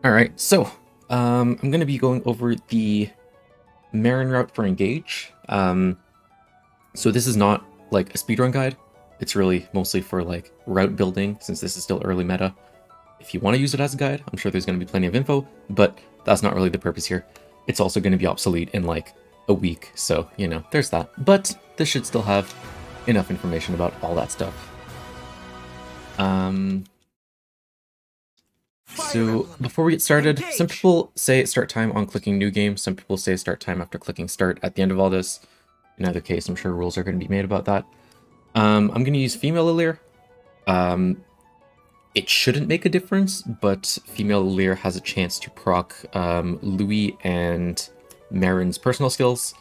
Alright, so I'm going to be going over the Marin route for Engage. So this is not like a speedrun guide. It's really mostly for like route building, since this is still early meta. If you want to use it as a guide, I'm sure there's going to be plenty of info, but that's not really the purpose here. It's also going to be obsolete in like a week, so, you know, there's that. But this should still have enough information about all that stuff. So before we get started, some people say start time on clicking new game, some people say start time after clicking start at the end of all this. In either case, I'm sure rules are going to be made about that. I'm going to use female Illyr. It shouldn't make a difference, but female Illyr has a chance to proc Louis and Marin's personal skills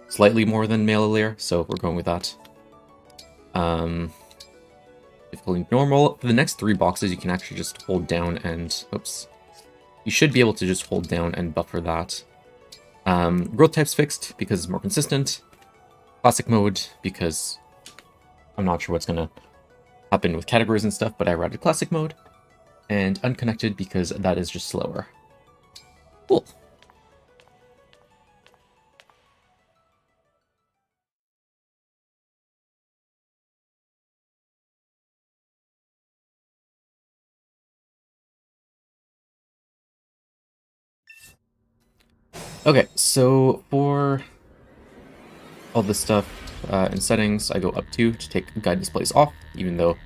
slightly more than male Illyr, so we're going with that. Difficulty normal. For the next 3 boxes, you can actually just hold down and... Oops. You should be able to just hold down and buffer that. Growth type's fixed because it's more consistent. Classic mode because I'm not sure what's going to happen with categories and stuff, but I routed classic mode. And unconnected because that is just slower. Cool. Okay, so for all this stuff in settings, I go up to take guide displays off, even though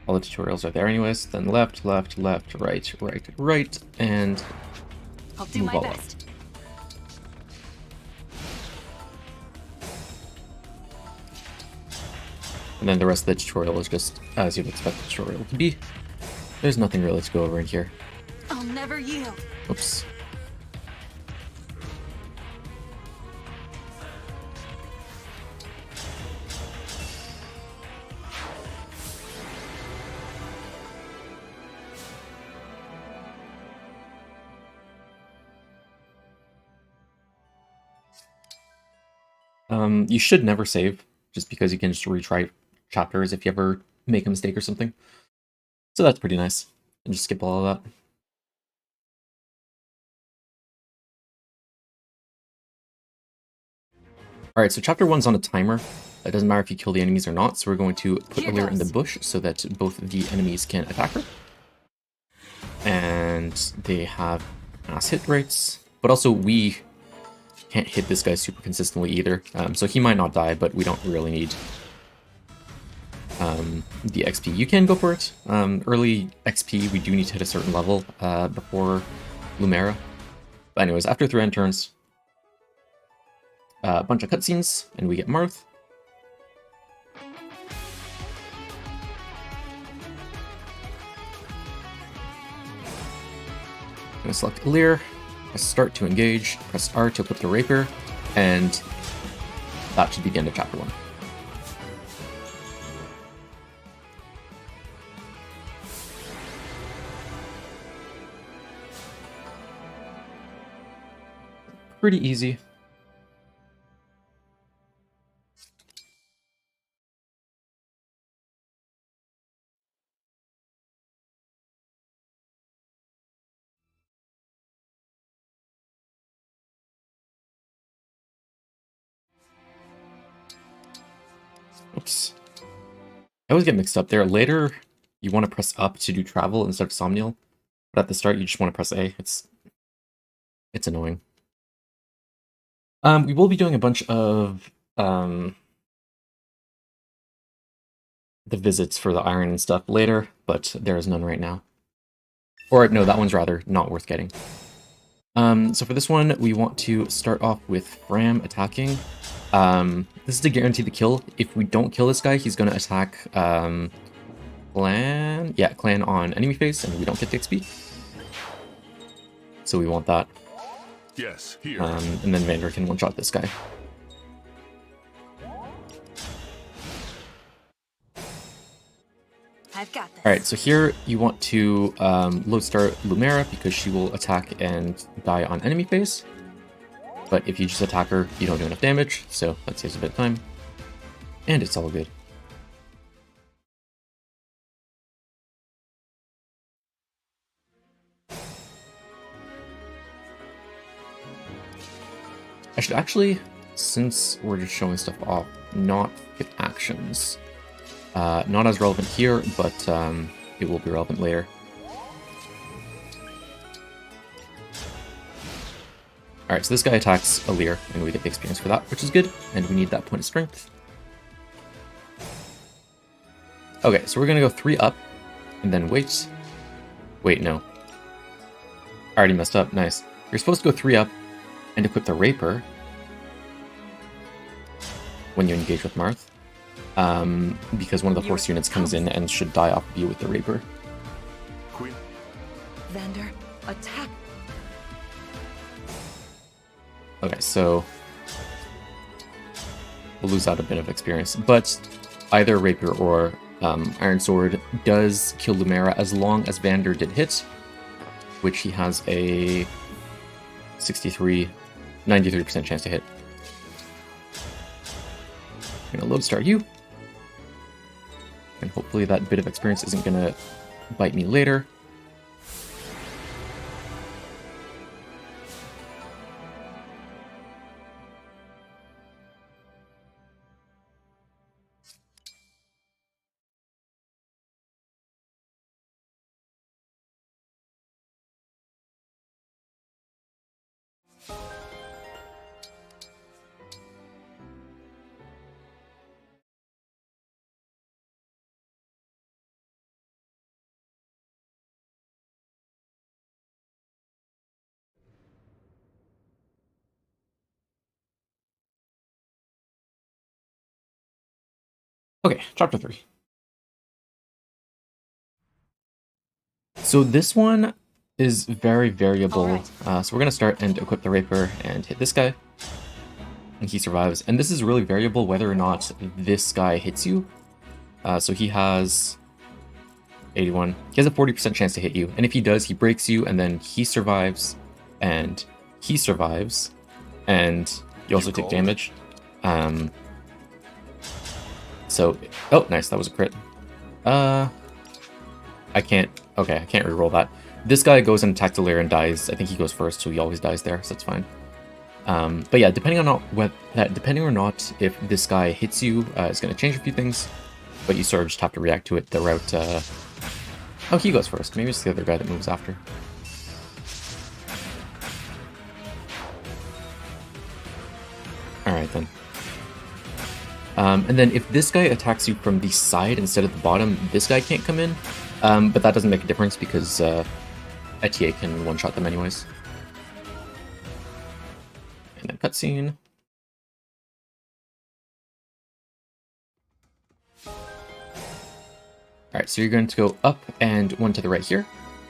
all the tutorials are there anyways. Then left, left, left, right, right, right, and I'll do my best. And then the rest of the tutorial is just as you'd expect the tutorial to be. There's nothing really to go over in here. I'll never yield. Oops. You should never save, just because you can just retry chapters if you ever make a mistake or something. So that's pretty nice. And just skip all of that. Alright, so chapter 1's on a timer. It doesn't matter if you kill the enemies or not, so we're going to put Illyr in the bush so that both of the enemies can attack her. And they have mass hit rates, but also we can't hit this guy super consistently either. So he might not die, but we don't really need the XP. You can go for it. Early XP, we do need to hit a certain level before Lumera. But anyways, after 3 end turns, a bunch of cutscenes, and we get Marth. I'm going to select Illyr, press start to engage, press R to equip the rapier, and that should be the end of chapter 1. Pretty easy. Oops. I always get mixed up there. Later, you want to press up to do travel instead of somnial, but at the start, you just want to press A. It's annoying. We will be doing a bunch of the visits for the iron and stuff later, but there is none right now. Or no, that one's rather not worth getting. So for this one, we want to start off with Fram attacking. This is to guarantee the kill. If we don't kill this guy, he's going to attack Clan on enemy face, and we don't get the XP. So we want that. Yes, here. And then Vander can one-shot this guy. I've got this. Alright, so here you want to lodestar Lumera because she will attack and die on enemy phase. But if you just attack her, you don't do enough damage, so that saves a bit of time. And it's all good. I should actually, since we're just showing stuff off, not get actions. Not as relevant here, but it will be relevant later. Alright, so this guy attacks Alir, and we get the experience for that, which is good, and we need that point of strength. Okay, so we're gonna go 3 up, and then wait. Wait, no. I already messed up, nice. You're supposed to go 3 up, and equip the Raper when you engage with Marth. Because one of the horse units comes in and should die off of you with the Raper. Queen. Vander, attack. Okay, so we'll lose out a bit of experience, but either Rapier or Iron Sword does kill Lumera as long as Vander did hit, which he has a 93% chance to hit. I'm gonna load start you, and hopefully that bit of experience isn't gonna bite me later. Okay, chapter 3. So this one is very variable. Alright. So we're going to start and equip the Raper and hit this guy. And he survives. And this is really variable whether or not this guy hits you. So he has 81. He has a 40% chance to hit you. And if he does, he breaks you, and then he survives, and he survives, and you also take damage. So, oh, nice, that was a crit. I can't reroll that. This guy goes and attacks the lair and dies. I think he goes first, so he always dies there, so that's fine. But yeah, depending or not if this guy hits you, it's going to change a few things, but you sort of just have to react to it the route. Oh, he goes first. Maybe it's the other guy that moves after. Alright then. And then if this guy attacks you from the side instead of the bottom, this guy can't come in. But that doesn't make a difference because Etier can one-shot them anyways. And then cutscene. Alright, so you're going to go up and one to the right here.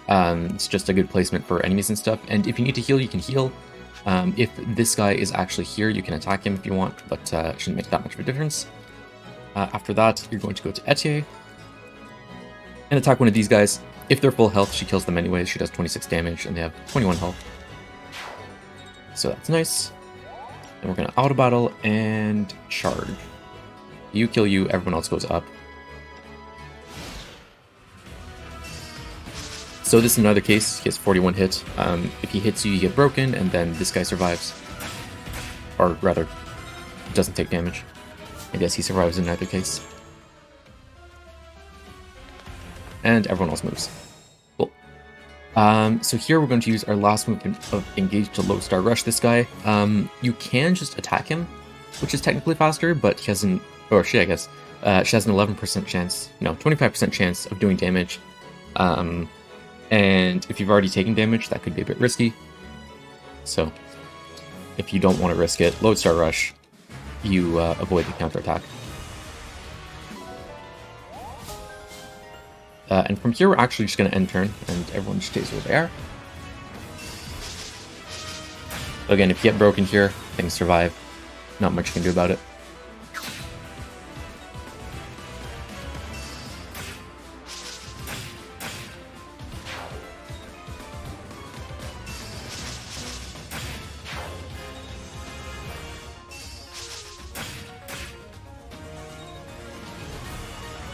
It's just a good placement for enemies and stuff. And if you need to heal, you can heal. If this guy is actually here, you can attack him if you want, but it shouldn't make that much of a difference. After that, you're going to go to Etier and attack one of these guys. If they're full health, she kills them anyways. She does 26 damage, and they have 21 health. So that's nice. And we're going to auto battle and charge. You kill you, everyone else goes up. So this is another case. He has 41 hit. If he hits you, you get broken, and then this guy survives. Or rather, doesn't take damage. I guess he survives in either case. And everyone else moves. Cool. So here we're going to use our last move of Engage to low star rush this guy. You can just attack him, which is technically faster, but he has an... Or she, I guess. She has an 11% chance... No, 25% chance of doing damage. And if you've already taken damage, that could be a bit risky. So, if you don't want to risk it, Lodestar Rush, you avoid the counterattack. And from here, we're actually just going to end turn, and everyone just stays where they are. So again, if you get broken here, things survive. Not much you can do about it.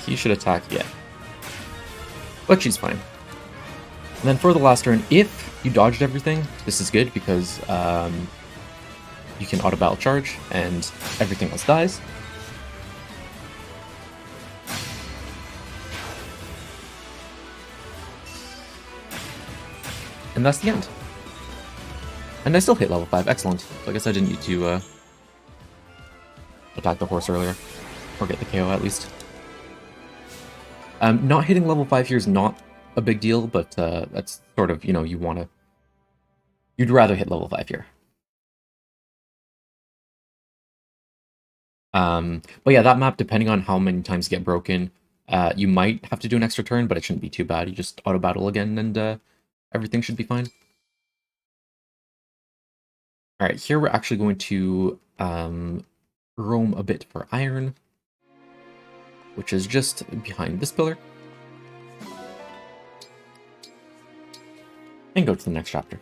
He should attack, yeah. But she's fine. And then for the last turn, if you dodged everything, this is good because you can auto battle charge, and everything else dies. And that's the end. And I still hit level 5, excellent. So I guess I didn't need to attack the horse earlier. Or get the KO at least. Not hitting level 5 here is not a big deal, but that's sort of, you know, you'd rather hit level 5 here. But yeah, that map, depending on how many times you get broken, you might have to do an extra turn, but it shouldn't be too bad. You just auto battle again and everything should be fine. Alright, here we're actually going to roam a bit for iron, which is just behind this pillar. And go to the next chapter.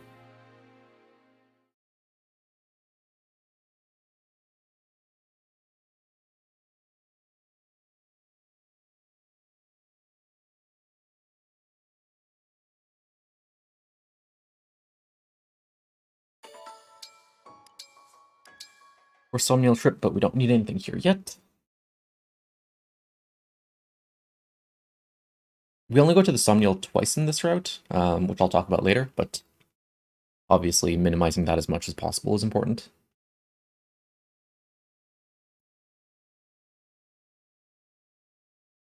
We're Somnial Trip, but we don't need anything here yet. We only go to the Somnial twice in this route, which I'll talk about later, but obviously minimizing that as much as possible is important.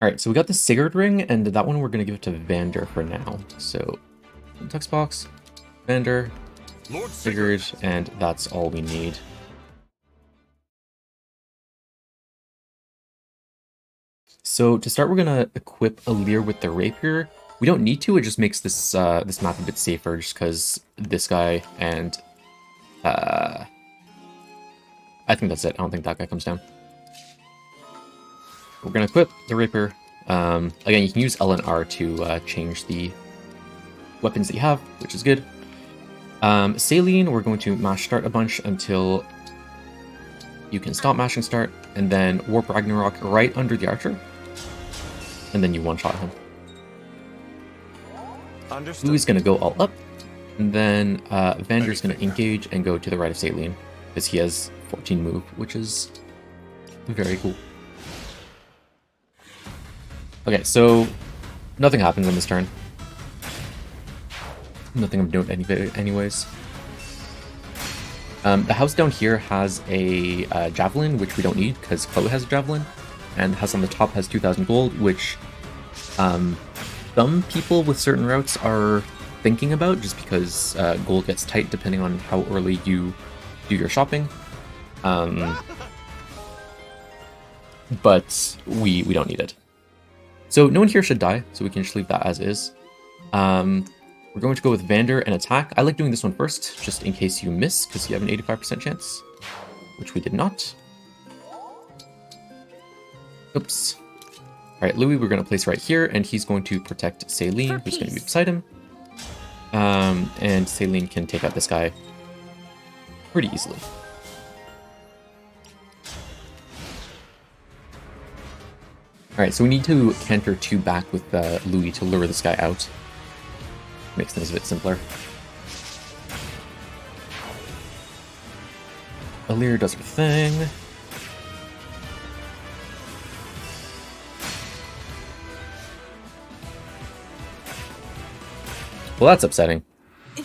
Alright, so we got the Sigurd ring, and that one we're going to give it to Vander for now. So, text box, Vander, Lord Sigurd, and that's all we need. So to start, we're gonna equip Alir with the rapier. We don't need to; it just makes this this map a bit safer, just because this guy and I think that's it. I don't think that guy comes down. We're gonna equip the rapier. Again, you can use L and R to change the weapons that you have, which is good. Saline, we're going to mash start a bunch until you can stop mashing start, and then Warp Ragnarok right under the archer. And then you one-shot him. Understood. Louis is going to go all up, and then Vander's going to engage and go to the right of Saline, because he has 14 move, which is very cool. Okay, so nothing happens on this turn. Nothing of note anyways. The house down here has a javelin, which we don't need because Chloe has a javelin, and the house on the top has 2,000 gold, which some people with certain routes are thinking about, just because gold gets tight depending on how early you do your shopping. But we don't need it. So no one here should die, so we can just leave that as is. We're going to go with Vander and attack. I like doing this one first, just in case you miss, because you have an 85% chance, which we did not. Oops. Alright, Louis we're going to place right here, and he's going to protect Saline, who's going to be beside him. And Saline can take out this guy pretty easily. Alright, so we need to canter 2 back with Louis to lure this guy out. Makes things a bit simpler. Alir does her thing. Well, that's upsetting.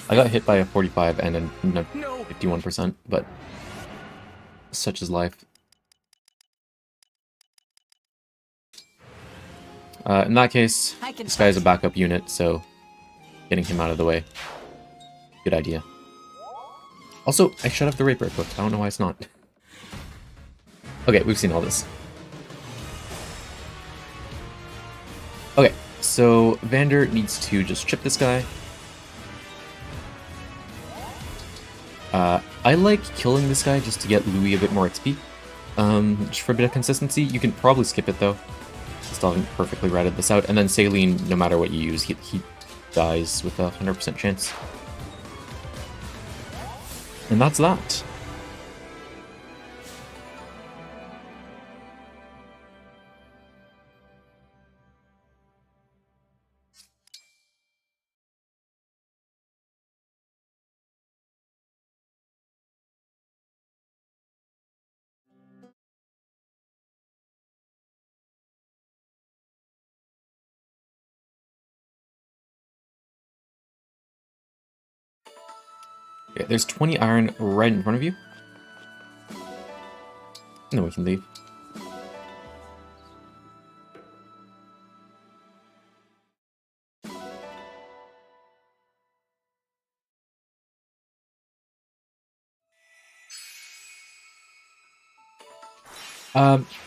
I got hit by a 45 and a 51%, but such is life. In that case, this guy is a backup unit, so getting him out of the way. Good idea. Also, I shut off the rapier equipped. I don't know why it's not. Okay, we've seen all this. Okay, so Vander needs to just chip this guy. I like killing this guy just to get Louis a bit more XP. Just for a bit of consistency. You can probably skip it though. Still haven't perfectly ratted this out. And then Saline, no matter what you use, he dies with a 100% chance. And that's that. Okay, there's 20 iron right in front of you. And then we can leave.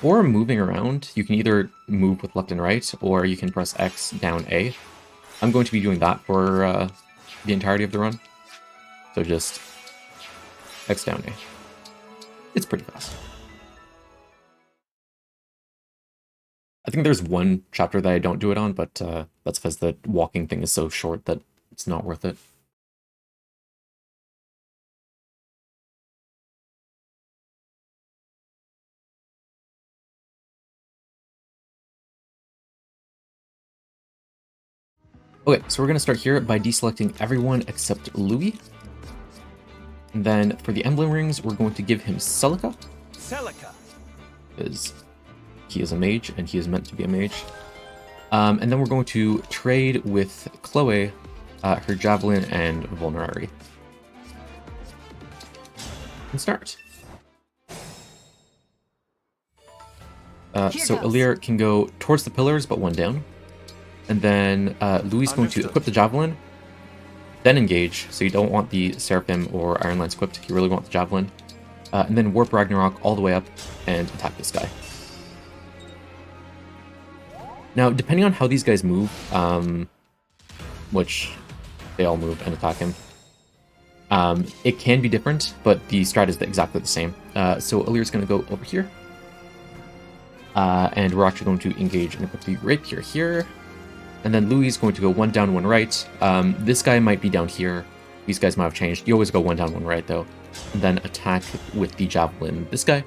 For moving around, you can either move with left and right, or you can press X down A. I'm going to be doing that for the entirety of the run. So just X down A. It's pretty fast. I think there's one chapter that I don't do it on, but that's because the walking thing is so short that it's not worth it. Okay, so we're going to start here by deselecting everyone except Louis. And then for the emblem rings, we're going to give him Celica. Celica. Because he is a mage, and he is meant to be a mage. And then we're going to trade with Chloe, her Javelin and Vulnerary. And start. So Alir can go towards the pillars, but one down. And then Louis is going to equip the Javelin, then engage. So you don't want the Seraphim or Iron Lance equipped, you really want the Javelin. And then Warp Ragnarok all the way up and attack this guy. Now, depending on how these guys move, which they all move and attack him, it can be different, but the strat is exactly the same. So Alir's going to go over here. And we're actually going to engage and equip the Rapier here. And then Louis is going to go one down, one right. This guy might be down here. These guys might have changed. You always go one down, one right, though. And then attack with the Javelin this guy.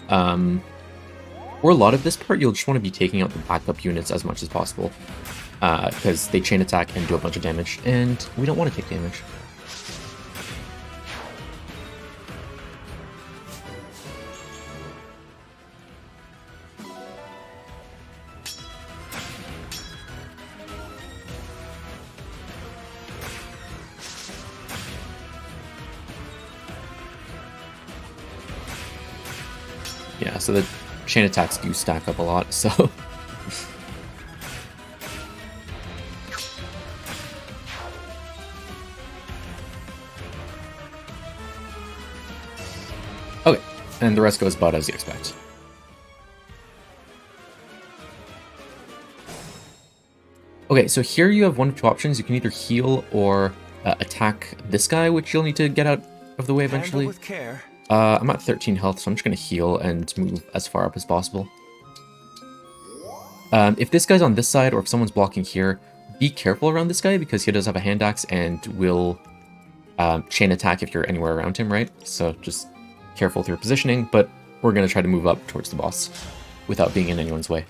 For a lot of this part, you'll just want to be taking out the backup units as much as possible. Because they chain attack and do a bunch of damage. And we don't want to take damage. Yeah, so the chain attacks do stack up a lot, so... Okay, and the rest goes about as you expect. Okay, so here you have one of two options. You can either heal or attack this guy, which you'll need to get out of the way eventually. With care. I'm at 13 health, so I'm just going to heal and move as far up as possible. If this guy's on this side, or if someone's blocking here, be careful around this guy, because he does have a hand axe and will chain attack if you're anywhere around him, right? So just careful with your positioning, but we're going to try to move up towards the boss without being in anyone's way.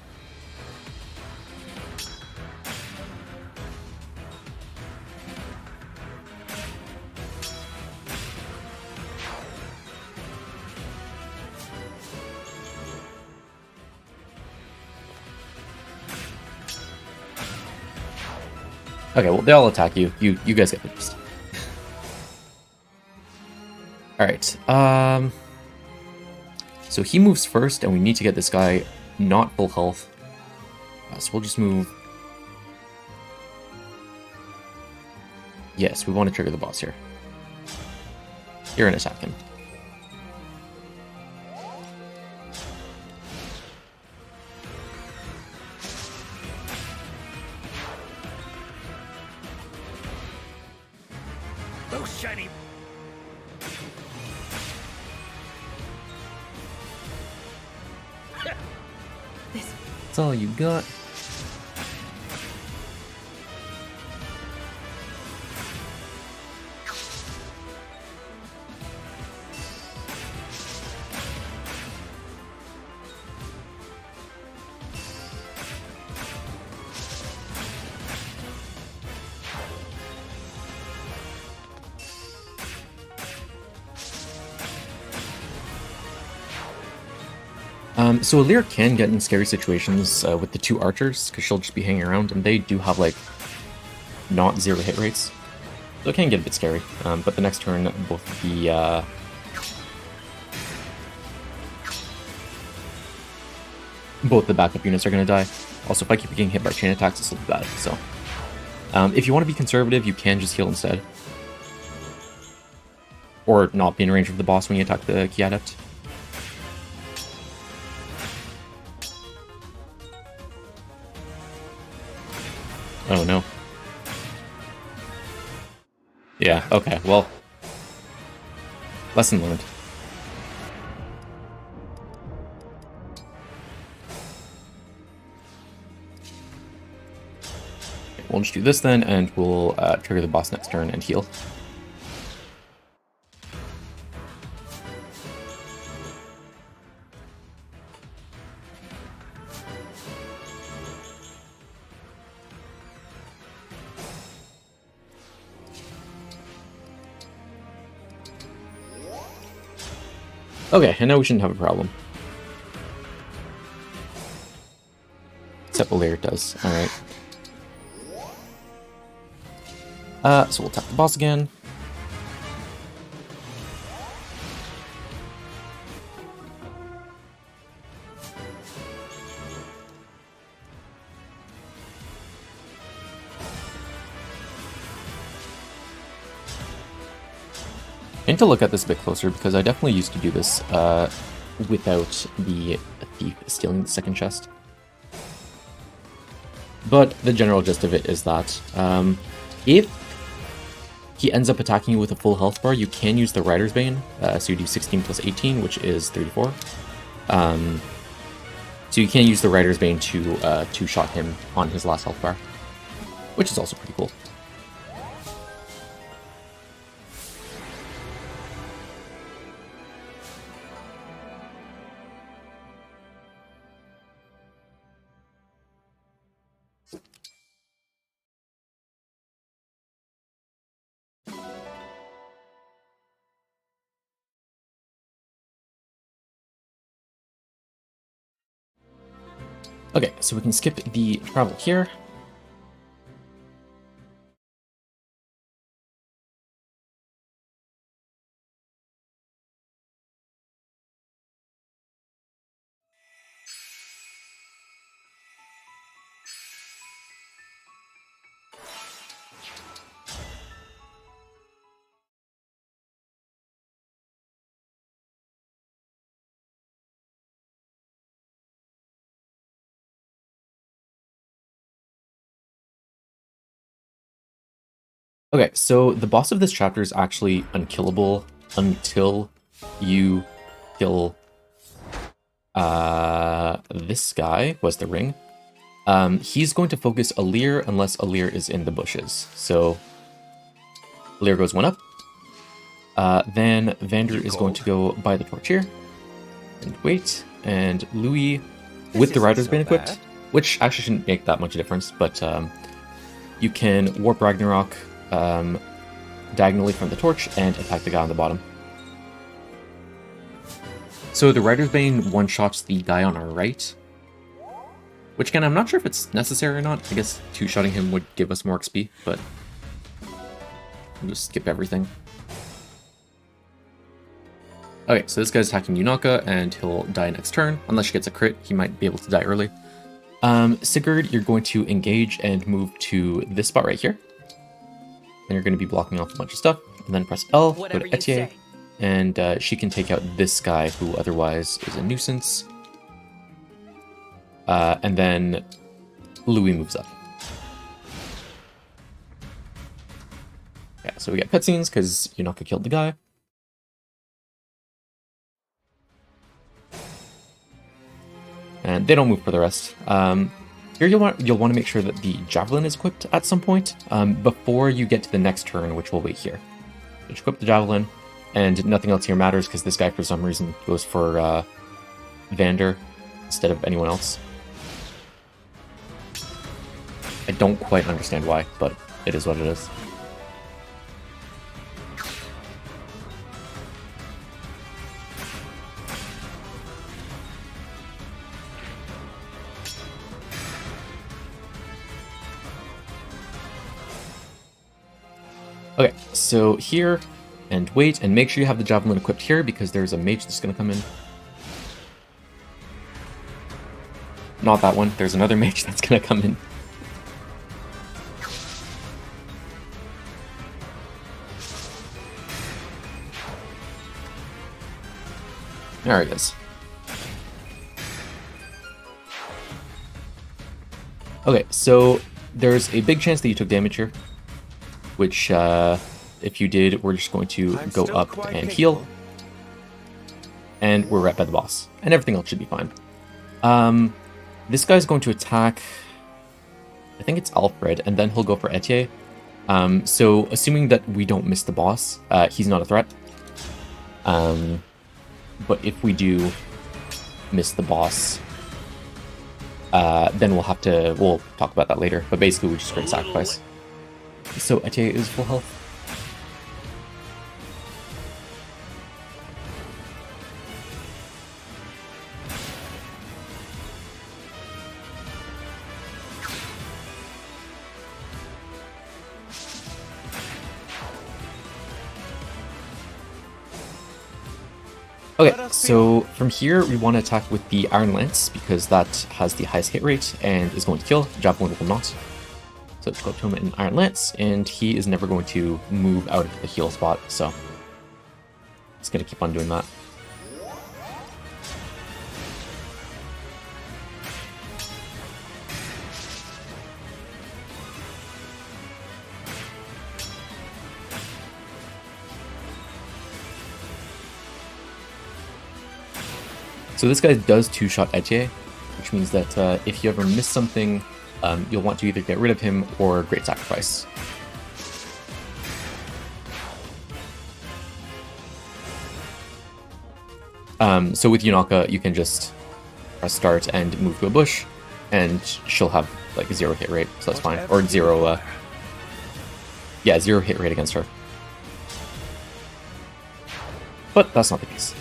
Okay, well, they all attack you. You guys get the gist. Alright, so he moves first, and we need to get this guy not full health. So we'll just move... Yes, we want to trigger the boss here. Here and attack him. Those shiny. That's all you got. So Alir can get in scary situations with the two archers, because she'll just be hanging around, and they do have, like, not zero hit rates. So it can get a bit scary, but the next turn, both the backup units are going to die. Also, if I keep getting hit by chain attacks, it's a little bad. So, if you want to be conservative, you can just heal instead. Or not be in range of the boss when you attack the Key Adept. Oh no. Yeah, okay, well. Lesson learned. We'll just do this then, and we'll trigger the boss next turn and heal. Okay, and now we shouldn't have a problem. Except Valir does, alright. So we'll attack the boss again. I need to look at this a bit closer because I definitely used to do this without the thief stealing the second chest. But the general gist of it is that if he ends up attacking you with a full health bar, you can use the Rider's Bane. So you do 16 plus 18, which is 34. So you can use the Rider's Bane to two-shot him on his last health bar, which is also pretty cool. Okay, so we can skip the travel here. Okay, so the boss of this chapter is actually unkillable until you kill this guy, was the ring. He's going to focus Alir unless Alir is in the bushes. So Alir goes one up. Then Vander is going to go by the torch here. And wait. And Louis with the Rider's Bane equipped, which actually shouldn't make that much difference, but you can Warp Ragnarok diagonally from the torch and attack the guy on the bottom. So the Rider's Bane one-shots the guy on our right, which again, I'm not sure if it's necessary or not. I guess two-shotting him would give us more XP, but I'll just skip everything. Okay, so this guy's attacking Yunaka, and he'll die next turn. Unless she gets a crit, he might be able to die early. Sigurd, you're going to engage and move to this spot right here. And you're going to be blocking off a bunch of stuff. And then press L, go to Etier, and she can take out this guy who otherwise is a nuisance. And then Louis moves up. Yeah, so we get cutscenes because Yunaka killed the guy. And they don't move for the rest. Here you'll want to make sure that the Javelin is equipped at some point before you get to the next turn, which will wait here. Just equip the Javelin, and nothing else here matters because this guy for some reason goes for Vander instead of anyone else. I don't quite understand why, but it is what it is. Okay, so here, and wait, and make sure you have the javelin equipped here because there's a mage that's going to come in. Not that one. There's another mage that's going to come in. There he is. Okay, so there's a big chance that you took damage here, which, if you did, we're just going to go up and heal. And we're right by the boss. And everything else should be fine. This guy's going to attack, I think it's Alfred, and then he'll go for Etier. So assuming that we don't miss the boss, he's not a threat. But if we do miss the boss, then we'll talk about that later. But basically we just great sacrifice. So Etier is full health. Okay, so from here we want to attack with the Iron Lance because that has the highest hit rate and is going to kill. Javelin will not. So let's go up to him in Iron Lance, and he is never going to move out of the heal spot, so it's going to keep on doing that. So this guy does two-shot Etier, which means that if you ever miss something, you'll want to either get rid of him or Great Sacrifice. So with Yunaka, you can just press start and move to a bush, and she'll have like 0 hit rate, so that's fine. Or 0, yeah, 0 hit rate against her. But that's not the case.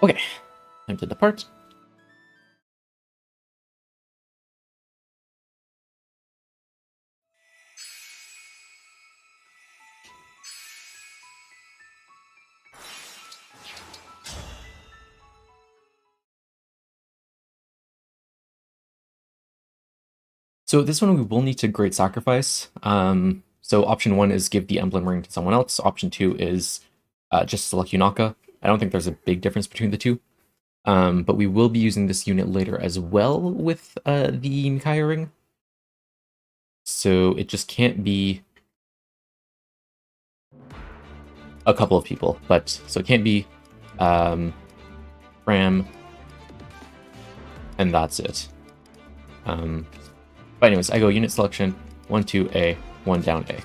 Okay, time to depart. So this one we will need to Great Sacrifice. So option 1 is give the emblem ring to someone else. Option 2 is just select Yunaka. I don't think there's a big difference between the two. But we will be using this unit later as well with the Micaiah ring. So it just can't be a couple of people, but so it can't be Ram, and that's it. But anyways, I go unit selection, 1, 2, A, 1 down A.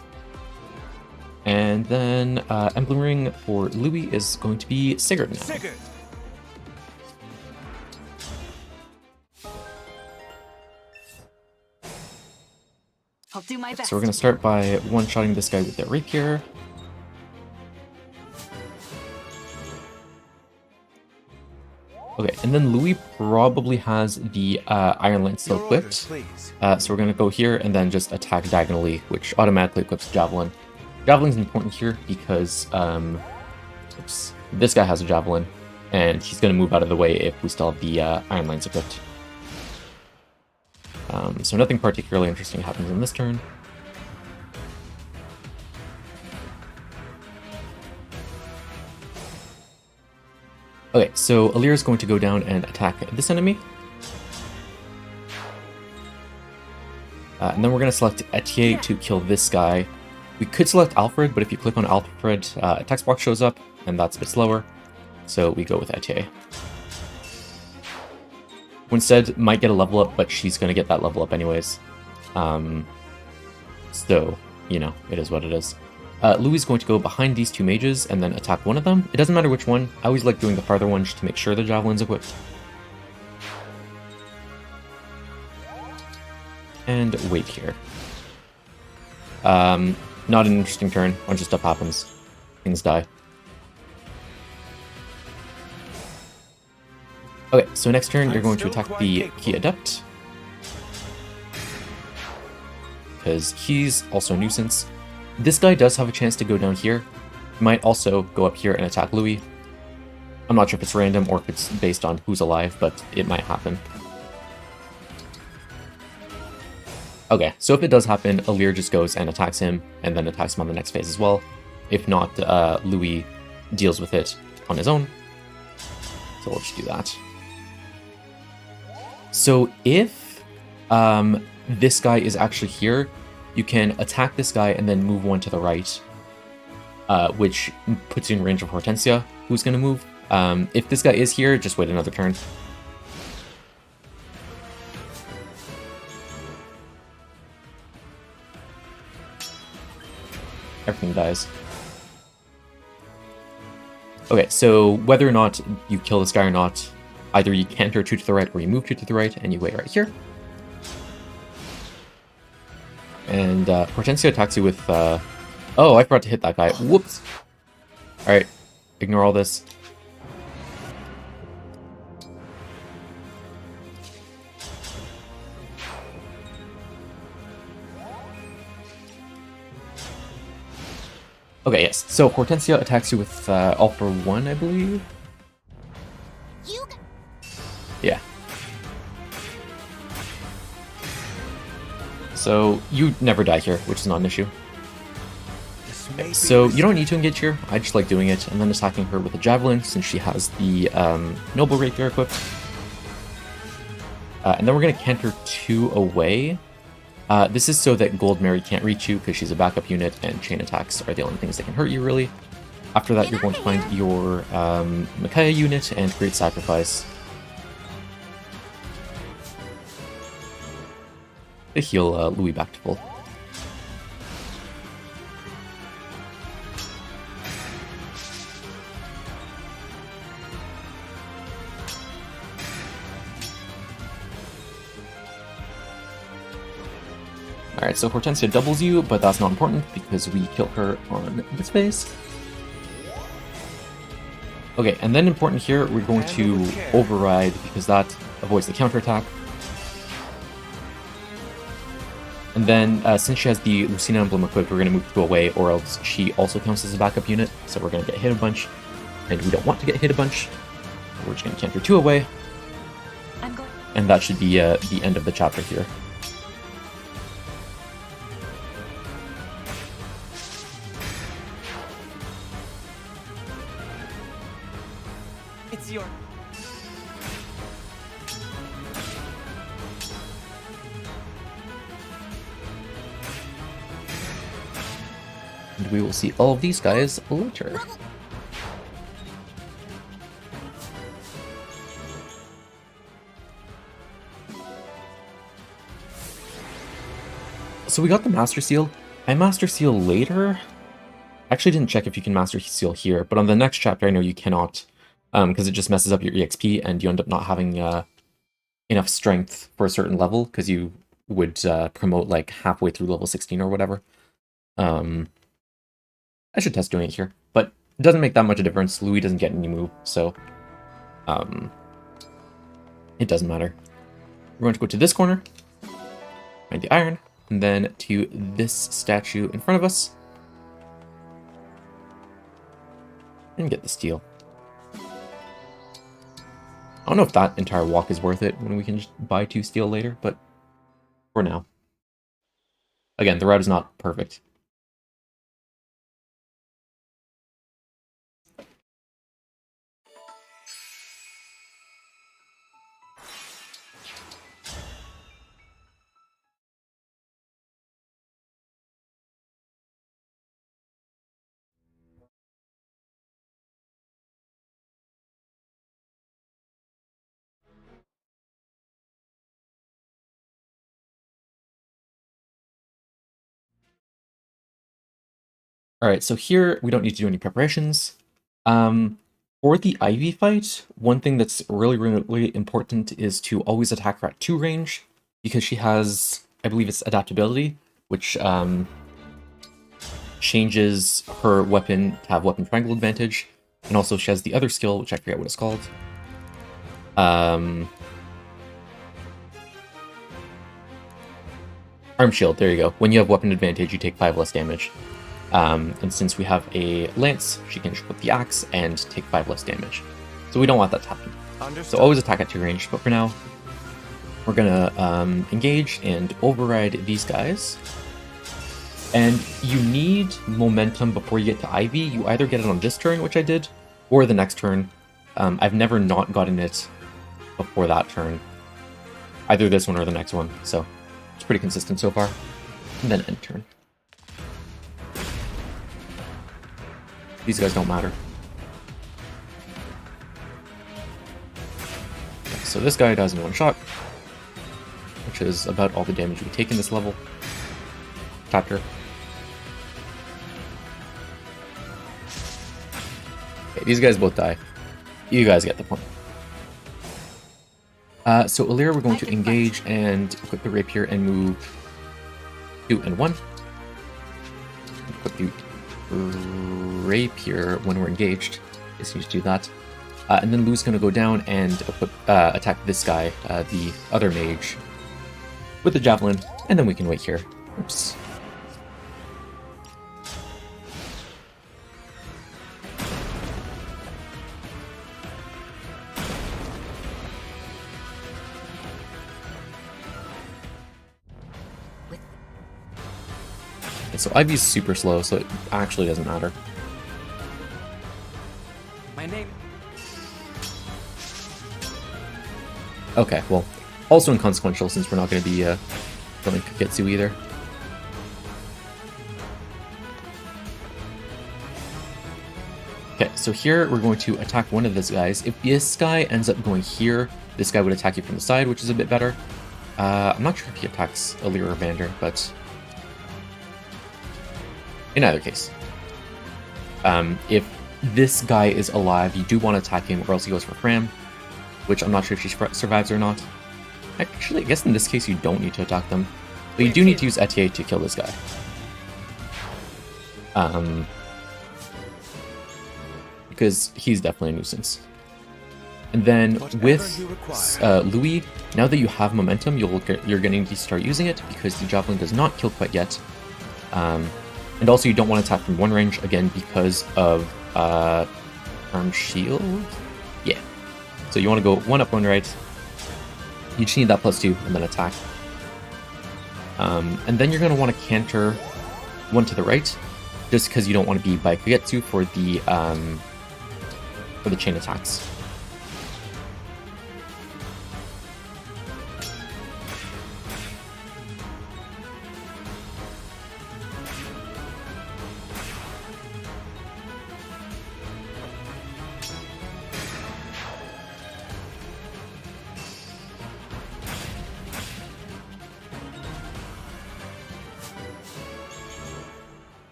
And then emblem ring for Louis is going to be Sigurd now. Sigurd. I'll do my best. So we're going to start by one-shotting this guy with the rapier. Okay, and then Louis probably has the Iron Lance still equipped. So we're going to go here and then just attack diagonally, which automatically equips Javelin. Javelin's important here because this guy has a Javelin, and he's going to move out of the way if we still have the Iron Lance equipped. So nothing particularly interesting happens in this turn. Okay, so Alir is going to go down and attack this enemy. And then we're going to select Etier to kill this guy. We could select Alfred, but if you click on Alfred, a text box shows up, and that's a bit slower. So we go with Etier. Winstead might get a level up, but she's going to get that level up anyways. So, you know, it is what it is. Louis is going to go behind these two mages and then attack one of them. It doesn't matter which one. I always like doing the farther one just to make sure the javelin's equipped. And wait here. Not an interesting turn. A bunch of stuff happens. Things die. Okay, so next turn you're going to attack the Key Adept. Because he's also a nuisance. This guy does have a chance to go down here. He might also go up here and attack Louis. I'm not sure if it's random or if it's based on who's alive, but it might happen. Okay, so if it does happen, Alir just goes and attacks him, and then attacks him on the next phase as well. If not, Louis deals with it on his own. So we'll just do that. So if this guy is actually here, you can attack this guy and then move one to the right, which puts you in range of Hortensia, who's going to move. If this guy is here, just wait another turn. Everything dies. Okay, so whether or not you kill this guy or not, either you canter 2 to the right or you move 2 to the right, and you wait right here. And Hortensia attacks you with... Oh, I forgot to hit that guy. Whoops! Alright, ignore all this. Okay, yes. So Hortensia attacks you with all for 1, I believe? Yeah. So you never die here, which is not an issue. So you don't need to engage here. I just like doing it, and then attacking her with a javelin since she has the noble rapier equipped. And then we're going to canter 2 away. This is so that Gold Mary can't reach you because she's a backup unit, and chain attacks are the only things that can hurt you, really. After that, you're going to find your Micaiah unit and Great Sacrifice. To heal Louis back to full. Alright, so Hortensia doubles you, but that's not important because we kill her on this phase. Okay, and then important here, we're going to override because that avoids the counterattack. And then, since she has the Lucina emblem equipped, we're going to move 2 away, or else she also counts as a backup unit, so we're going to get hit a bunch. And we don't want to get hit a bunch. We're just going to canter 2 away. And that should be the end of the chapter here. It's your... And we will see all of these guys later. So we got the Master Seal. I Master Seal later. I actually didn't check if you can Master Seal here, but on the next chapter I know you cannot, because it just messes up your EXP and you end up not having enough strength for a certain level, because you would promote like halfway through level 16 or whatever. I should test doing it here, but it doesn't make that much of a difference. Louis doesn't get any move, so it doesn't matter. We're going to go to this corner, find the iron, and then to this statue in front of us, and get the steel. I don't know if that entire walk is worth it when we can just buy 2 steel later, but for now. Again, the route is not perfect. Alright, so here we don't need to do any preparations. For the Ivy fight, one thing that's really important is to always attack her at 2 range, because she has, I believe it's adaptability, which changes her weapon to have weapon triangle advantage, and also she has the other skill, which I forget what it's called. Arm shield, there you go. When you have weapon advantage, you take 5 less damage. And since we have a lance, she can just put the axe and take 5 less damage. So we don't want that to happen. Understood. So always attack at 2 range, but for now, we're gonna engage and override these guys. And you need momentum before you get to Ivy. You either get it on this turn, which I did, or the next turn. I've never not gotten it before that turn. Either this one or the next one, so it's pretty consistent so far. And then end turn. These guys don't matter. Okay, so this guy dies in 1 shot, which is about all the damage we take in this level. Chapter. Okay, these guys both die. You guys get the point. So Illyria, we're going to engage and equip the rapier and move 2 and 1. Equip the rapier when we're engaged. Just need to do that. And then Lou's going to go down and attack this guy, the other mage, with the javelin, and then we can wait here. Oops. So Ivy's super slow, so it actually doesn't matter. My name. Okay, well, also inconsequential since we're not going to be going Kagetsu either. Okay, so here we're going to attack one of these guys. If this guy ends up going here, this guy would attack you from the side, which is a bit better. I'm not sure if he attacks Illyria or Vander, but in either case, if this guy is alive, you do want to attack him, or else he goes for Fram, which I'm not sure if she survives or not. Actually, I guess in this case you don't need to attack them, but you do need to use Etier to kill this guy. Because he's definitely a nuisance. And then with Louis, now that you have momentum, you're going to start using it because the javelin does not kill quite yet. And also you don't want to attack from 1 range, again, because of arm shield? Yeah. So you want to go 1 up, 1 right. You just need that +2 and then attack. And then you're going to want to canter 1 to the right, just because you don't want to be by Kagetsu for the chain attacks.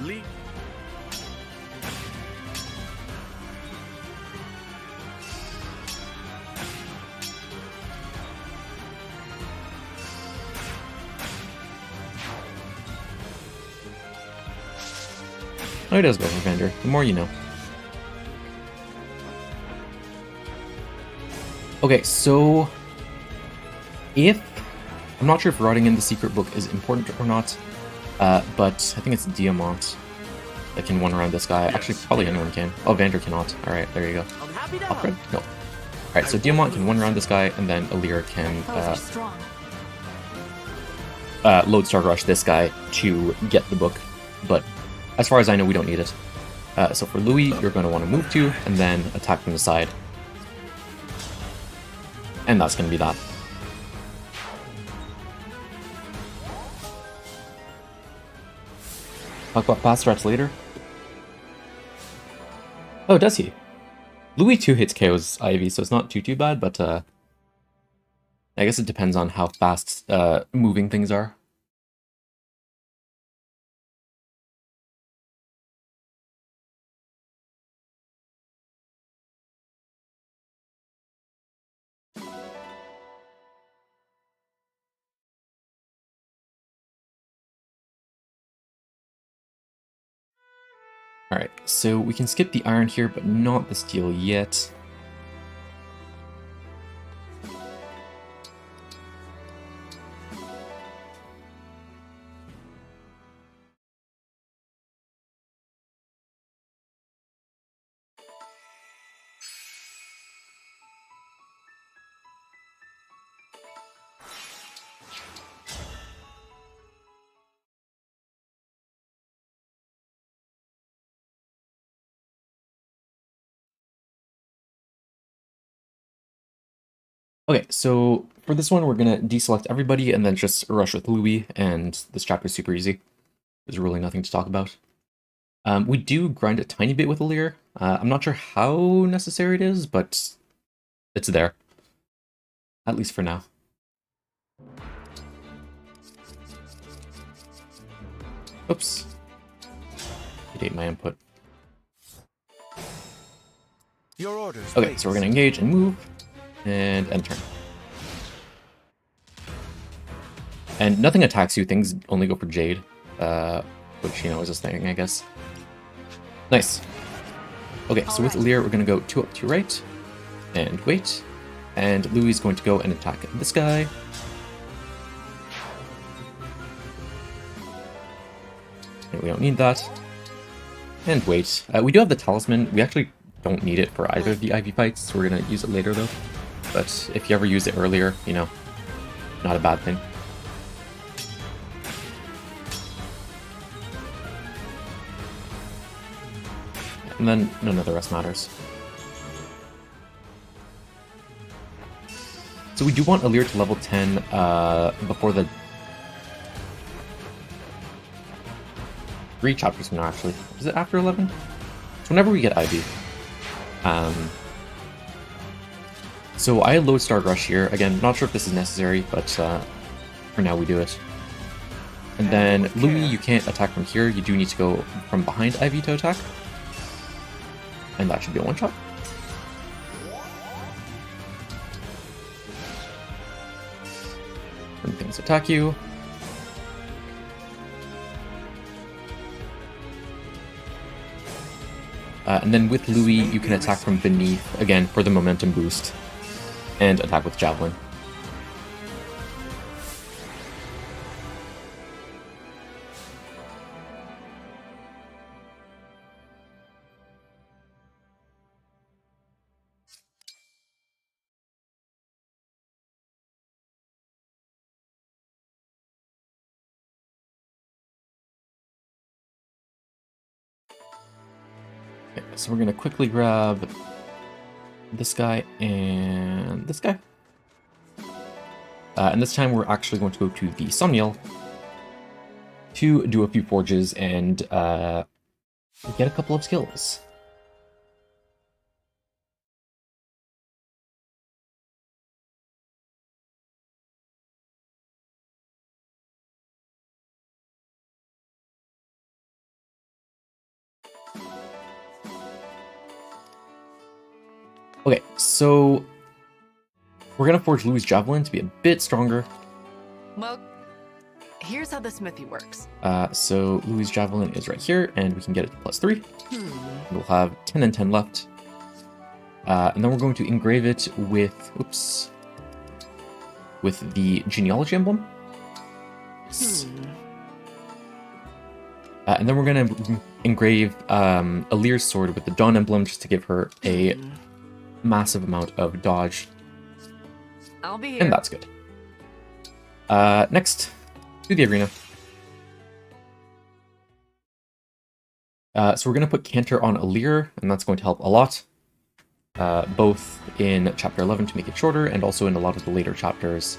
Lee. Oh, he does go for Vander. The more you know. Okay, so if I'm not sure if writing in the secret book is important or not, but I think it's Diamant that can one around this guy. Yes. Actually, probably anyone can. Oh, Vander cannot. All right, there you go. I'm happy to Alfred? No. All right, so Diamant can one around this guy, and then Illyria can Foes are strong. Lodestar Rush this guy to get the book. But as far as I know, we don't need it. So for Louis, you're going to want to move to, and then attack from the side. And that's going to be that. Talk about fast strats later. Oh, does he? Louis 2 hits KO's Ivy, so it's not too bad, but I guess it depends on how fast moving things are. Alright, so we can skip the iron here, but not the steel yet. Okay, so for this one, we're gonna deselect everybody and then just rush with Louis, and this chapter is super easy. There's really nothing to talk about. We do grind a tiny bit with Alir. I'm not sure how necessary it is, but it's there. At least for now. Oops. It ate my input. Your orders. Okay, please. so we're gonna engage and move, and end turn. And nothing attacks you, things only go for Jade, which, you know, is this thing, I guess. Nice. Okay, so with Lear, we're gonna go 2 up, 2 right, and wait. And Louis is going to go and attack this guy. And we don't need that. And wait. We do have the talisman. We actually don't need it for either of the IV fights, so we're gonna use it later though. But if you ever used it earlier, you know, not a bad thing. And then none of the rest matters. So we do want Alir to level 10 before the 3 chapters from now, actually. Is it after 11? It's whenever we get IV. So I lodestar rush here. Again, not sure if this is necessary, but for now we do it. And then Louis, you can't attack from here. You do need to go from behind IV to attack. And that should be a one-shot. When things attack you. And then with Louis, you can attack from beneath, again, for the momentum boost. And attack with Javelin. Okay, so we're going to quickly grab this guy and this guy. And this time we're actually going to go to the Somniel to do a few forges and get a couple of skills. Okay, so we're gonna forge Louis' Javelin to be a bit stronger. Well, here's how the smithy works. So Louis' Javelin is right here, and we can get it to +3. We'll have 10 and 10 left. And then we're going to engrave it with, oops, with the genealogy emblem. And then we're going to engrave Alir's sword with the Dawn emblem just to give her a massive amount of dodge. I'll be here. And that's good. Next, to the arena. So we're going to put Cantor on Alir, and that's going to help a lot. Both in Chapter 11 to make it shorter, and also in a lot of the later chapters.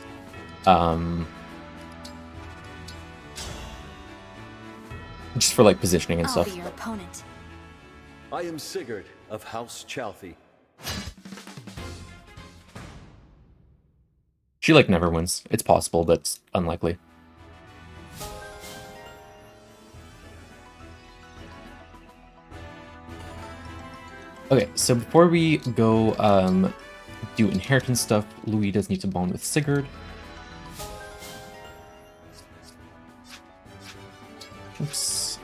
Just for like positioning and stuff. I'll be your opponent. I am Sigurd of House Chalthy. She like never wins. It's possible, but it's unlikely. Okay, so before we go do inheritance stuff, Louis does need to bond with Sigurd. Oops.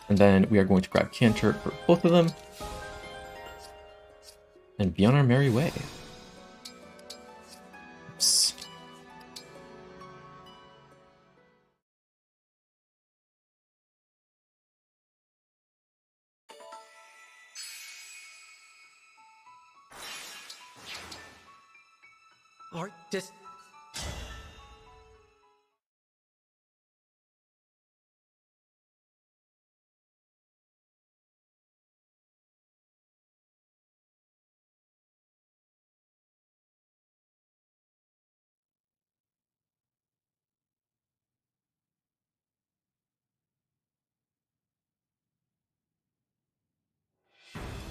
And then we are going to grab Canter for both of them. And be on our merry way. Oops. Or just...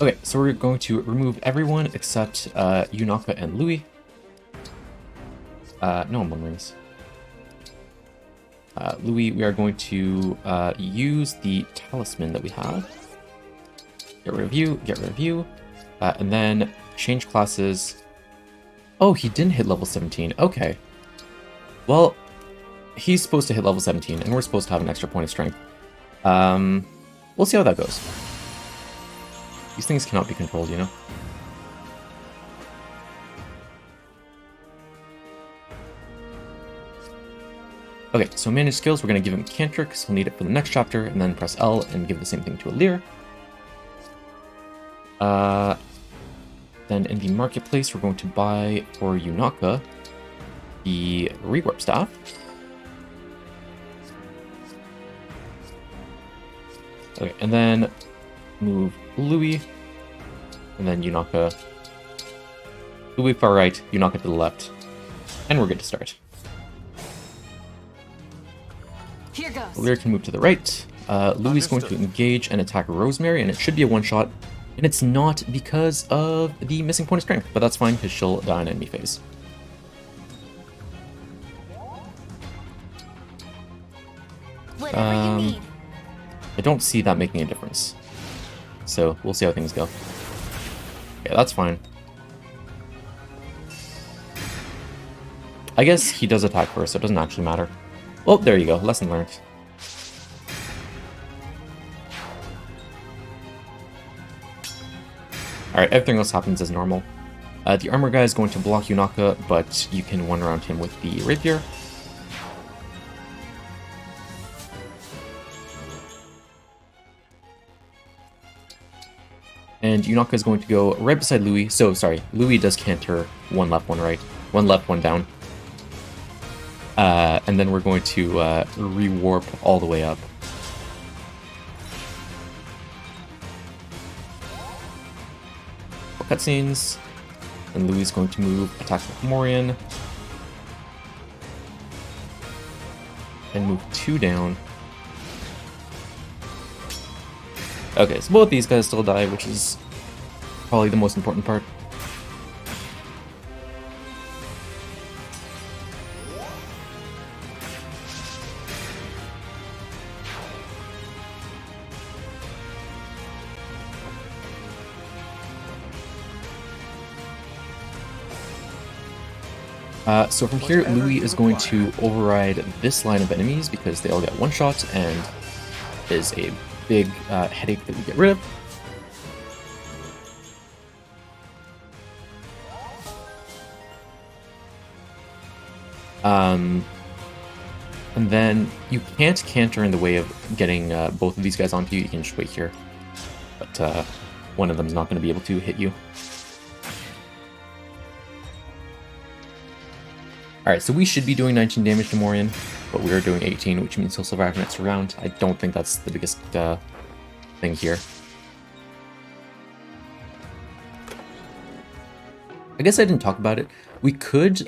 Okay, so we're going to remove everyone except Yunaka and Louis. No one rings. Louis, we are going to use the talisman that we have. Get rid of you, get rid of you. And then change classes. Oh, he didn't hit level 17. Okay. Well, he's supposed to hit level 17, and we're supposed to have an extra point of strength. We'll see how that goes. These things cannot be controlled, you know? Okay, so manage skills, we're going to give him Cantrip, because he'll need it for the next chapter, and then press L and give the same thing to Alir. Then in the marketplace, we're going to buy for Yunaka the rewarp staff. Okay, and then move Louis, and then Yunaka. Louis far right, Yunaka to the left, and we're good to start. Here goes. Alir can move to the right. Louis is going to engage and attack Rosemary, and it should be a one-shot. And it's not because of the missing point of strength, but that's fine because she'll die in enemy phase. Whatever you need. I don't see that making a difference. So we'll see how things go. Okay, that's fine. I guess he does attack first, so it doesn't actually matter. Oh, there you go. Lesson learned. Alright, everything else happens as normal. The armor guy is going to block Yunaka, but you can one around him with the rapier. And Yunaka is going to go right beside Louis. So, sorry, Louis does canter one left, one right. One left, one down. And then we're going to rewarp all the way up. Cutscenes. And Louis is going to move, attack with Morian. And move 2 down. Okay, so both these guys still die, which is probably the most important part. So from here, Louis is going to override this line of enemies because they all get one shot and is a big headache that we get rid of. And then you can't canter in the way of getting both of these guys onto you. You can just wait here, but one of them is not going to be able to hit you. Alright, so we should be doing 19 damage to Morian, but we are doing 18, which means he'll survive next round. I don't think that's the biggest thing here. I guess I didn't talk about it. We could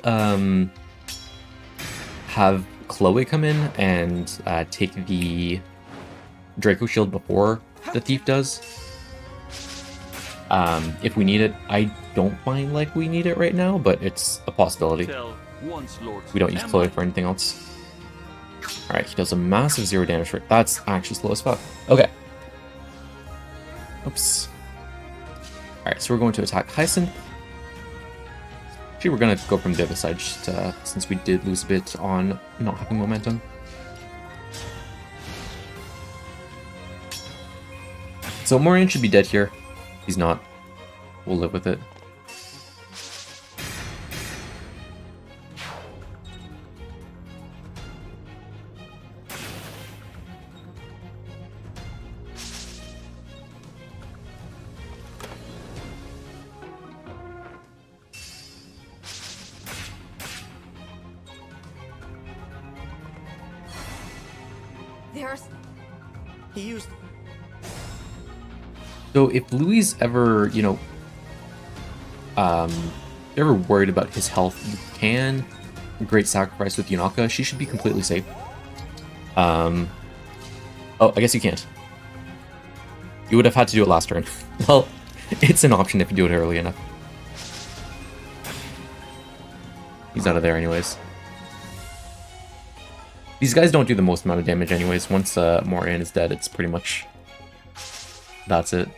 have Chloe come in and take the Draco Shield before the Thief does. If we need it. I don't find like we need it right now, but it's a possibility. We don't use Chloe for anything else. Alright, he does a massive 0 damage for it. That's actually slow as fuck. Okay. Oops. Alright, so we're going to attack Hyacinth. Actually, we're going to go from the other side, just, since we did lose a bit on not having momentum. So Morian should be dead here. He's not. We'll live with it. There's... He used... So if Louis ever, you know, ever worried about his health, you can Great Sacrifice with Yunaka. She should be completely safe. Oh, I guess you can't. You would have had to do it last turn. Well, it's an option if you do it early enough. He's out of there anyways. These guys don't do the most amount of damage anyways. Once Morian is dead, it's pretty much... that's it.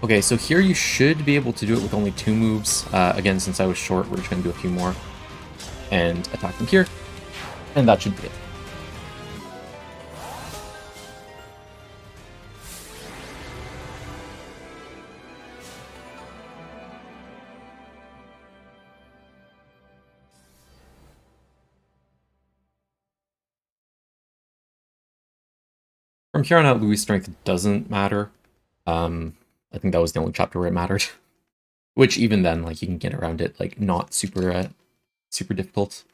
Okay, so here you should be able to do it with only 2 moves. Again, since I was short, we're just going to do a few more. And attack them here. And that should be it. From here on out, Louis' strength doesn't matter. I think that was the only chapter where it mattered. Which even then, like, you can get around it, like, not super, super difficult.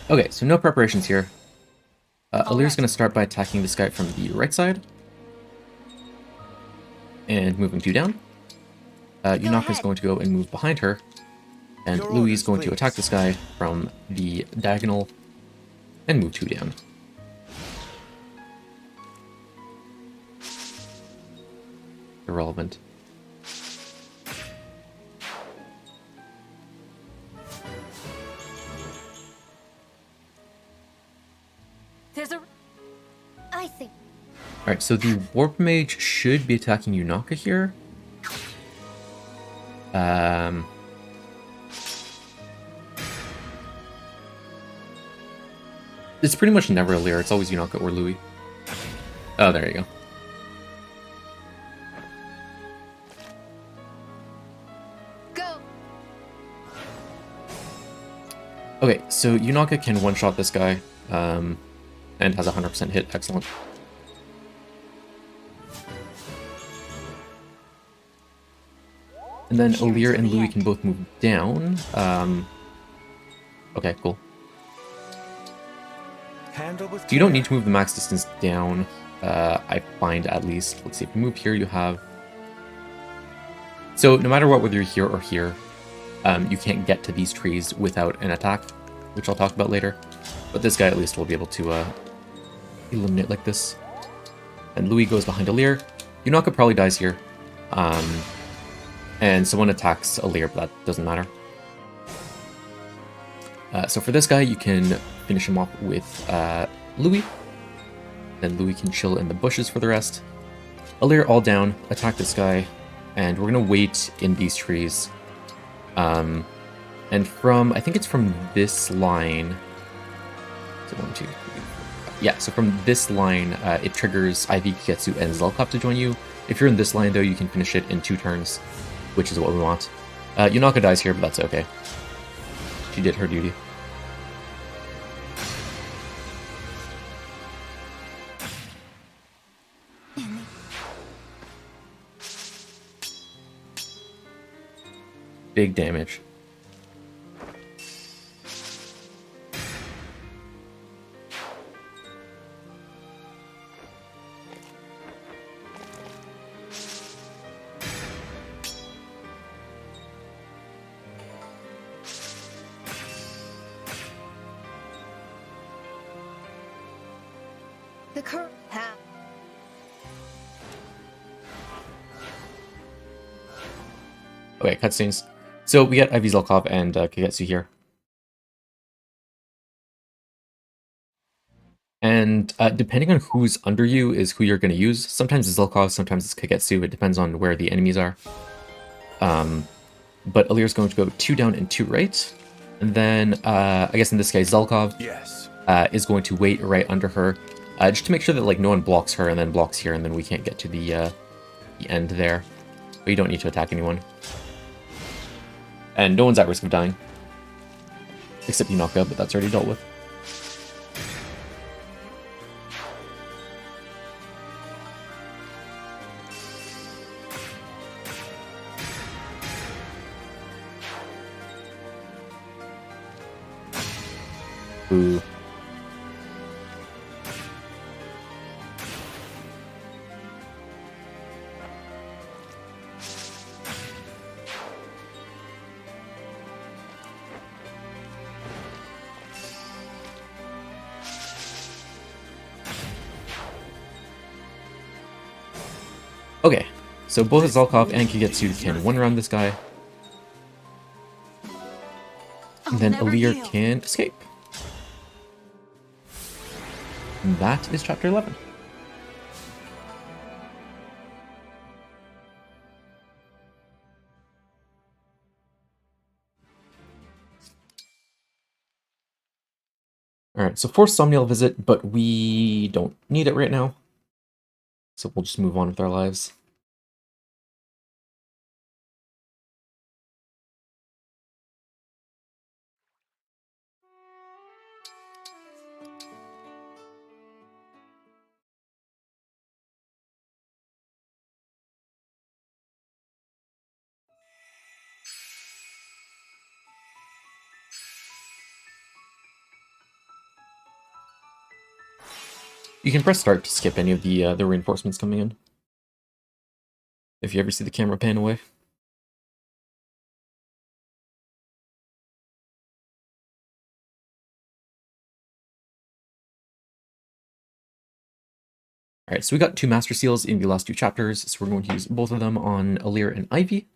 Okay, so no preparations here. Alir's going to start by attacking this guy from the right side. And moving 2 down. Yunaka's going to go and move behind her. And Louis is going to attack this guy from the diagonal and move 2 down. Irrelevant. There's a... I think... Alright, so the Warp Mage should be attacking Yunaka here. It's pretty much never Alir, it's always Yunaka or Louis. Oh, there you go. Go! Okay, so Yunaka can one-shot this guy, and has a 100% hit, excellent. And then Alir and Louis can both move down. Okay, cool. So you don't need to move the max distance down, I find at least. Let's see, if you move here, you have... So no matter what, whether you're here or here, you can't get to these trees without an attack, which I'll talk about later. But this guy at least will be able to eliminate like this. And Louis goes behind Alir. Yunaka probably dies here. And someone attacks Alir, but that doesn't matter. So for this guy, you can finish him off with Louis. Then Louis can chill in the bushes for the rest. Alir all down, attack this guy, and we're gonna wait in these trees. And from, I think it's from this line. So 1, 2, 3, 4. Yeah, so from this line, it triggers Ivy, Kiketsu, and Zelkop to join you. If you're in this line, though, you can finish it in 2 turns, which is what we want. Yunaka dies here, but that's okay. She did her duty. Big damage. The current path. Okay, cutscenes. So we got Ivy Zelkov and Kagetsu here. And depending on who's under you is who you're going to use. Sometimes it's Zelkov, sometimes it's Kagetsu. It depends on where the enemies are. But Alir's going to go 2 down and 2 right. And then, I guess in this case, Zelkov is going to wait right under her. Just to make sure that like no one blocks her and then blocks here, and then we can't get to the end there. But you don't need to attack anyone. And no one's at risk of dying. Except you knock out, but that's already dealt with. Ooh. Okay, so both Zelkov and Kagetsu can one-round this guy. And then Alir can escape. And that is chapter 11. Alright, so forced Somniel visit, but we don't need it right now. So we'll just move on with our lives. You can press start to skip any of the reinforcements coming in. If you ever see the camera pan away. Alright, so we got 2 Master Seals in the last 2 chapters, so we're going to use both of them on Alir and Ivy.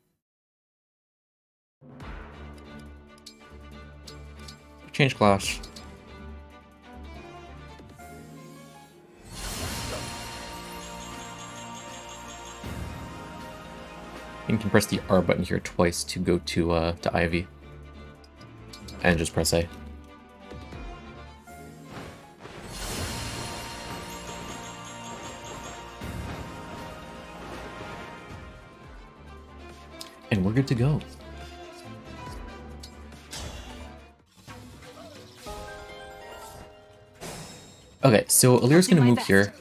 Change clash. You can press the R button here twice to go to Ivy. And just press A. And we're good to go. Okay, so Alir's going to move here.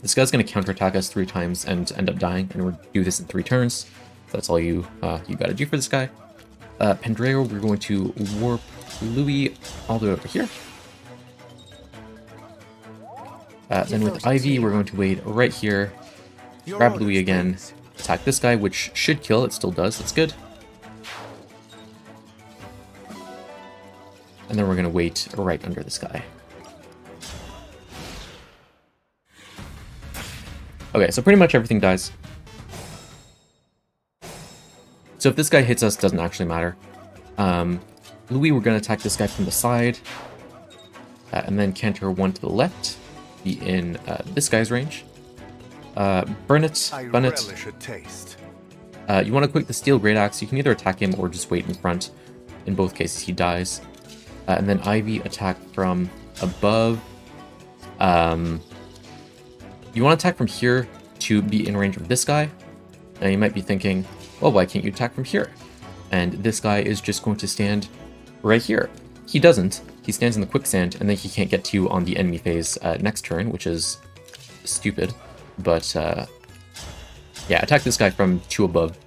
This guy's going to counterattack us 3 times and end up dying, and we'll do this in 3 turns. That's all you got to do for this guy. Pendreo, we're going to warp Louis all the way over here. Then with Ivy, we're going to wait right here, grab Louis again, attack this guy, which should kill. It still does. That's good. And then we're going to wait right under this guy. Okay, so pretty much everything dies. So if this guy hits us, doesn't actually matter. Louis, we're going to attack this guy from the side. And then canter 1 to the left. Be in this guy's range. Burn it. Bun it. You want to quick the steel great axe. You can either attack him or just wait in front. In both cases, he dies. And then Ivy attack from above. You want to attack from here to be in range of this guy. Now you might be thinking, well, why can't you attack from here? And this guy is just going to stand right here. He doesn't. He stands in the quicksand, and then he can't get to you on the enemy phase next turn, which is stupid. But, yeah, attack this guy from 2 above.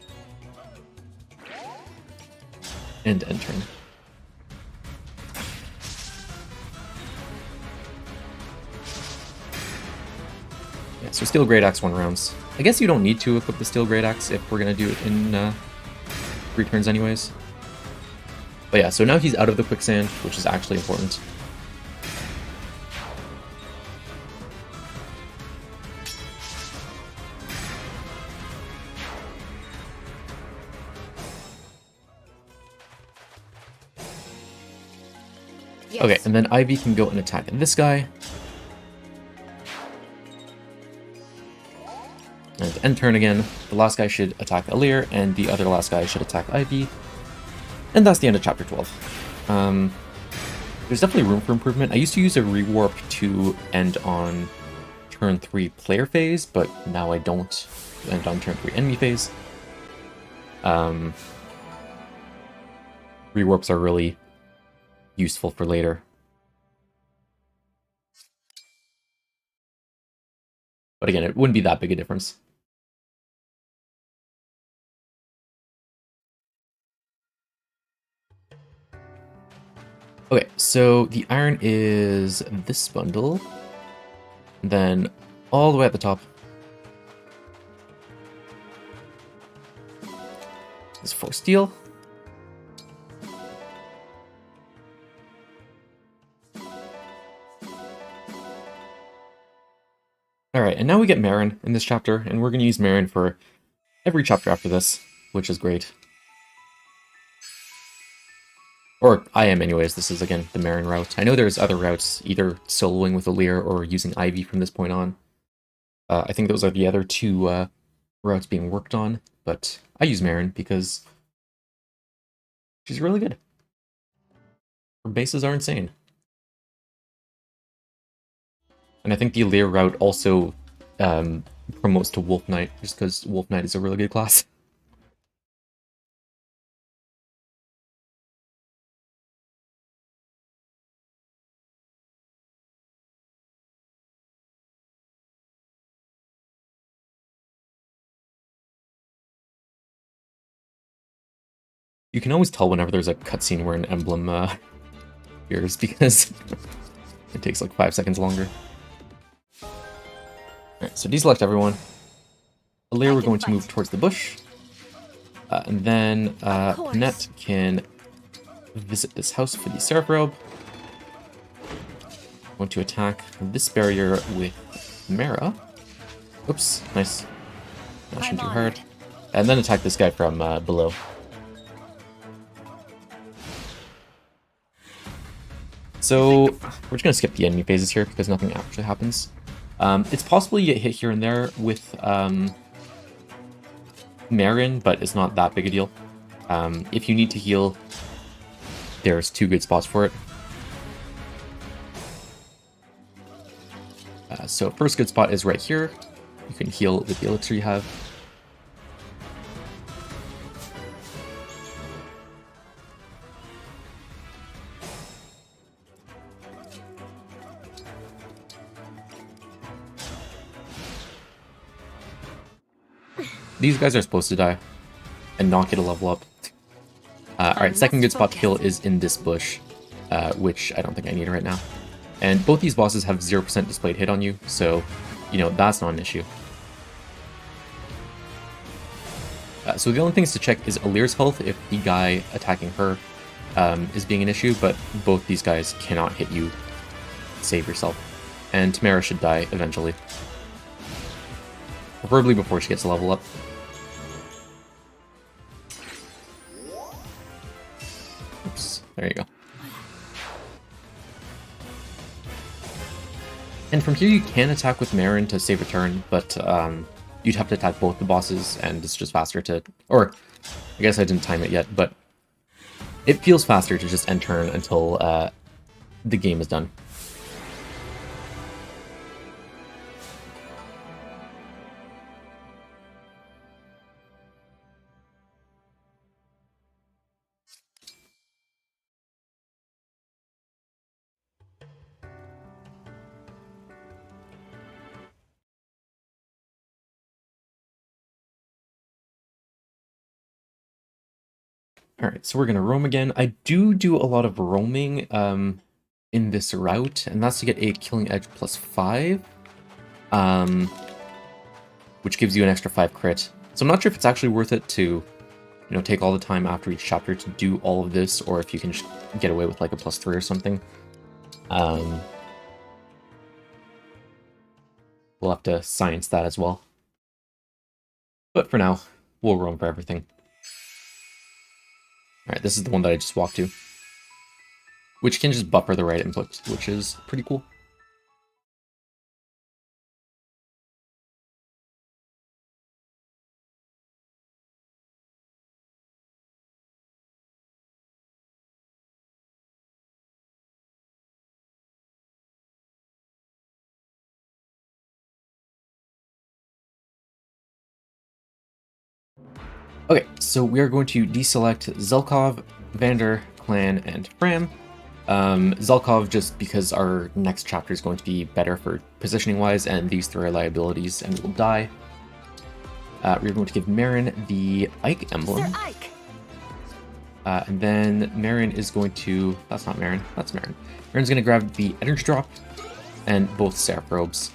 And end turn. Yeah, so Steel Great Axe 1 rounds. I guess you don't need to equip the Steel Great Axe if we're going to do it in 3 turns anyways. But yeah, so now he's out of the quicksand, which is actually important. Yes. Okay, and then Ivy can go and attack this guy. And end turn again. The last guy should attack Alir, and the other last guy should attack Ivy. And that's the end of chapter 12. There's definitely room for improvement. I used to use a rewarp to end on turn 3 player phase, but now I don't end on turn 3 enemy phase. Rewarps are really useful for later. But again, it wouldn't be that big a difference. Okay, so the iron is this bundle. Then all the way at the top is 4 steel. Alright, and now we get Marin in this chapter, and we're going to use Marin for every chapter after this, which is great. Or I am anyways, this is again the Marin route. I know there's other routes, either soloing with Alir or using Ivy from this point on. I think those are the other two routes being worked on, but I use Marin because she's really good. Her bases are insane. And I think the Alir route also promotes to Wolf Knight, just because Wolf Knight is a really good class. You can always tell whenever there's a cutscene where an emblem appears, because it takes like 5 seconds longer. Alright, so deselect everyone. Alir, we're going to move towards the bush. And then Annette can visit this house for the Seraph Robe. Want to attack this barrier with Mara. Oops, nice. Mashing too hard. And then attack this guy from below. So, we're just going to skip the enemy phases here because nothing actually happens. It's possible you get hit here and there with Marin, but it's not that big a deal. If you need to heal, there's 2 good spots for it. So first good spot is right here. You can heal with the elixir you have. These guys are supposed to die and not get a level up. Alright, second good spot to kill is in this bush, which I don't think I need right now. And both these bosses have 0% displayed hit on you, so, you know, that's not an issue. So the only things to check is Alir's health if the guy attacking her is being an issue, but both these guys cannot hit you. Save yourself. And Tamara should die eventually. Preferably before she gets a level up. Oops, there you go. And from here you can attack with Marin to save a turn, but you'd have to attack both the bosses, and it's just faster to... Or, I guess I didn't time it yet, but it feels faster to just end turn until the game is done. Alright, so we're going to roam again. I do a lot of roaming in this route, and that's to get a Killing Edge +5, which gives you an extra 5 crit. So I'm not sure if it's actually worth it to, you know, take all the time after each chapter to do all of this, or if you can just get away with like a +3 or something. We'll have to science that as well. But for now, we'll roam for everything. Alright, this is the one that I just walked to. which can just buffer the right input, which is pretty cool. Okay, so we are going to deselect Zelkov, Vander, Clan, and Fram. Zelkov just because our next chapter is going to be better for positioning wise, and these three are liabilities and will die. We're going to give Marin the Ike emblem. Sir Ike. And then Marin is going to... That's not Marin, that's Marin. Marin's going to grab the energy drop and both Seraph robes.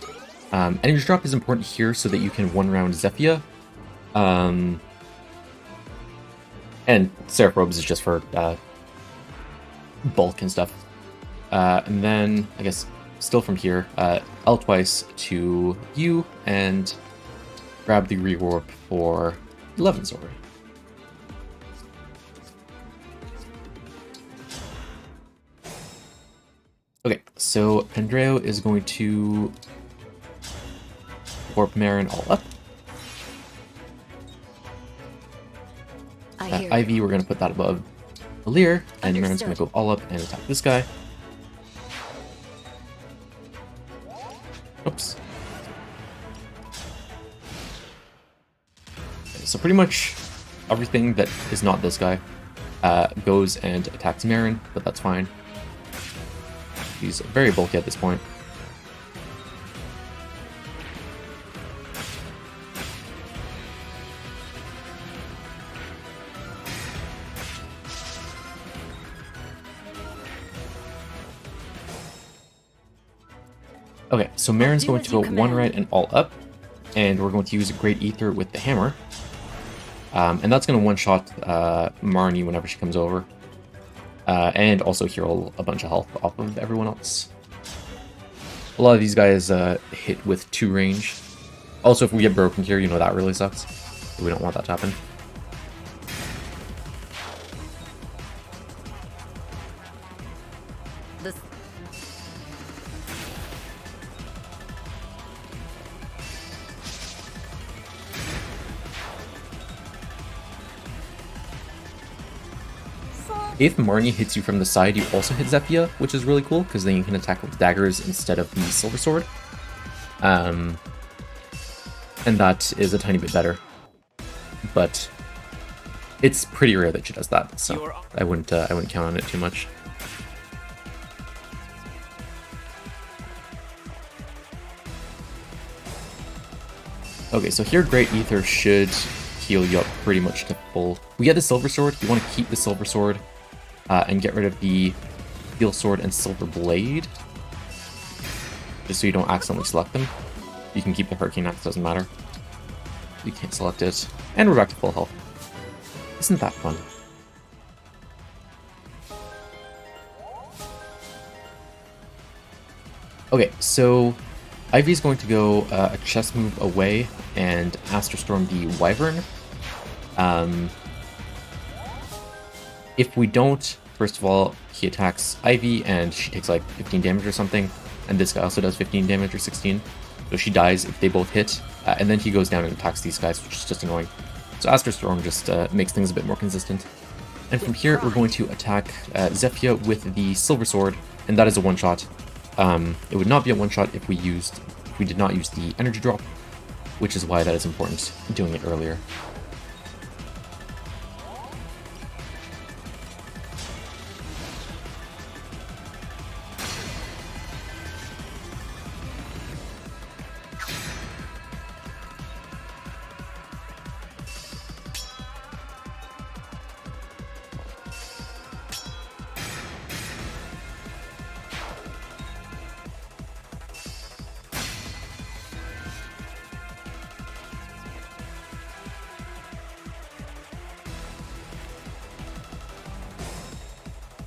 Energy drop is important here so that you can one-round Zephyia. And Seraph robes is just for bulk and stuff. And then, I guess, still from here, L twice to you and grab the rewarp for 11 sword. Okay, so Pendreo is going to warp Marin all up. Ivy, we're going to put that above Alir, and Marin's going to go all up and attack this guy. Oops. Okay, so pretty much everything that is not this guy goes and attacks Marin, but that's fine. He's very bulky at this point. Okay, so Marin's going to go one right and all up, and we're going to use a Great Ether with the hammer. And that's going to one-shot Marnie whenever she comes over. And also heal a bunch of health off of everyone else. A lot of these guys hit with 2 range. Also, if we get broken here, you know that really sucks. We don't want that to happen. If Marnie hits you from the side, you also hit Zephyia, which is really cool, because then you can attack with daggers instead of the Silver Sword. And that is a tiny bit better. But it's pretty rare that she does that, so I wouldn't count on it too much. Okay, so here Great Ether should heal you up pretty much to full. We get the Silver Sword. You want to keep the Silver Sword and get rid of the Steel Sword and Silver Blade, just so you don't accidentally select them. You can keep the Hurricane Axe, doesn't matter. You can't select it. And we're back to full health. Isn't that fun? Okay, so Ivy's going to go a chess move away and Astral Storm the Wyvern. If we don't, first of all, he attacks Ivy and she takes like 15 damage or something, and this guy also does 15 damage or 16, so she dies if they both hit, and then he goes down and attacks these guys, which is just annoying. So Astral Storm just makes things a bit more consistent. And from here, we're going to attack Zephyia with the Silver Sword, and that is a one-shot. It would not be a one-shot if we did not use the energy drop, which is why that is important, doing it earlier.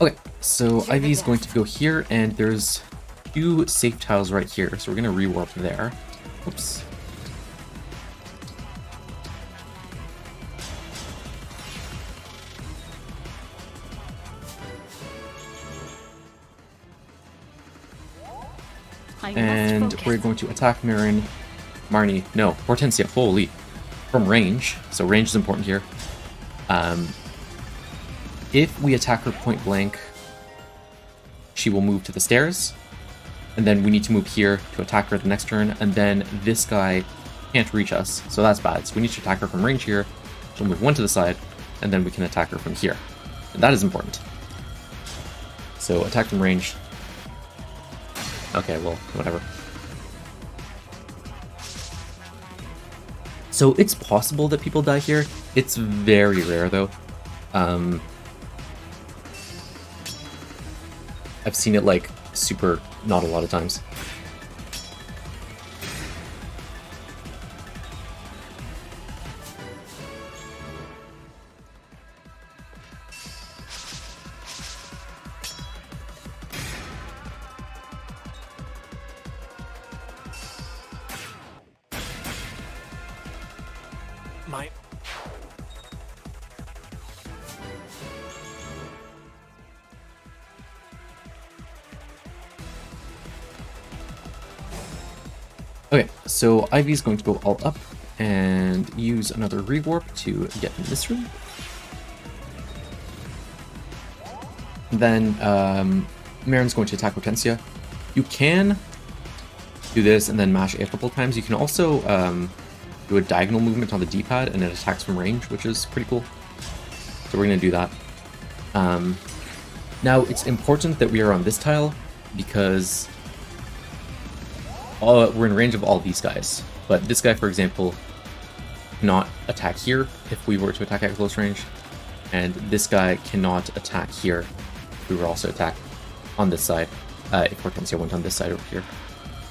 Okay, so Ivy's going to go here, and there's 2 safe tiles right here, so we're going to rewarp there. Oops. And we're going to attack Hortensia, holy, from range. So range is important here. If we attack her point blank, she will move to the stairs. And then we need to move here to attack her the next turn. And then this guy can't reach us, so that's bad. So we need to attack her from range here. She'll move one to the side, and then we can attack her from here. And that is important. So attack from range. Okay, well, whatever. So it's possible that people die here. It's very rare, though. I've seen it, like, super not a lot of times. Okay, so Ivy's going to go all up and use another rewarp to get in this room. Then Marin's going to attack Hortensia. You can do this and then mash A a couple of times. You can also do a diagonal movement on the D-pad and it attacks from range, which is pretty cool. So we're going to do that. Now, it's important that we are on this tile because we're in range of all these guys. But this guy, for example, cannot attack here if we were to attack at close range. And this guy cannot attack here if we were also attack on this side, if Hortensia went on this side over here.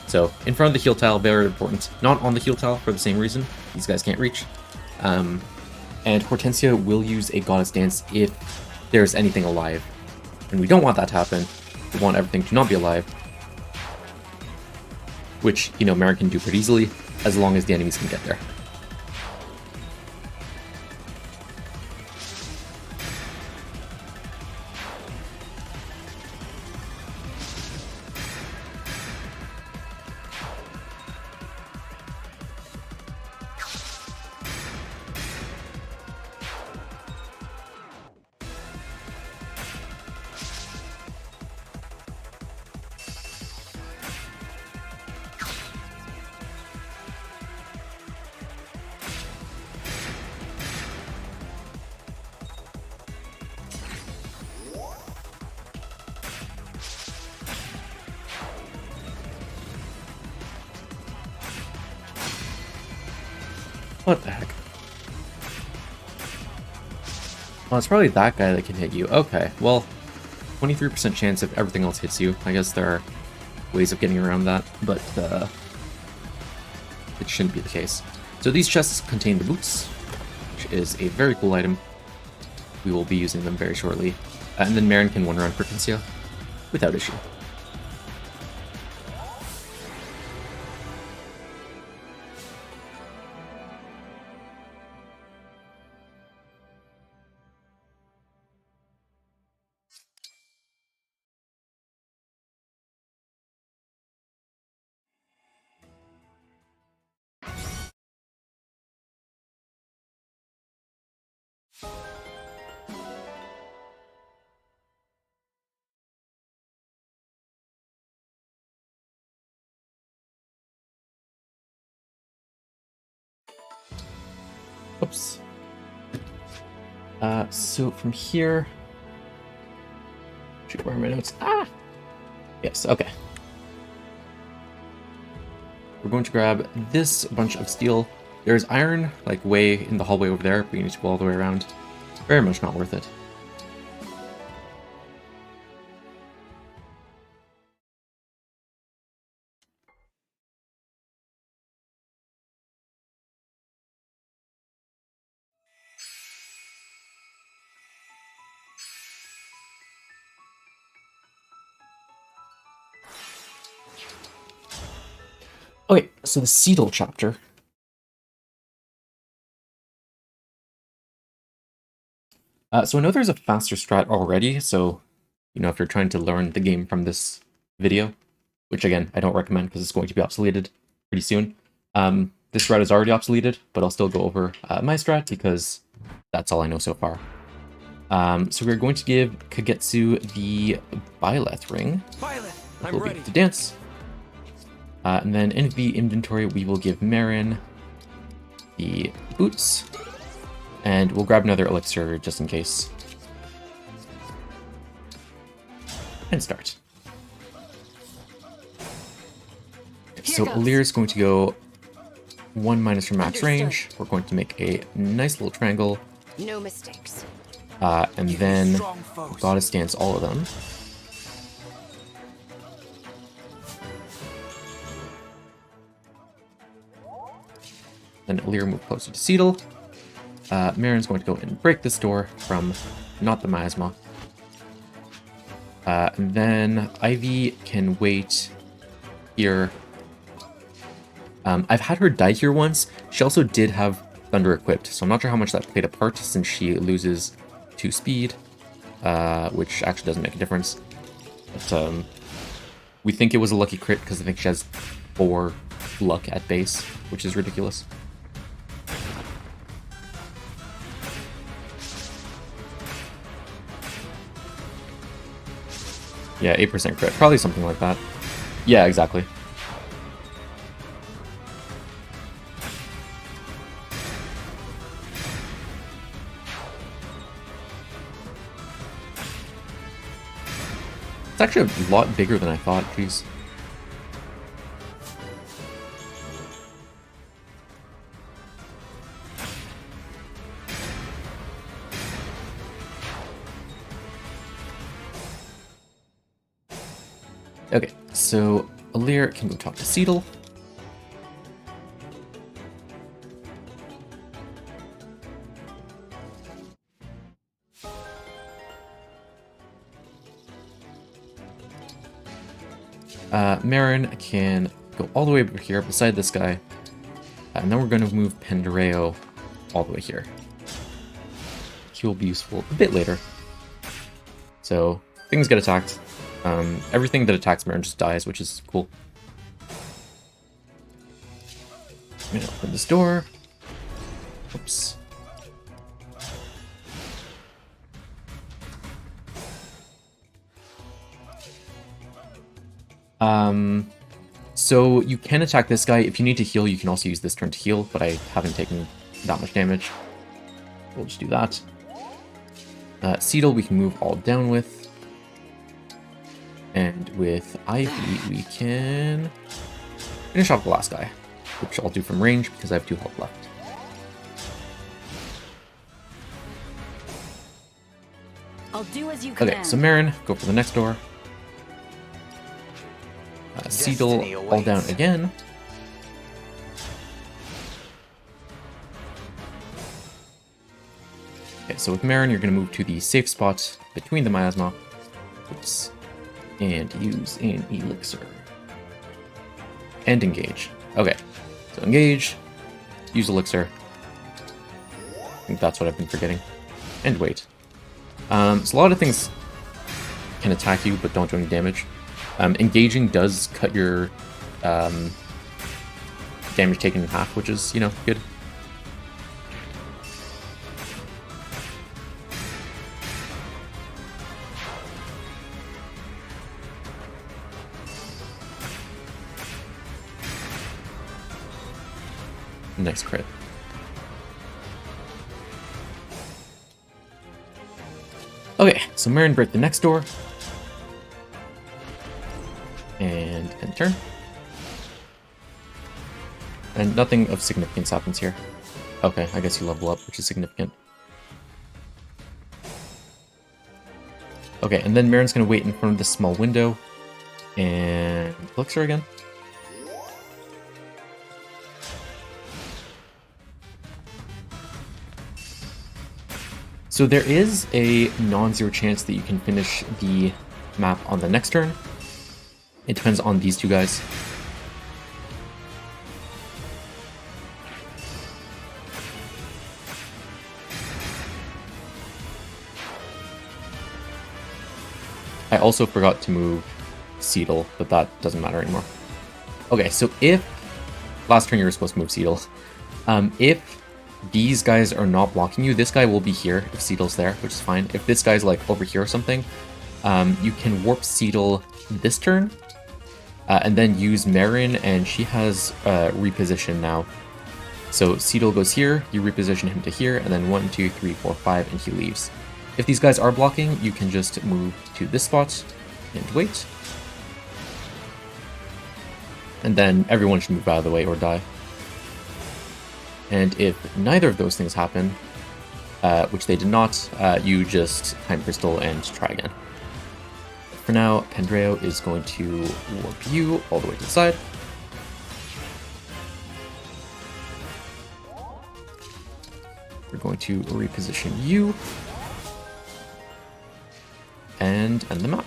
So, in front of the heal tile, very important. Not on the heal tile for the same reason. These guys can't reach. And Hortensia will use a Goddess Dance if there's anything alive. And we don't want that to happen. We want everything to not be alive. Which, you know, Marin can do pretty easily, as long as the enemies can get there. What the heck? Well, it's probably that guy that can hit you. Okay, well, 23% chance if everything else hits you. I guess there are ways of getting around that, but it shouldn't be the case. So these chests contain the boots, which is a very cool item. We will be using them very shortly. And then Marin can one-run Hortensia without issue. Oops. So from here, shoot, where are my notes? Ah! Yes, okay. We're going to grab this bunch of steel. There's iron, like, way in the hallway over there, but you need to go all the way around. Very much not worth it. Okay, so the Seedle chapter. So I know there's a faster strat already, so, you know, if you're trying to learn the game from this video, which again, I don't recommend because it's going to be obsoleted pretty soon. This strat is already obsoleted, but I'll still go over my strat because that's all I know so far. So we're going to give Kagetsu the Byleth ring. Byleth, I'm Will be ready. to dance. And then in the inventory, we will give Marin the boots. And we'll grab another elixir just in case. And start. So goes. Alir is going to go 1 minus from max Understood. range. We're going to make a nice little triangle. No mistakes. And then Strong foes. Goddess dance all of them. Then Alir move closer to Seedle. Marin's going to go and break this door from not the miasma. And then Ivy can wait here. I've had her die here once. She also did have Thunder equipped, so I'm not sure how much that played a part since she loses 2 speed, which actually doesn't make a difference. But we think it was a lucky crit because I think she has 4 luck at base, which is ridiculous. Yeah, 8% crit. Probably something like that. Yeah, exactly. It's actually a lot bigger than I thought, jeez. Okay, so Alir can go talk to Seedle. Marin can go all the way over here beside this guy. And then we're going to move Pendereo all the way here. He will be useful a bit later. So, things get attacked. Everything that attacks Marin just dies, which is cool. I'm gonna open this door. Oops. So you can attack this guy. If you need to heal, you can also use this turn to heal, but I haven't taken that much damage. We'll just do that. Seedle we can move all down with. And with Ivy, we can finish off the last guy, which I'll do from range because I have 2 health left. I'll do as you command. Okay, so Marin, go for the next door. Seedle Destiny all down awaits. again. Okay, so with Marin, you're going to move to the safe spot between the miasma. Oops. And use an elixir. And engage. Okay, so engage, use elixir. I think that's what I've been forgetting. And wait. So a lot of things can attack you, but don't do any damage. Engaging does cut your damage taken in half, which is, you know, good. Nice crit. Okay, so Marin break the next door. And end turn. And nothing of significance happens here. Okay, I guess you level up, which is significant. Okay, and then Marin's gonna wait in front of this small window. And elixir again. So there is a non-zero chance that you can finish the map on the next turn. It depends on these 2 guys. I also forgot to move Seedle, but that doesn't matter anymore. Okay, so if last turn you were supposed to move Seedle, if these guys are not blocking you, this guy will be here if Seedle's there, which is fine. If this guy's like over here or something, you can warp Seedle this turn, and then use Marin, and she has reposition now. So Seedle goes here, you reposition him to here, and then 1, 2, 3, 4, 5, and he leaves. If these guys are blocking, you can just move to this spot and wait. And then everyone should move out of the way or die. And if neither of those things happen, which they did not, you just Time Crystal and try again. For now, Pandreo is going to warp you all the way to the side. We're going to reposition you and end the map.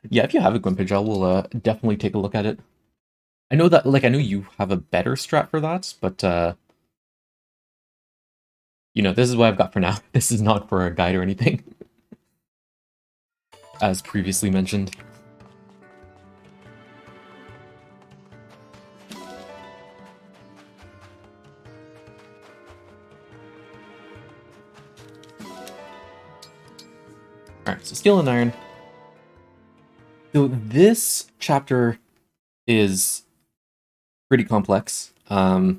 Yeah, if you have a Gwimpage, we'll definitely take a look at it. I know that, like, I know you have a better strat for that, but, you know, this is what I've got for now. This is not for a guide or anything. As previously mentioned. Alright, so Steel and Iron. So this chapter is pretty complex. There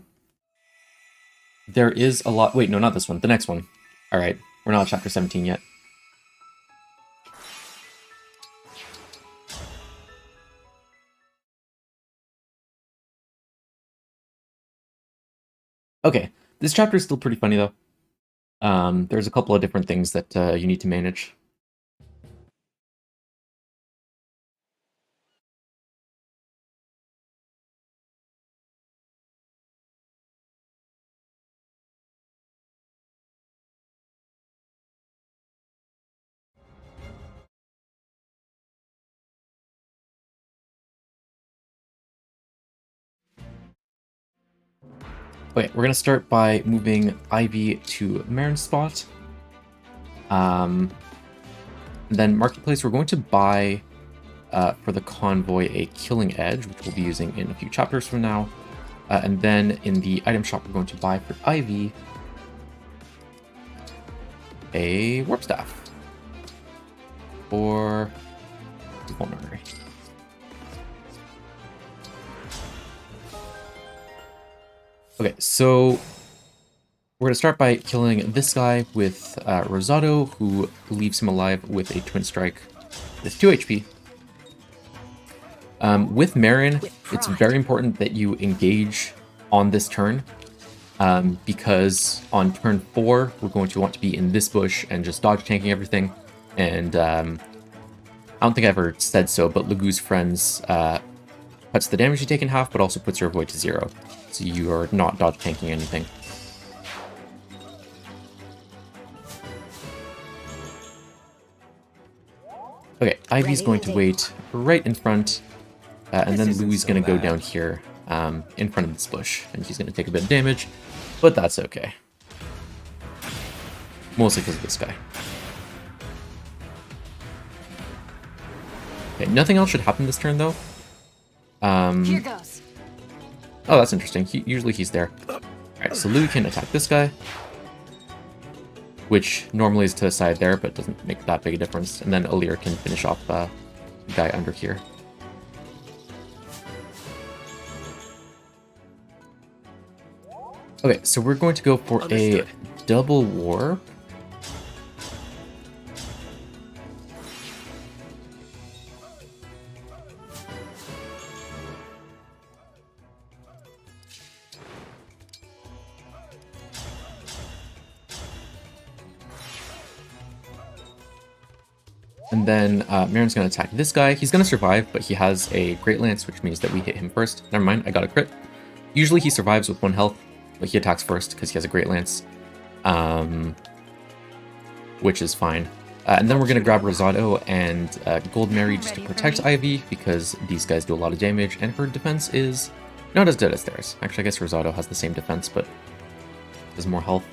is a lot... Wait, no, not this one. The next one. Alright, we're not at chapter 17 yet. Okay, this chapter is still pretty funny, though. There's a couple of different things that you need to manage. Okay, we're gonna start by moving Ivy to Marin's spot. Then Marketplace, we're going to buy for the convoy a Killing Edge, which we'll be using in a few chapters from now. And then in the item shop, we're going to buy for Ivy a Warp Staff. Or Vulnerary. Okay, so we're going to start by killing this guy with Rosado, who leaves him alive with a Twin Strike with 2 HP. With Marin, it's very important that you engage on this turn, because on turn 4, we're going to want to be in this bush and just dodge tanking everything. And I don't think I ever said so, but Lagu's Friends cuts the damage you take in half, but also puts your avoid to 0. So you are not dodge tanking anything. Okay, Ivy's going to wait right in front, and then Louie's going to go down here in front of this bush, and she's going to take a bit of damage, but that's okay. Mostly because of this guy. Okay, nothing else should happen this turn, though. Here goes. Oh, that's interesting. Usually he's there. Alright, so Louis can attack this guy, which normally is to the side there, but doesn't make that big a difference. And then Alir can finish off the guy under here. Okay, so we're going to go for a double warp. And then Marin's going to attack this guy. He's going to survive, but he has a Great Lance, which means that we hit him first. Never mind, I got a crit. Usually he survives with 1 health, but he attacks first because he has a Great Lance, which is fine. And then we're going to grab Rosado and Gold Mary just to protect Ivy, because these guys do a lot of damage, and her defense is Not as good as theirs. Actually, I guess Rosado has the same defense, but has more health.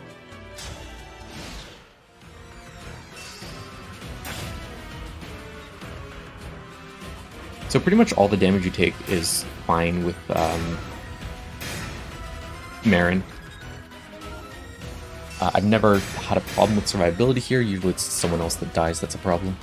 So pretty much all the damage you take is fine with Marin. I've never had a problem with survivability here. Usually it's someone else that dies that's a problem.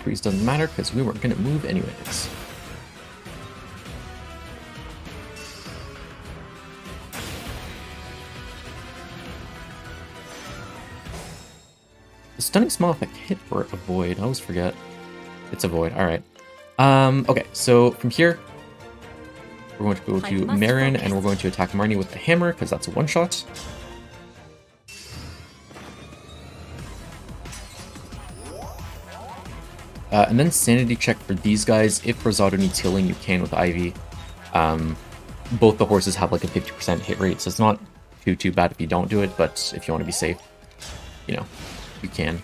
Freeze doesn't matter because we weren't going to move anyways. The stunning small effect hit or a void. I always forget. It's a void. All right. Okay, so from here, we're going to go to Marin and we're going to attack Marnie with the hammer because that's a one-shot. And then sanity check for these guys. If Rosado needs healing, you can with Ivy. Both the horses have like a 50% hit rate, so it's not too bad if you don't do it, but if you want to be safe, you know, you can.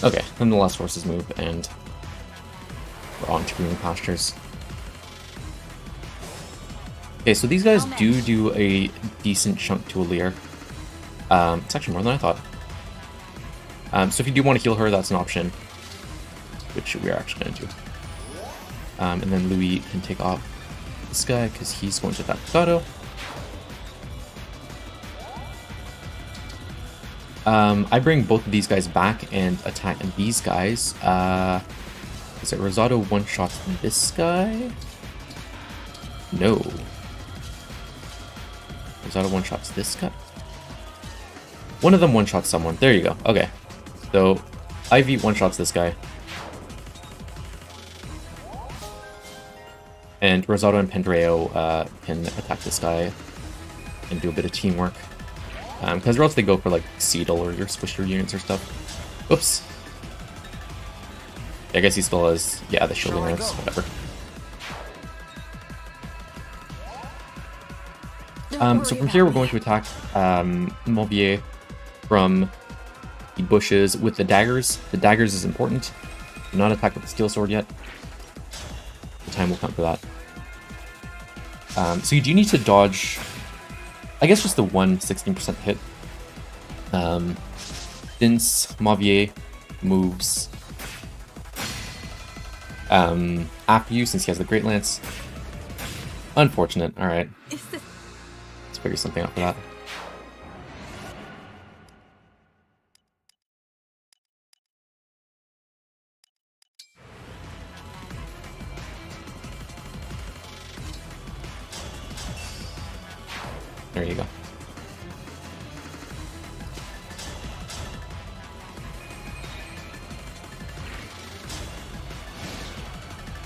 Okay, then the last horses move, and we're on to green pastures. Okay, so these guys do a decent chunk to Alear. It's actually more than I thought. So if you do want to heal her, that's an option, which we are actually going to do. And then Louis can take off this guy, because he's going to attack Rosado. I bring both of these guys back and attack these guys. Is it Rosado one-shots this guy? No. Rosado one-shots this guy? One of them one-shots someone. There you go. Okay. So, Ivy one-shots this guy. And Rosado and Pendreo can attack this guy and do a bit of teamwork. Because or else they go for like Seedle or your Swisher units or stuff. Oops. I guess he still has, yeah, the shielding nerfs, whatever. So from here we're going to attack Mauvier from the bushes with the daggers. The daggers is important. Do not attack with the steel sword yet. The time will come for that. So you do need to dodge, I guess, just the one 16% hit. Since Mauvier moves after you, since he has the Great Lance. Unfortunate. Alright. Let's figure something out for that. There you go.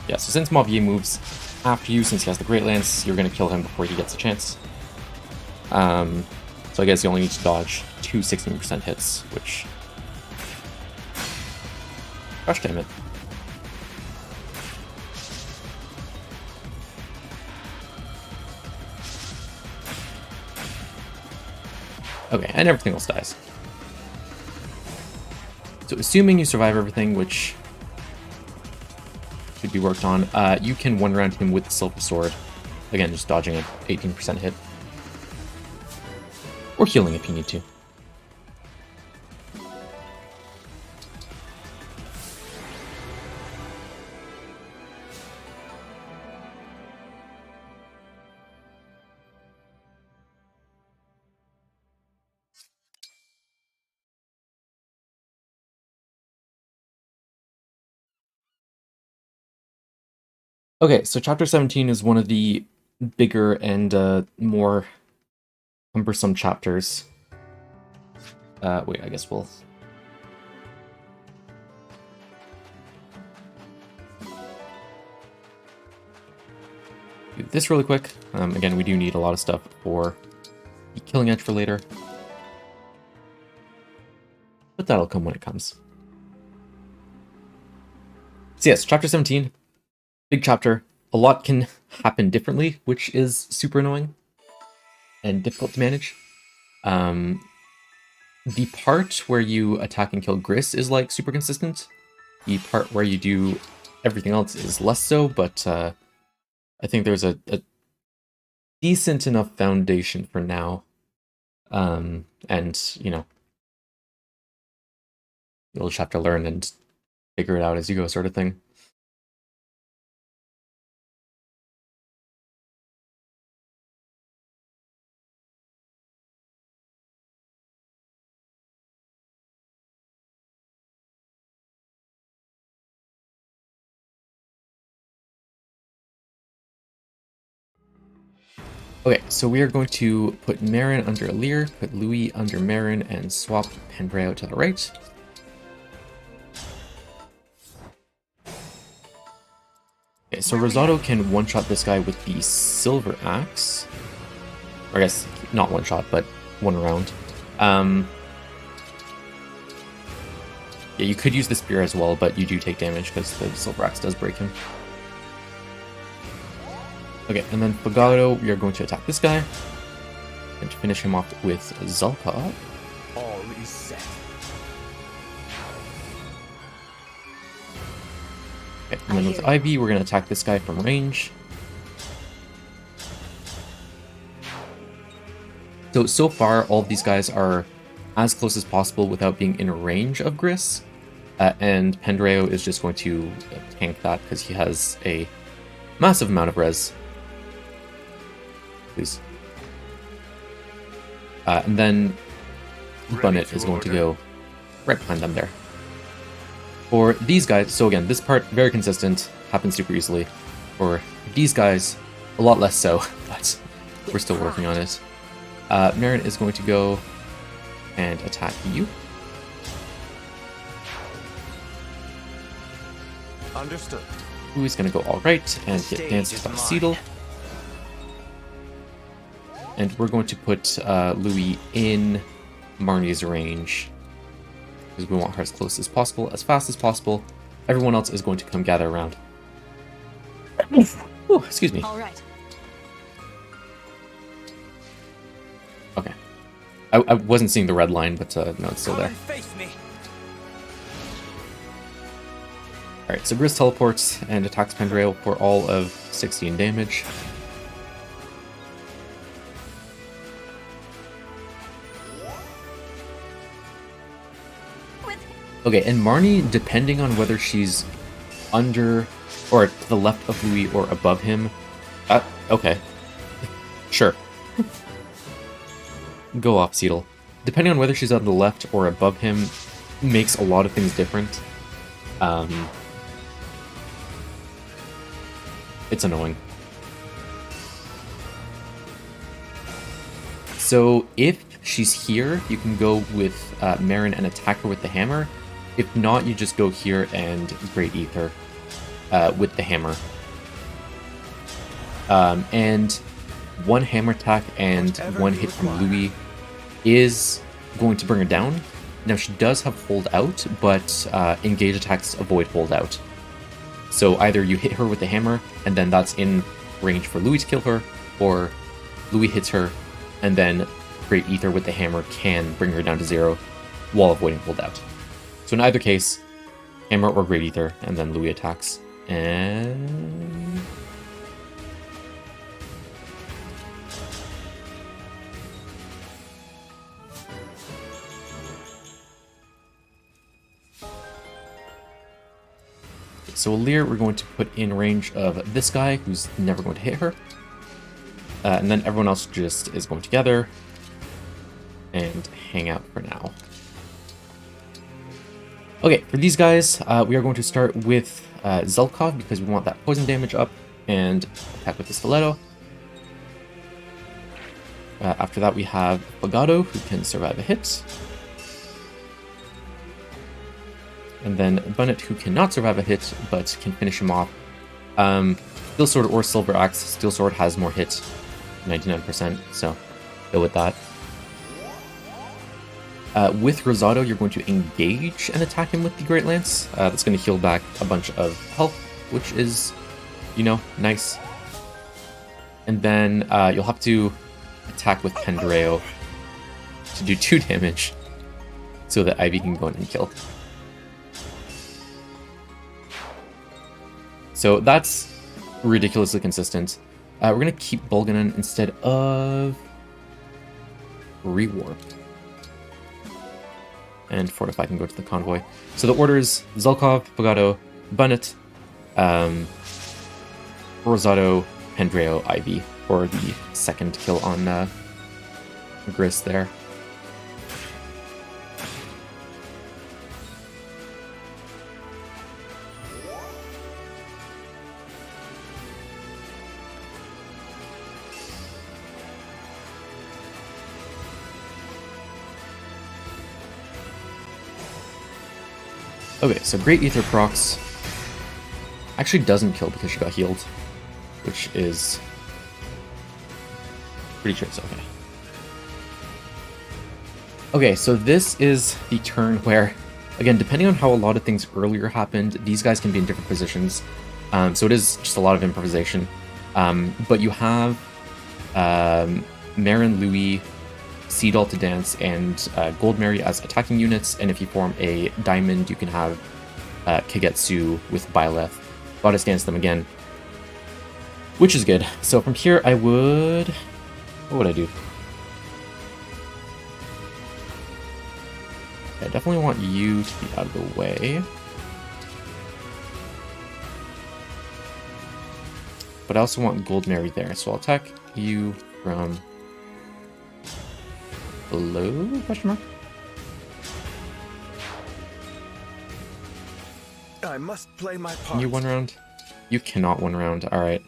Yeah, so since Mauvier moves after you, since he has the Great Lance, you're going to kill him before he gets a chance. So I guess you only need to dodge two 16% hits, which... Gosh damn it. Okay, and everything else dies. So assuming you survive everything, which should be worked on, you can one-round him with the Silver Sword. Again, just dodging an 18% hit. Or healing if you need to. Okay, so chapter 17 is one of the bigger and more cumbersome chapters. Wait, I guess we'll... do this really quick. Again, we do need a lot of stuff for the Killing Edge for later. But that'll come when it comes. So yes, chapter 17. Big chapter. A lot can happen differently, which is super annoying and difficult to manage. The part where you attack and kill Gris is like super consistent. The part where you do everything else is less so, but I think there's a decent enough foundation for now. And, you know, you'll just have to learn and figure it out as you go, sort of thing. Okay, so we are going to put Marin under Alir, put Louis under Marin, and swap Pendrayo to the right. Okay, so Rosado can one-shot this guy with the Silver Axe. Or I guess, not one-shot, but one round. Yeah, you could use the Spear as well, but you do take damage because the Silver Axe does break him. Okay, and then Fogado, we are going to attack this guy. And to finish him off with Zulka. All is set. Okay, and then with Ivy, we're going to attack this guy from range. So far, all of these guys are as close as possible without being in range of Gris. And Pendrayo is just going to tank that because he has a massive amount of res. Please. And then Bunnet is going to go right behind them there. For these guys, so again, this part, very consistent, happens super easily. For these guys, a lot less so, but we're still working on it. Marin is going to go and attack you. Understood. Louis going to go all right and get danced by Seedle. And we're going to put Louis in Marnie's range. Because we want her as close as possible, as fast as possible. Everyone else is going to come gather around. Ooh, excuse me. All right. Okay. I wasn't seeing the red line, but no, it's still there. Alright, so Gris teleports and attacks Pendrail for all of 16 damage. Okay, and Marnie, depending on whether she's under or to the left of Louis or above him, okay. Sure. Go off, Seedle. Depending on whether she's on the left or above him, makes a lot of things different. It's annoying. So if she's here, you can go with Marin and attack her with the hammer. If not, you just go here and Great Ether with the hammer. And one hammer attack and one hit from Louis is going to bring her down. Now she does have hold out, but engage attacks avoid hold out. So either you hit her with the hammer, and then that's in range for Louis to kill her, or Louis hits her, and then Great Ether with the hammer can bring her down to 0 while avoiding hold out. So in either case, hammer or Great Ether, and then Louis attacks. And... so Alir, we're going to put in range of this guy, who's never going to hit her. And then everyone else just is going together and hang out for now. Okay, for these guys, we are going to start with Zelkov because we want that poison damage up. and attack with the stiletto. After that, we have Legato, who can survive a hit. And then Bunnet, who cannot survive a hit, but can finish him off. Steel Sword or Silver Axe. Steel Sword has more hit, 99%, so go with that. With Rosado, you're going to engage and attack him with the Great Lance. That's going to heal back a bunch of health, which is, you know, nice. And then you'll have to attack with Pendreo to do 2 damage so that Ivy can go in and kill. So that's ridiculously consistent. We're going to keep Bolganen instead of Rewarp. And Fortify can go to the Convoy. So the orders: Zelkov, Legato, Bunnet, Rosado, Pendreo, Ivy for the second kill on Gris there. Okay, so Great Ether procs actually doesn't kill because she got healed, which is pretty sure it's okay. Okay, so this is the turn where, again, depending on how a lot of things earlier happened, these guys can be in different positions. So it is just a lot of improvisation. But you have Marin, Louis, Seedall to dance, and Goldmary as attacking units, and if you form a diamond, you can have Kagetsu with Byleth. Goddess dance them again, which is good. So from here, I would... what would I do? I definitely want you to be out of the way. But I also want Goldmary there, so I'll attack you from... below? Question mark? I must play my part. Can you 1 round? You cannot 1 round. Alright.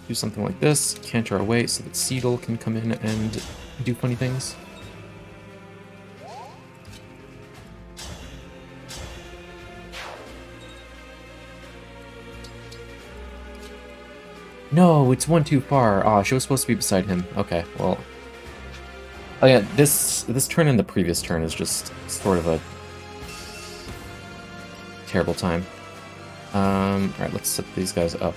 Do something like this, canter our way so that Seedall can come in and do funny things. No, it's 1 too far. Ah, she was supposed to be beside him. Okay, well. Oh yeah, this turn and the previous turn is just sort of a terrible time. Alright, let's set these guys up.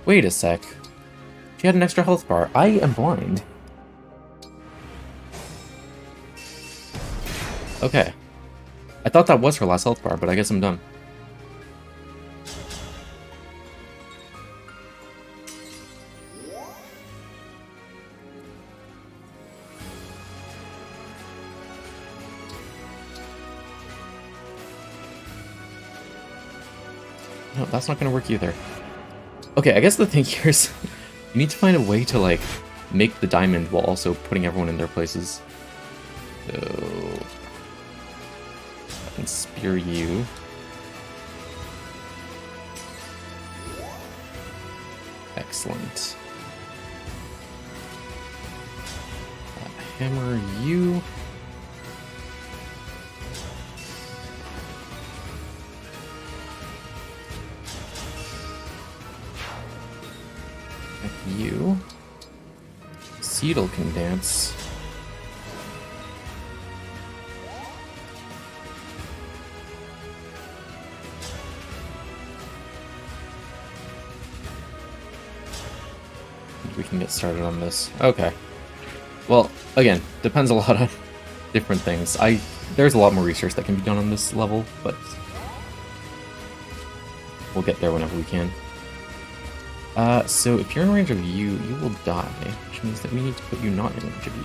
Wait a sec. She had an extra health bar. I am blind. Okay. I thought that was her last health bar, but I guess I'm done. No, that's not gonna work either. Okay, I guess the thing here is you need to find a way to, like, make the diamond while also putting everyone in their places. So... I can spear you. Excellent. Hammer you. You. Seedall can dance. We can get started on this. Okay. Well, again, depends a lot on different things. There's a lot more research that can be done on this level, but we'll get there whenever we can. So if you're in range of you, you will die, which means that we need to put you not in range of you.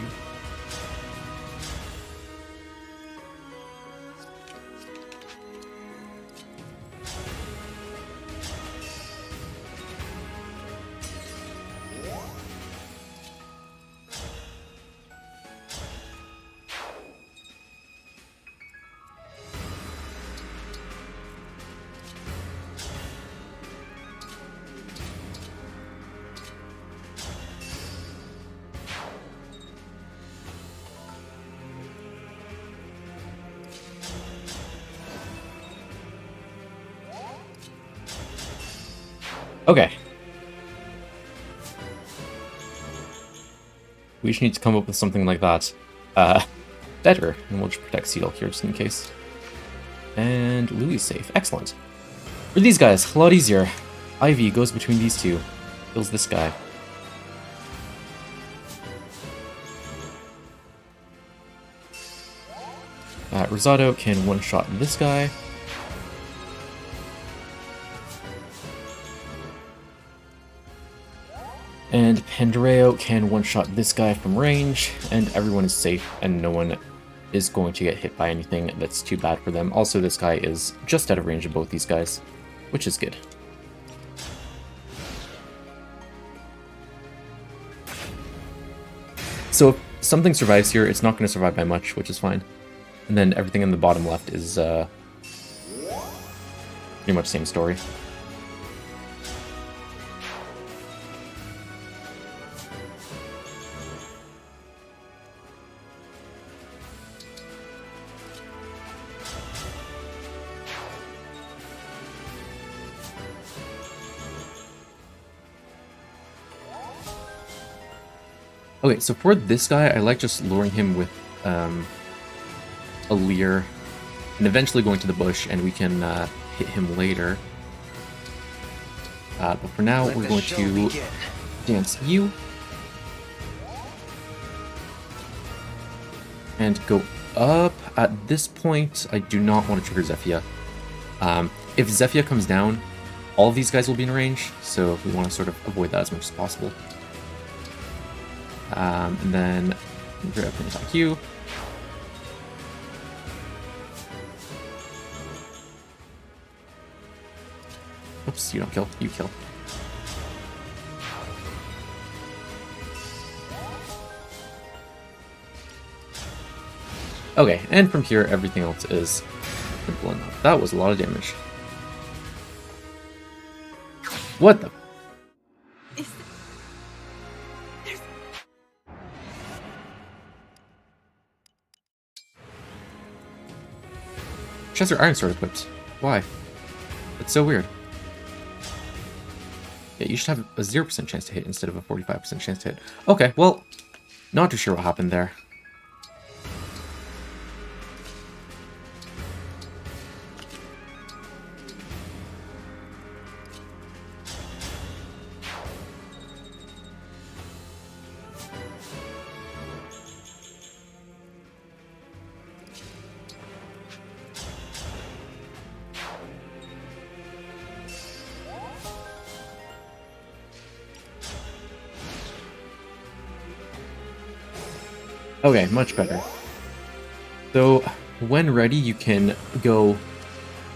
Okay. We just need to come up with something like that. Better. And we'll just protect Seal here just in case. And Louis is safe. Excellent. For these guys, a lot easier. Ivy goes between these two. Kills this guy. Rosado can one-shot this guy. And Pandoreo can one-shot this guy from range, and everyone is safe, and no one is going to get hit by anything that's too bad for them. Also, this guy is just out of range of both these guys, which is good. So if something survives here, it's not going to survive by much, which is fine. And then everything in the bottom left is pretty much same story. Okay, so for this guy, I like just luring him with a leer and eventually going to the bush, and we can hit him later. But for now, we're going to dance you and go up. At this point, I do not want to trigger Zephyr. If Zephyr comes down, all of these guys will be in range, so we want to sort of avoid that as much as possible. And then Andrea can attack you. Oops, you don't kill, you kill. Okay, and from here, everything else is simple enough. That was a lot of damage. What the? Chester Iron Sword equipped. Why? That's so weird. Yeah, you should have a 0% chance to hit instead of a 45% chance to hit. Okay, well, not too sure what happened there. Okay, much better. So, when ready, you can go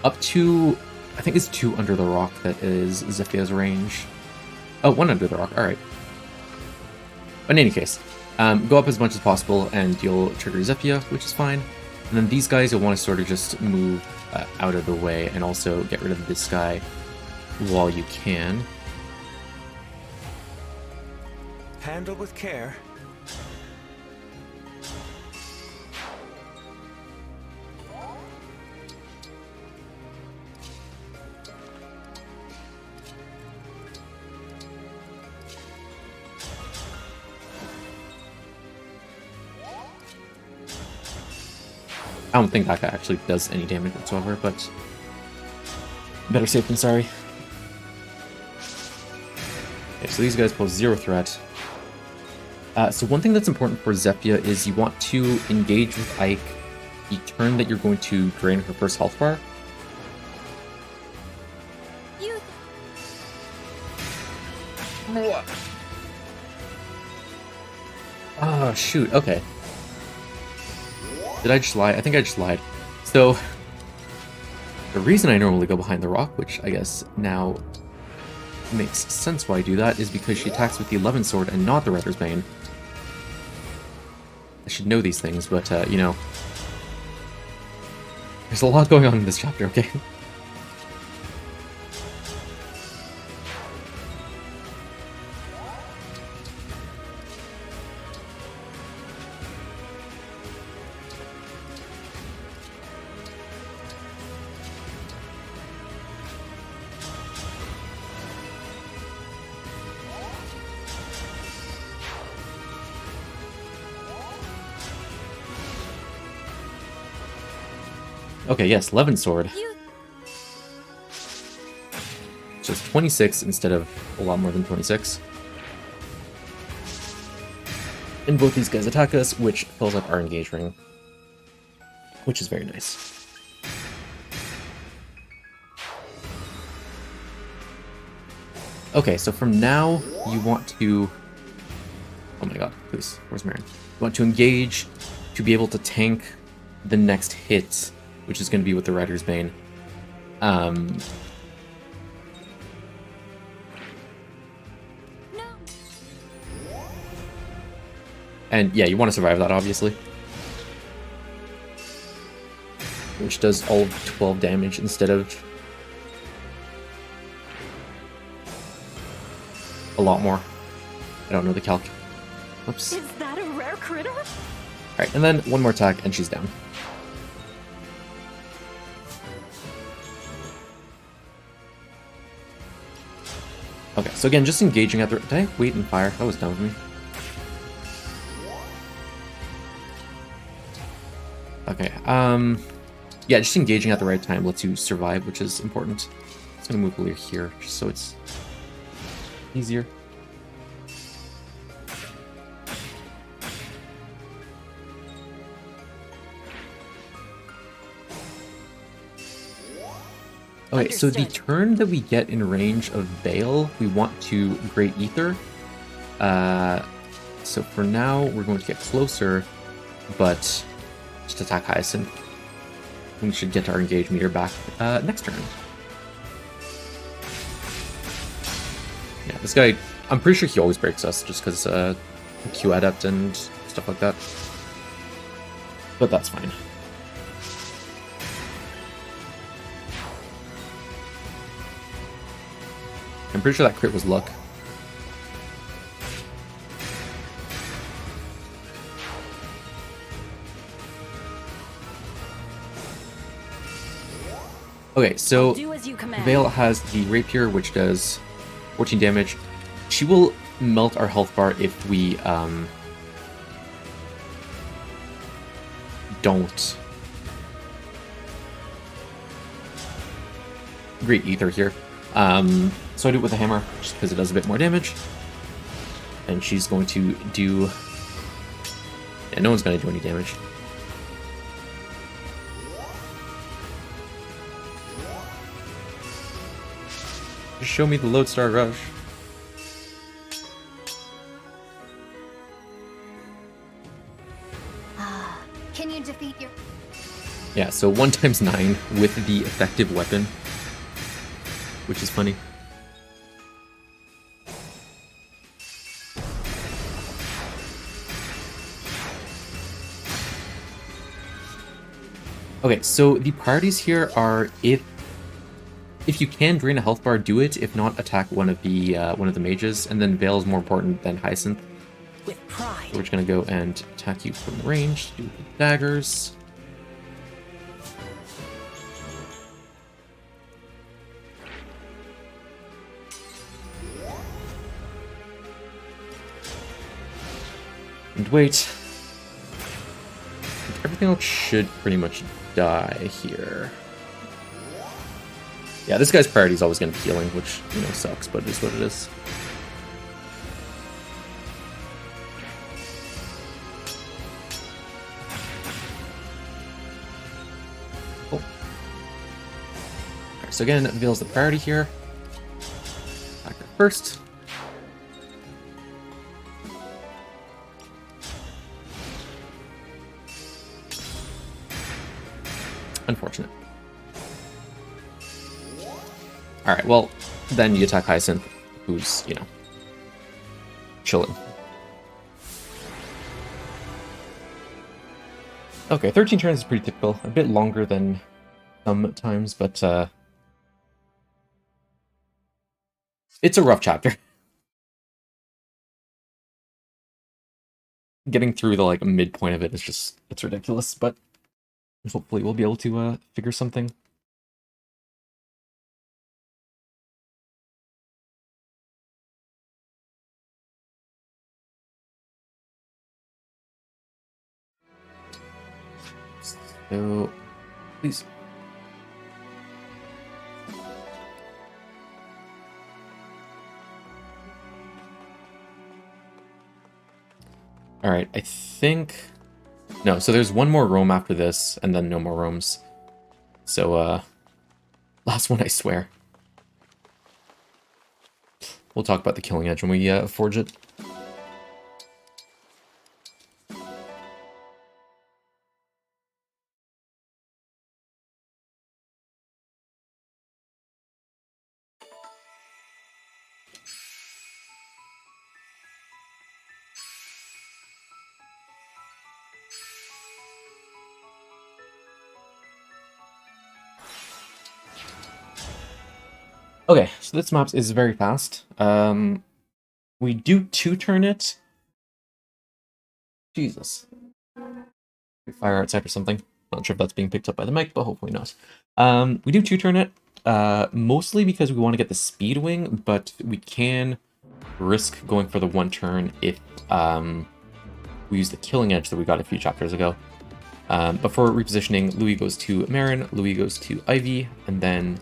up to, I think it's 2 under the rock that is Zephyr's range. Oh, 1 under the rock, alright. But in any case, go up as much as possible and you'll trigger Zephyr, which is fine. And then these guys, you'll want to sort of just move out of the way and also get rid of this guy while you can. Handle with care. I don't think that guy actually does any damage whatsoever, but better safe than sorry. Okay, so these guys pose 0 threat. So one thing that's important for Zephyr is you want to engage with Ike the turn that you're going to drain her first health bar. Oh, shoot. Okay. Did I just lie? I think I just lied. So, the reason I normally go behind the rock, which I guess now makes sense why I do that, is because she attacks with the 11 sword and not the Rider's Bane. I should know these things, but, you know, there's a lot going on in this chapter, okay? Okay, yes, 11 sword. Just 26 instead of a lot more than 26. And both these guys attack us, which fills up our engage ring, which is very nice. Okay, so from now, you want to... Oh my god, please, where's Marin? You want to engage to be able to tank the next hit, which is going to be with the Rider's Bane. And yeah, you want to survive that, obviously. Which does all of 12 damage instead of a lot more. I don't know the calc. Oops. Is that a rare critter? Alright, and then one more attack and she's down. Okay, so again, just engaging at the... Did I wait and fire? That was dumb of me. Okay, yeah, just engaging at the right time lets you survive, which is important. It's gonna move over here, just so it's easier. Okay, so the turn that we get in range of Veil, we want to Great Ether. So for now, we're going to get closer, but just attack Hyacinth. We should get our engage meter back next turn. Yeah, this guy, I'm pretty sure he always breaks us just because Q Adept and stuff like that. But that's fine. I'm pretty sure that crit was luck. Okay, so Veil has the Rapier, which does 14 damage. She will melt our health bar if we don't Great Ether here. So I do it with a hammer, just because it does a bit more damage. And she's going to do... Yeah, no one's going to do any damage. Just show me the Lodestar Rush. Can you defeat your... Yeah, so 1 times 9 with the effective weapon. Which is funny. Okay, so the priorities here are if you can drain a health bar, do it. If not, attack one of the mages, and then Veil is more important than Hyacinth. With pride. So we're just gonna go and attack you from range, do the daggers. And wait. Everything else should pretty much die here. Yeah, this guy's priority is always going to be healing, which, you know, sucks, but it is what it is. Cool. Alright, so again, Veil's the priority here. Attack her first. Unfortunate. Alright, well, then you attack Hyacinth, who's, you know, chilling. Okay, 13 turns is pretty typical. A bit longer than sometimes, but it's a rough chapter. Getting through the like midpoint of it is just, it's ridiculous, but hopefully we'll be able to figure something. So, please. Alright, I think... No, so there's one more roam after this, and then no more roams. So, last one, I swear. We'll talk about the Killing Edge when we forge it. Okay, so this map is very fast. We do two-turn it. Jesus. We fire outside or something. Not sure if that's being picked up by the mic, but hopefully not. We do two-turn it, mostly because we want to get the speed wing, but we can risk going for the one turn if we use the Killing Edge that we got a few chapters ago. But for repositioning, Louis goes to Marin, Louis goes to Ivy, and then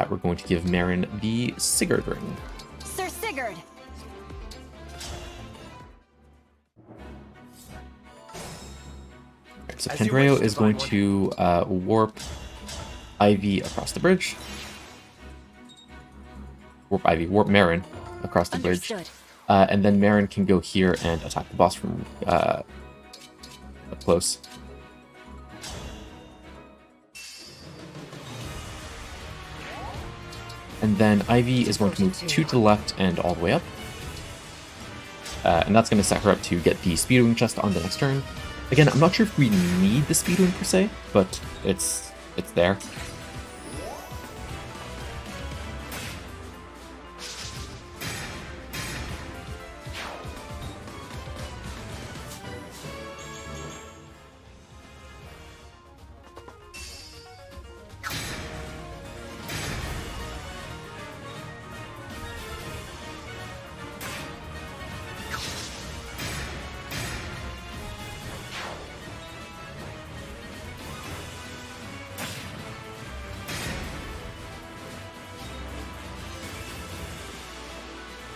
we're going to give Marin the Sigurd ring. Sir Sigurd. So Kendreo is going to warp Ivy across the bridge. Warp Marin across the bridge. And then Marin can go here and attack the boss from up close. And then Ivy is going to move 2 to the left and all the way up. And that's going to set her up to get the Speedwing chest on the next turn. Again, I'm not sure if we need the Speedwing per se, but it's there.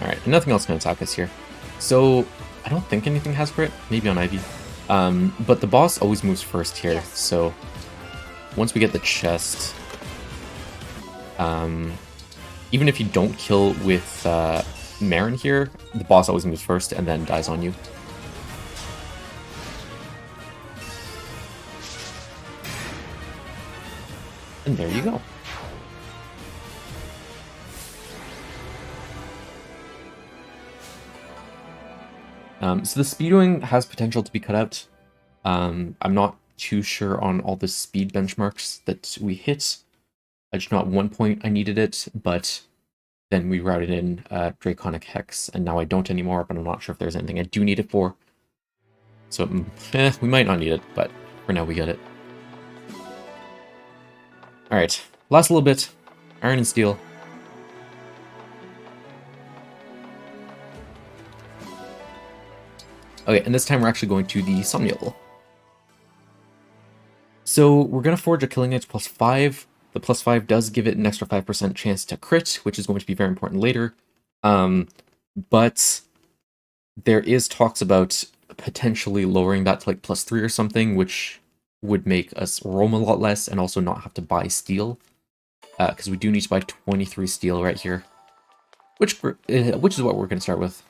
Alright, and nothing else can attack us here. So, I don't think anything has crit, maybe on Ivy. But the boss always moves first here, so once we get the chest, even if you don't kill with Marin here, the boss always moves first and then dies on you. And there you go. So the Speedwing has potential to be cut out. I'm not too sure on all the speed benchmarks that we hit. I just know at one point I needed it, but then we routed in Draconic Hex, and now I don't anymore, but I'm not sure if there's anything I do need it for. So, we might not need it, but for now we get it. Alright, last little bit. Iron and Steel. Okay, and this time we're actually going to the Somnial. So we're going to forge a Killing Edge +5. The +5 does give it an extra 5% chance to crit, which is going to be very important later. But there is talks about potentially lowering that to like +3 or something, which would make us roam a lot less and also not have to buy steel. Because we do need to buy 23 steel right here. Which is what we're going to start with.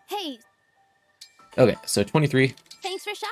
Hey. Okay, so 23. Thanks.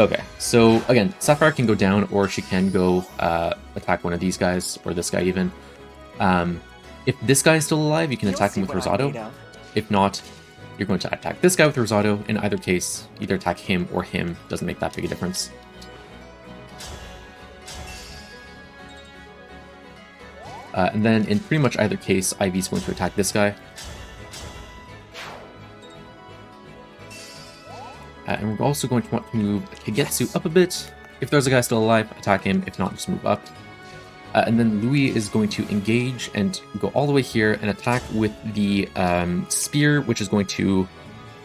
Okay, so again, Sapphire can go down, or she can go attack one of these guys, or this guy even. If this guy is still alive, you can attack him with Rosado. If not, you're going to attack this guy with Rosado. In either case, either attack him or him. Doesn't make that big a difference. And then in pretty much either case, Ivy's going to attack this guy. And we're also going to want to move Kagetsu up a bit. If there's a guy still alive, attack him. If not, just move up. And then Louis is going to engage and go all the way here and attack with the spear, which is going to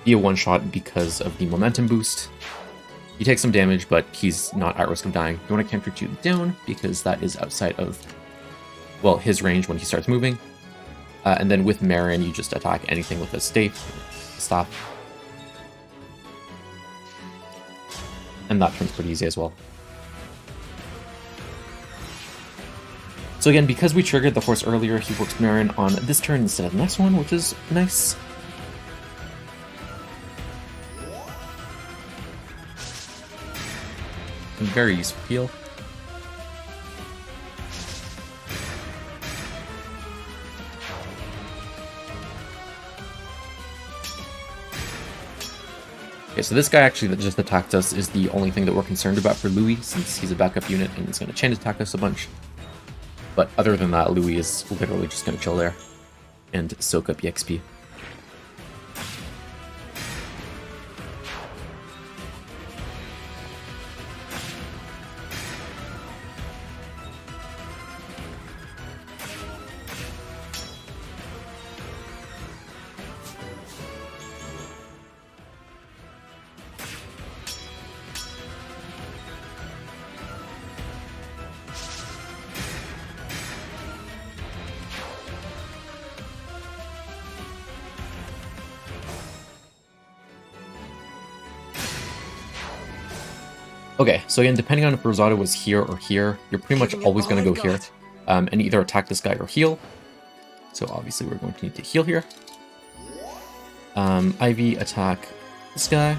be a one-shot because of the momentum boost. He takes some damage, but he's not at risk of dying. You want to counter to down because that is outside of, well, his range when he starts moving. And then with Marin, you just attack anything with a staff. And that turns pretty easy as well. So again, because we triggered the horse earlier, he works Marin on this turn instead of the next one, which is nice. And very useful heal. Okay, so this guy actually that just attacked us is the only thing that we're concerned about for Louis, since he's a backup unit and he's going to chain attack us a bunch. But other than that, Louis is literally just going to chill there and soak up EXP. Okay, so again, depending on if Rosado was here or here, you're pretty much always going to go here and either attack this guy or heal. So obviously we're going to need to heal here. Ivy, attack this guy.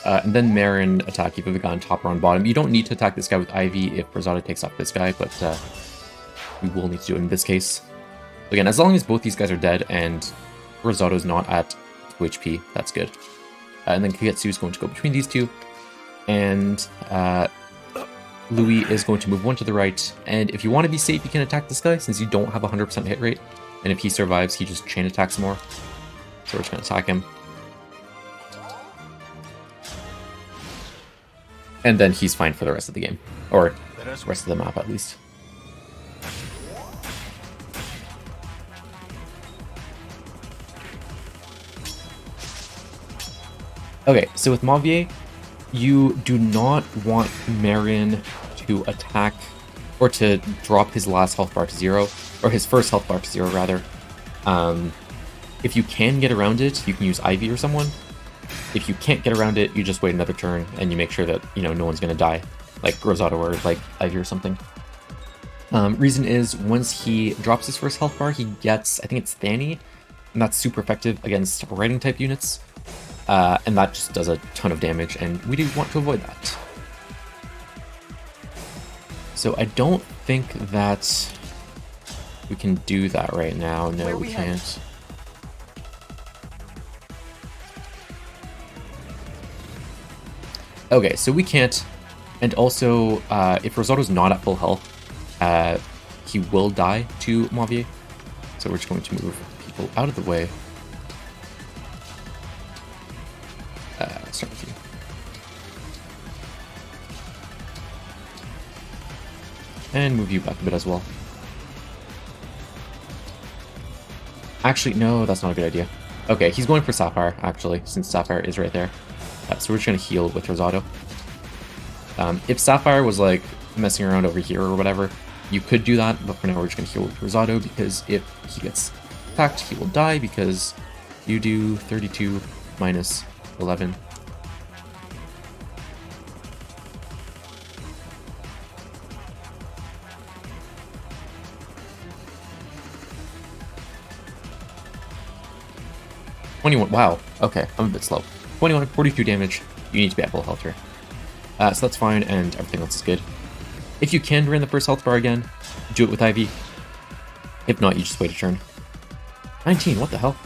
And then Marin, attack either the guy on top or on bottom. You don't need to attack this guy with Ivy if Rosado takes off this guy, but we will need to do it in this case. Again, as long as both these guys are dead and Rosado's not at 2 HP, that's good. And then Kagetsu is going to go between these two. And Louis is going to move one to the right. And if you want to be safe, you can attack this guy since you don't have a 100% hit rate. And if he survives, he just chain attacks more. So we're just going to attack him. And then he's fine for the rest of the game. Or the rest of the map, at least. Okay, so with Mavier, you do not want Marin to attack, or to drop his last health bar to 0, or his first health bar to 0, rather. If you can get around it, you can use Ivy or someone. If you can't get around it, you just wait another turn, and you make sure that, you know, no one's going to die, like Rosado or like Ivy or something. Reason is, once he drops his first health bar, he gets, I think it's Thani, and that's super effective against writing type units. And that just does a ton of damage, and we do want to avoid that. So I don't think that we can do that right now. No, we can't. Okay, so we can't. And also, if Rosado's not at full health, he will die to Mavier. So we're just going to move people out of the way. Let's start with you. And move you back a bit as well. Actually, no, that's not a good idea. Okay, he's going for Sapphire, actually, since Sapphire is right there. So we're just going to heal with Rosado. If Sapphire was, like, messing around over here or whatever, you could do that, but for now we're just going to heal with Rosado, because if he gets attacked, he will die, because you do 32 minus 11. Wow, okay, I'm a bit slow. 21, 42 damage. You need to be at full health here. So that's fine, and everything else is good. If you can drain the first health bar again, do it with Ivy. If not, you just wait a turn. 19, what the hell?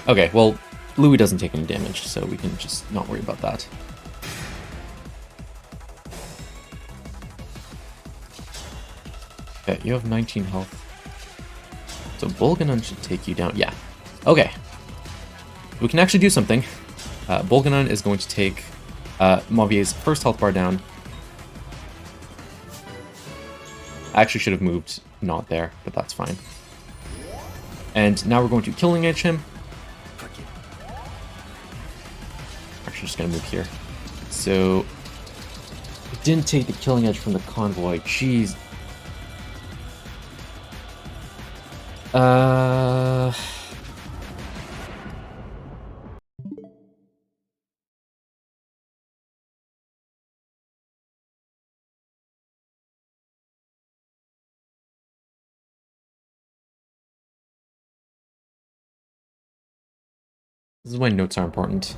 Okay, well, Louis doesn't take any damage, so we can just not worry about that. Okay, you have 19 health. So Bolganon should take you down. Yeah. Okay. We can actually do something. Bolganon is going to take Mavier's first health bar down. I actually should have moved not there, but that's fine. And now we're going to Killing Edge him. Actually, just gonna move here. So, it didn't take the Killing Edge from the convoy. Jeez. This is why notes are important.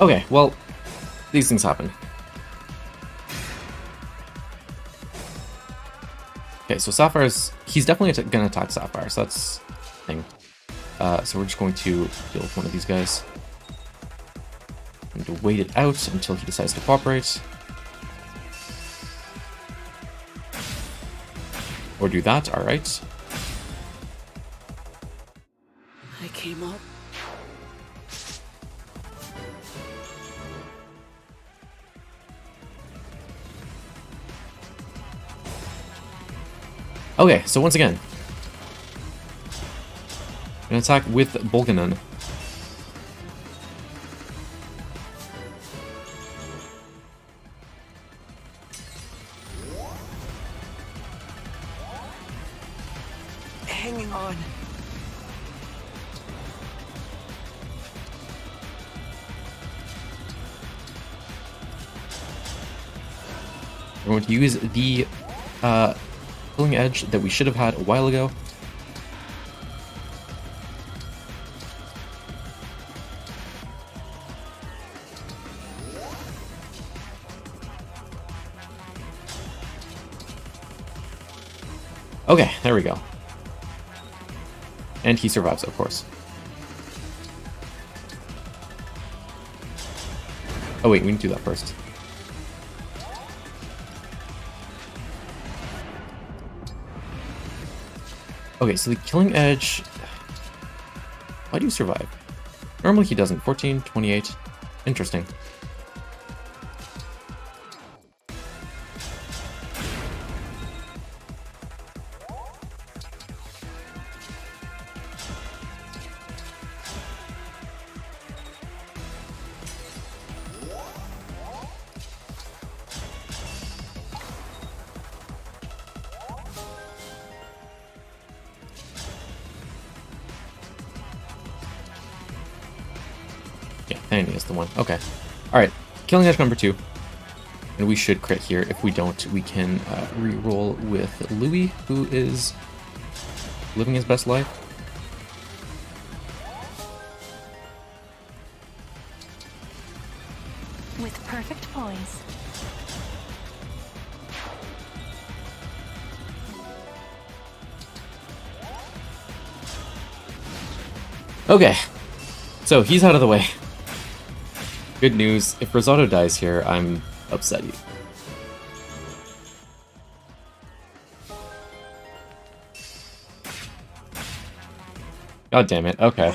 Okay, well, these things happen. Okay, so Sapphire's... He's definitely gonna attack Sapphire, so that's the thing. So we're just going to deal with one of these guys. And to wait it out until he decides to cooperate. Or do that, alright. I came up. Okay, so once again, I'm gonna attack with Bolganon. Hanging on. We're going to use the Killing Edge that we should have had a while ago. Okay, there we go. And he survives, of course. Oh wait, we need to do that first. Okay, so the Killing Edge... Why do you survive? Normally he doesn't. 14, 28. Interesting. Yeah, Fanny is the one. Okay. Alright, Killing Edge number 2. And we should crit here. If we don't, we can re-roll with Louis, who is living his best life. With perfect poise. Okay, so he's out of the way. Good news, if Rosado dies here, I'm upset. God damn it, okay.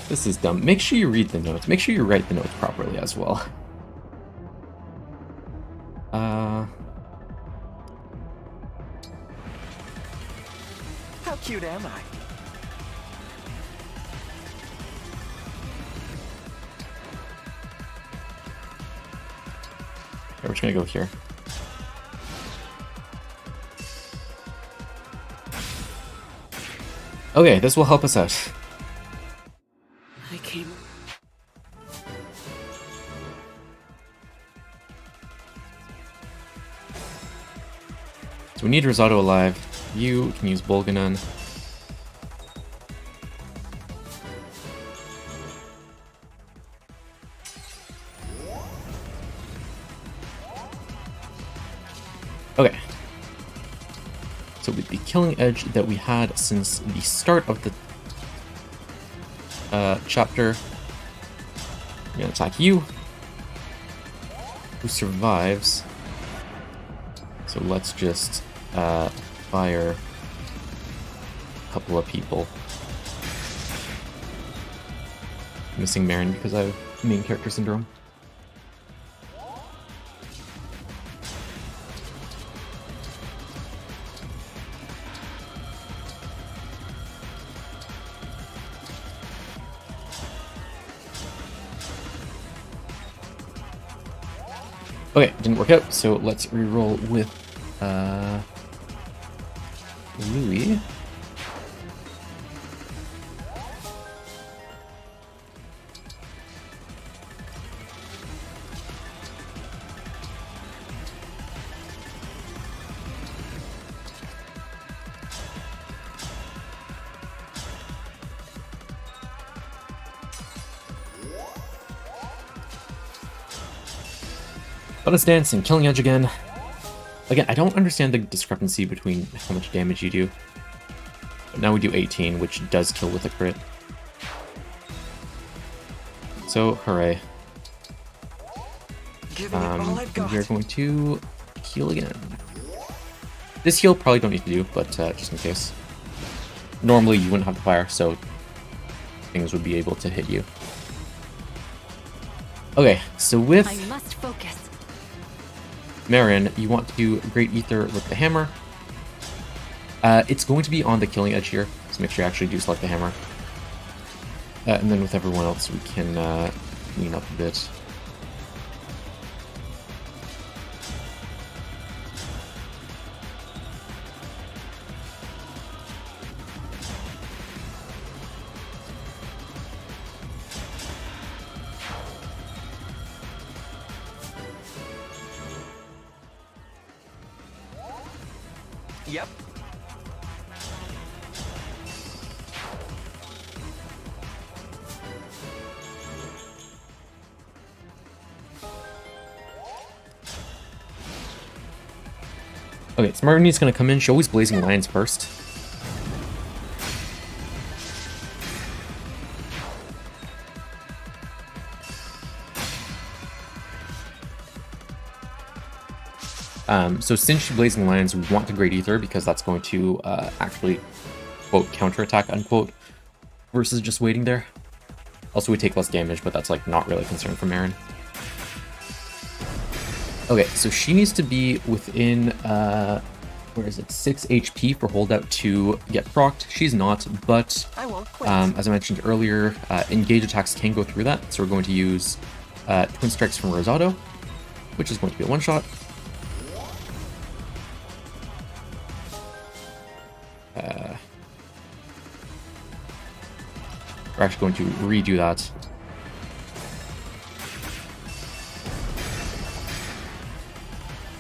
This is dumb. Make sure you read the notes. Make sure you write the notes properly as well. How cute am I? We're just gonna go here. Okay, this will help us out. I came. So we need Risotto alive. You can use Bolganon. Okay. So with the killing edge that we had since the start of the chapter, I'm gonna attack you. Who survives? So let's just fire a couple of people. Missing Marin because I have main character syndrome. Okay, didn't work out, so let's reroll with Louis. Bonus dance and killing edge again. Again, I don't understand the discrepancy between how much damage you do. But now we do 18, which does kill with a crit. So, hooray. Giving it all I've got. We are going to heal again. This heal probably don't need to do, but just in case. Normally you wouldn't have to fire, so things would be able to hit you. Okay, so with I must focus. Marin, you want to Great Ether with the hammer. It's going to be on the killing edge here, so make sure you actually do select the hammer. And then with everyone else, we can clean up a bit. Yep. Okay, so Marini's gonna come in. She's always blazing lions first. So since she's blazing lions, we want to Great Ether because that's going to actually, quote, counterattack, unquote, versus just waiting there. Also, we take less damage, but that's like not really a concern for Marin. Okay, so she needs to be within, where is it, 6 HP for holdout to get procced. She's not, but I won't quit. as I mentioned earlier, engage attacks can go through that. So we're going to use Twin Strikes from Risotto, which is going to be a one-shot. We're actually going to redo that.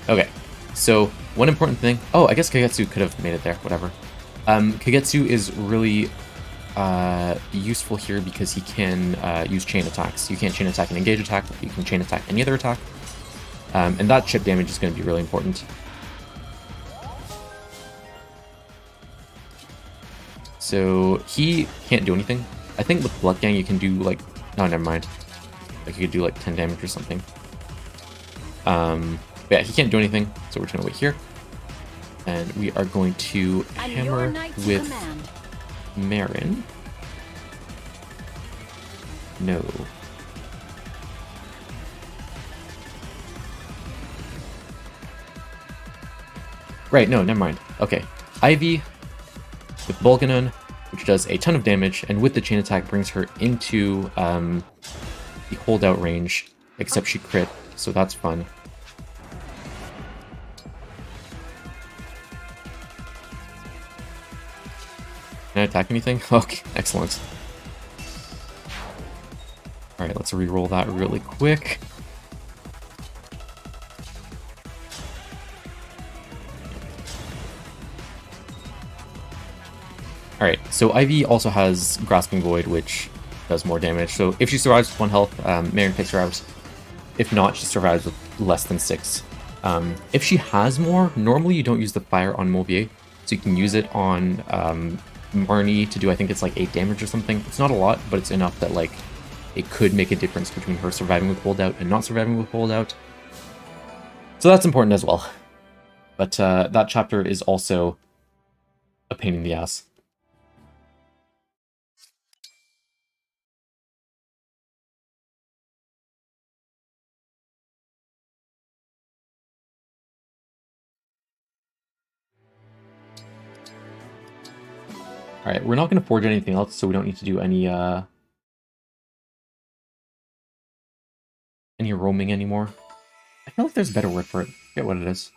Okay, so one important thing. Oh, I guess Kagetsu could have made it there, whatever. Kagetsu is really useful here because he can use chain attacks. You can't chain attack an engage attack, but you can chain attack any other attack. And that chip damage is going to be really important. So he can't do anything. I think with Blood Gang you can do like, no, never mind. Like you could do like 10 damage or something. But yeah, he can't do anything, so we're just gonna wait here. And we are going to hammer with Marin. No. Right, no, never mind. Okay. Ivy with Volcanon, which does a ton of damage, and with the chain attack brings her into the holdout range, except she crit, so that's fun. Can I attack anything? Okay, excellent. Alright, let's re-roll that really quick. Alright, so Ivy also has Grasping Void, which does more damage. So if she survives with 1 health, Marin takes her out. If not, she survives with less than 6. If she has more, normally you don't use the fire on Mauvier, so you can use it on Marnie to do, I think it's like 8 damage or something. It's not a lot, but it's enough that like it could make a difference between her surviving with holdout and not surviving with holdout. So that's important as well. But that chapter is also a pain in the ass. Alright, we're not going to forge anything else, so we don't need to do any roaming anymore. I feel like there's a better word for it. I forget what it is.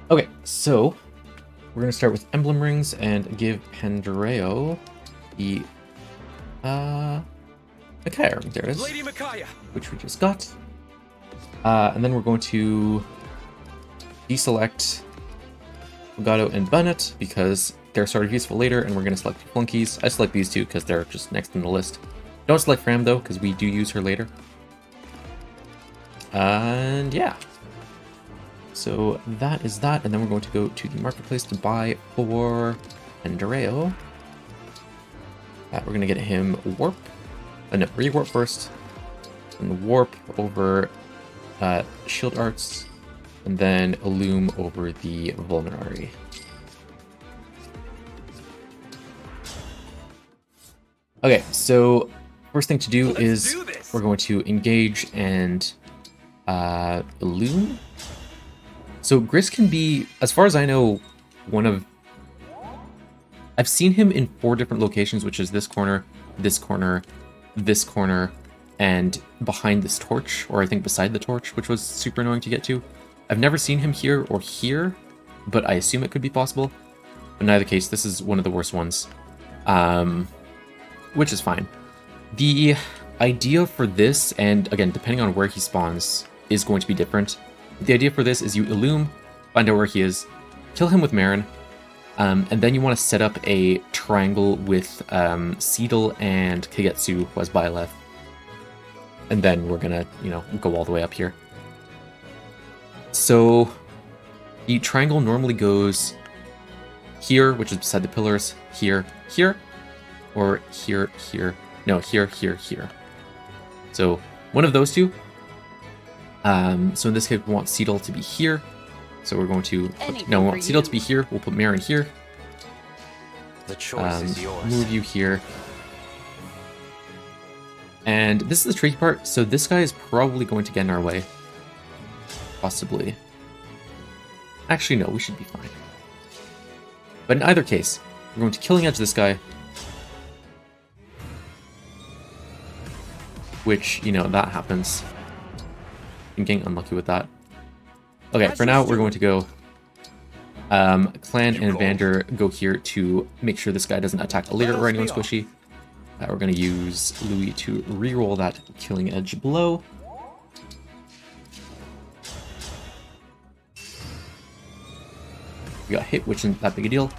Okay, so we're going to start with Emblem Rings and give Pandreo the Micaiah ring. There it is. Lady Micaiah. Which we just got. And then we're going to deselect Legato and Bonnet because they're sort of useful later, and we're going to select Flunkies. I select these two because they're just next in the list. Don't select Fram though, because we do use her later. And yeah. So that is that, and then we're going to go to the marketplace to buy for Andreo. We're going to get him Warp. No, Rewarp first. And Warp over Shield Arts. And then Illume over the Vulnerary. Okay, so first thing to do is we're going to engage and Illume. So Gris can be, as far as I know, one of... I've seen him in 4 different locations, which is this corner, this corner, this corner, and behind this torch, or I think beside the torch, which was super annoying to get to. I've never seen him here or here, but I assume it could be possible. But in either case, this is one of the worst ones, which is fine. The idea for this, and again, depending on where he spawns, is going to be different. The idea for this is you Illume, find out where he is, kill him with Marin, and then you want to set up a triangle with Seedle and Kagetsu, who has Byleth. And then we're gonna, go all the way up here. So the triangle normally goes here, which is beside the pillars, here, here, or here, here. No, here, here, here. So one of those two. So in this case, we want Seedle to be here. So we're going to we want Seedle to be here. We'll put Marin here. The choice is yours. Move you here. And this is the tricky part. So this guy is probably going to get in our way. Possibly. Actually, no, we should be fine. But in either case, we're going to Killing Edge this guy. Which, that happens. I'm getting unlucky with that. Okay, for now, we're going to go Clan and Vander go here to make sure this guy doesn't attack a leader or anyone squishy. We're going to use Louis to reroll that Killing Edge blow. We got hit, which isn't that big a deal.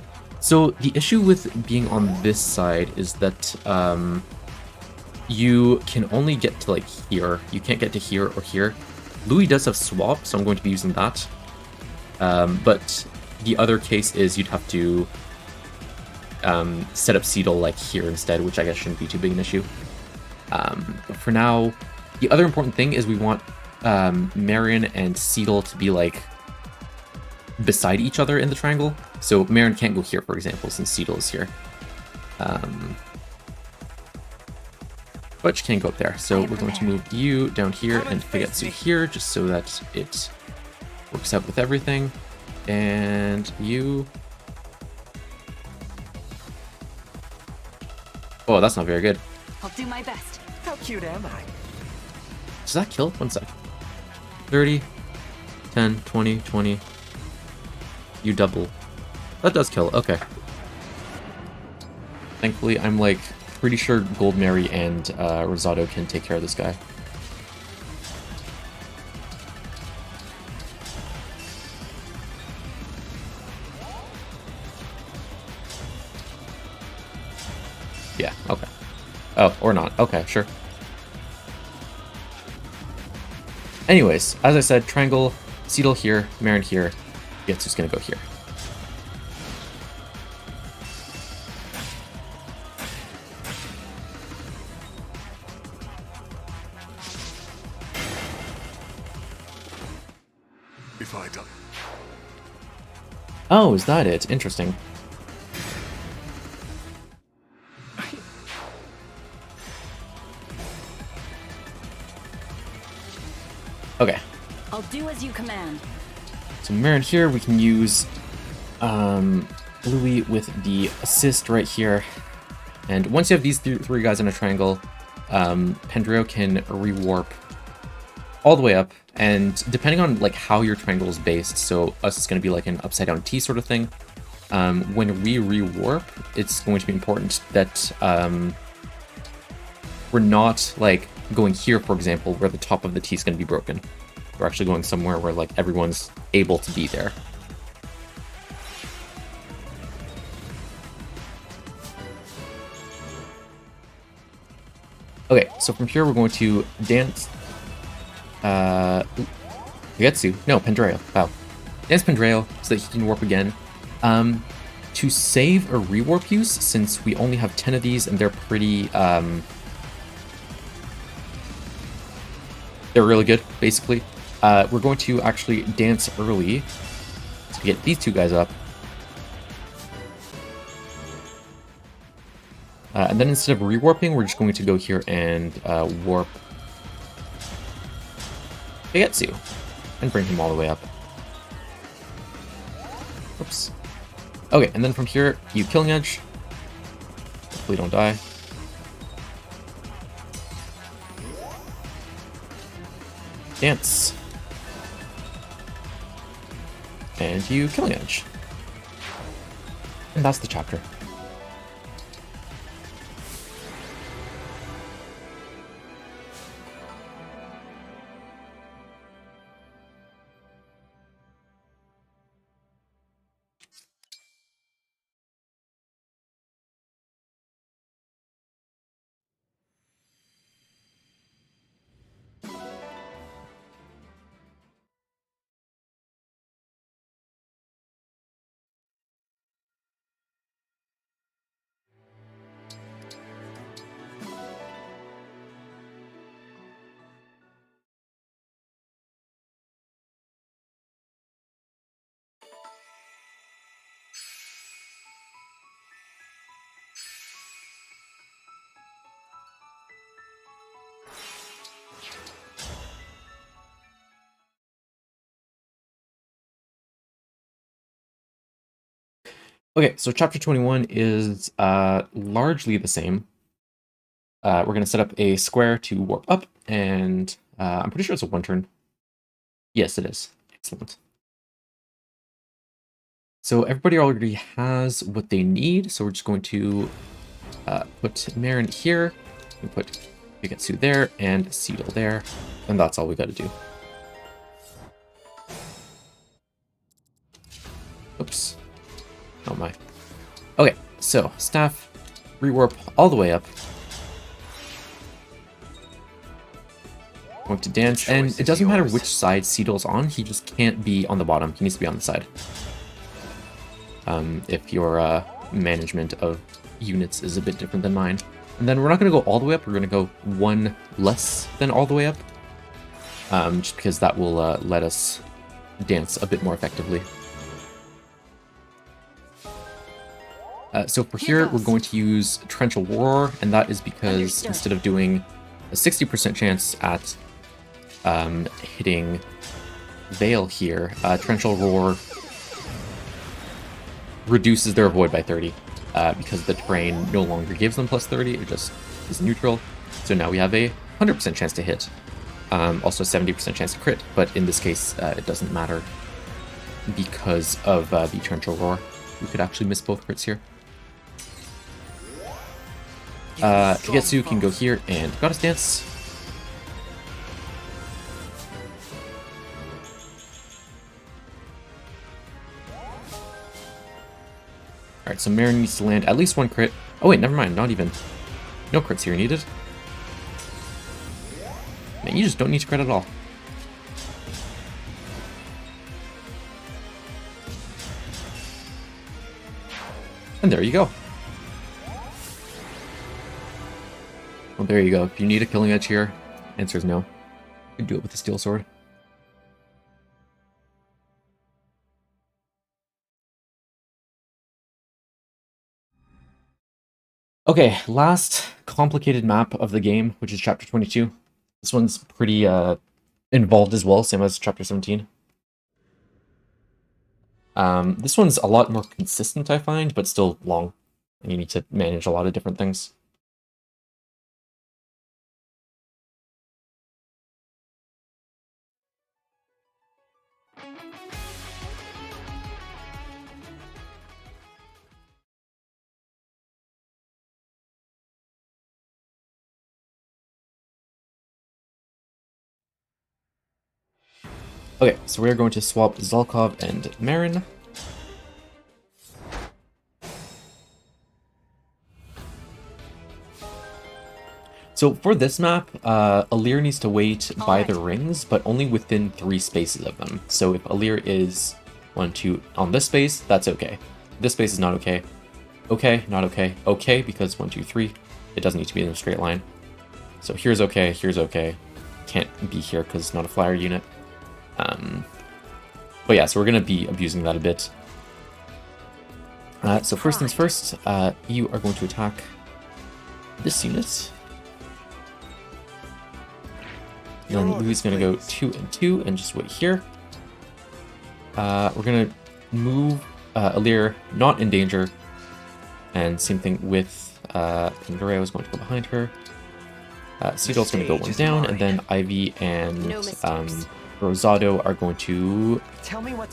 So the issue with being on this side is that you can only get to here. You can't get to here or here. Louis does have swap, so I'm going to be using that. But the other case is you'd have to set up Seedle like here instead, which I guess shouldn't be too big an issue. But for now, the other important thing is we want Marion and Seedle to be like beside each other in the triangle. So Marion can't go here, for example, since Seedle is here. But she can go up there. So we're going to move you down here and Figetsu here, just so that it works out with everything. And you... Oh, that's not very good. I'll do my best. How cute am I? Does that kill? 1 sec. 30, 10, 20, 20. You double. That does kill. Okay. Thankfully, I'm like pretty sure Gold Mary and Rosado can take care of this guy. Yeah, okay. Oh, or not. Okay, sure. Anyways, as I said, triangle, Seedle here, Marin here, Getsu's gonna go here. If I die. Oh, is that it? Interesting. Okay. I'll do as you command. So Marin here, we can use Louis with the assist right here. And once you have these three guys in a triangle, Pendreo can rewarp all the way up. And depending on like how your triangle is based, so us is going to be like an upside down T sort of thing. When we rewarp, it's going to be important that we're not like going here, for example, where the top of the T is going to be broken. We're actually going somewhere where like everyone's able to be there. Okay, so from here we're going to dance Getsu. No, Pendreo. Wow. Dance Pendreo so that he can warp again. To save a rewarp use, since we only have 10 of these and they're pretty they're really good, basically. We're going to actually dance early to get these two guys up. And then instead of rewarping, we're just going to go here and warp Figetsu and bring him all the way up. Oops. Okay, and then from here, you Killing Edge. Hopefully don't die. Dance. And you Killing Edge. And that's the chapter. Okay, so chapter 21 is largely the same. We're going to set up a square to warp up, and I'm pretty sure it's a one turn. Yes, it is. Excellent. So everybody already has what they need, so we're just going to put Marin here, and put Figetsu there, and Seedle there, and that's all we got to do. Oops. Oh my. Okay, so staff, rewarp all the way up. Going to dance, and it doesn't matter which side Seedle's on, he just can't be on the bottom. He needs to be on the side. If you're management of units is a bit different than mine. And then we're not going to go all the way up, we're going to go one less than all the way up. Just because that will let us dance a bit more effectively. So for here, we're going to use Torrential Roar, and that is because instead of doing a 60% chance at hitting Veil here, Torrential Roar reduces their avoid by 30, because the terrain no longer gives them plus 30, it just is neutral. So now we have a 100% chance to hit. Also 70% chance to crit, but in this case, it doesn't matter because of the Torrential Roar. We could actually miss both crits here. Kagetsu can go here and Goddess Dance. Alright, so Marin needs to land at least one crit. Oh wait, never mind, not even. No crits here needed. Man, you just don't need to crit at all. And there you go. Well, there you go. If you need a killing edge here, answer is no. You can do it with the Steel Sword. Okay, last complicated map of the game, which is Chapter 22. This one's pretty involved as well, same as Chapter 17. This one's a lot more consistent, I find, but still long. And you need to manage a lot of different things. Okay, so we're going to swap Zolkov and Marin. So for this map, Alir needs to wait by the rings, but only within 3 spaces of them. So if Alir is 1, 2 on this space, that's okay. This space is not okay. Okay, not okay. Okay, because 1, 2, 3, it doesn't need to be in a straight line. So here's okay, here's okay. Can't be here because it's not a flyer unit. But yeah, so we're going to be abusing that a bit. So first things first, you are going to attack this unit. Then Louis going to go 2 and 2 and just wait here. We're going to move Alir not in danger. And same thing with Pandoreo is going to go behind her. Seedol's going to go 1 down, and then Ivy and Rosado are going to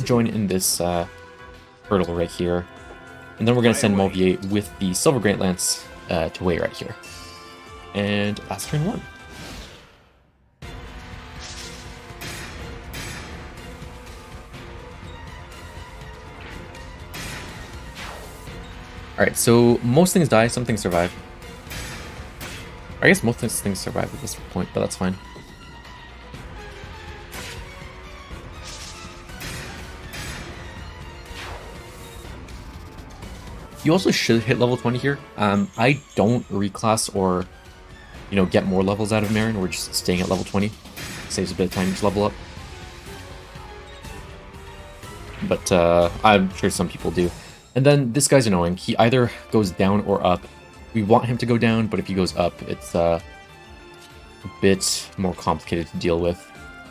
join in this hurdle right here. And then we're going to send Mauvier with the Silver Great Lance to wait right here. And that's turn 1. Alright, so most things die, some things survive. I guess most things survive at this point, but that's fine. You also should hit level 20 here. I don't reclass or, you know, get more levels out of Marin. We're just staying at level 20. Saves a bit of time to level up. But I'm sure some people do. And then this guy's annoying. He either goes down or up. We want him to go down, but if he goes up, it's a bit more complicated to deal with.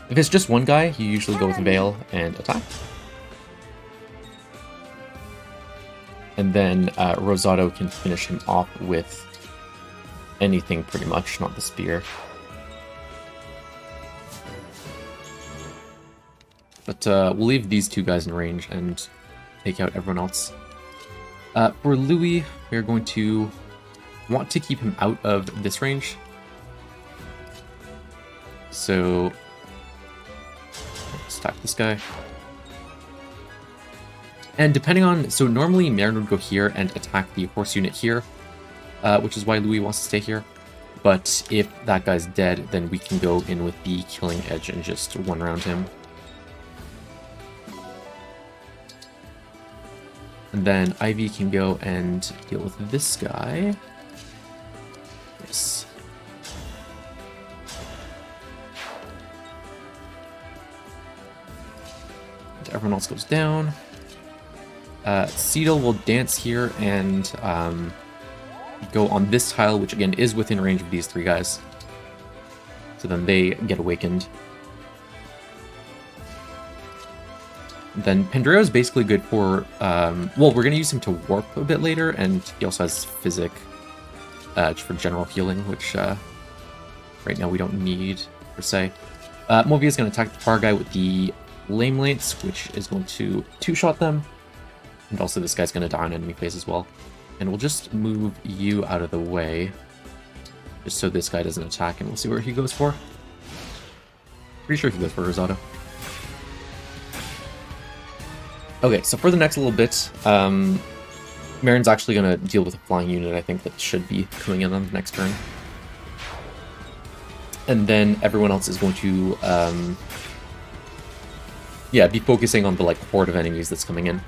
If it's just one guy, you usually go with Veil and attack. And then Rosado can finish him off with anything pretty much, not the spear. But we'll leave these 2 guys in range and take out everyone else. For Louis, we're going to want to keep him out of this range. So let's attack this guy. And depending on, so normally Marin would go here and attack the horse unit here, which is why Louis wants to stay here. But if that guy's dead, then we can go in with the killing edge and just one round him. And then Ivy can go and deal with this guy. Yes. And everyone else goes down. Cedal will dance here and go on this tile, which again is within range of these three guys. So then they get awakened. Then Pandreo is basically good for, well, we're going to use him to warp a bit later, and he also has Physic for general healing, which right now we don't need, per se. Movia is going to attack the far guy with the Lame Lance, which is going to two-shot them. And also this guy's going to die on enemy phase as well. And we'll just move you out of the way, just so this guy doesn't attack, and we'll see where he goes for. Pretty sure he goes for Rosado. Okay, so for the next little bit, Marin's actually going to deal with a flying unit, I think, that should be coming in on the next turn. And then everyone else is going to, yeah, be focusing on the, like, horde of enemies that's coming in.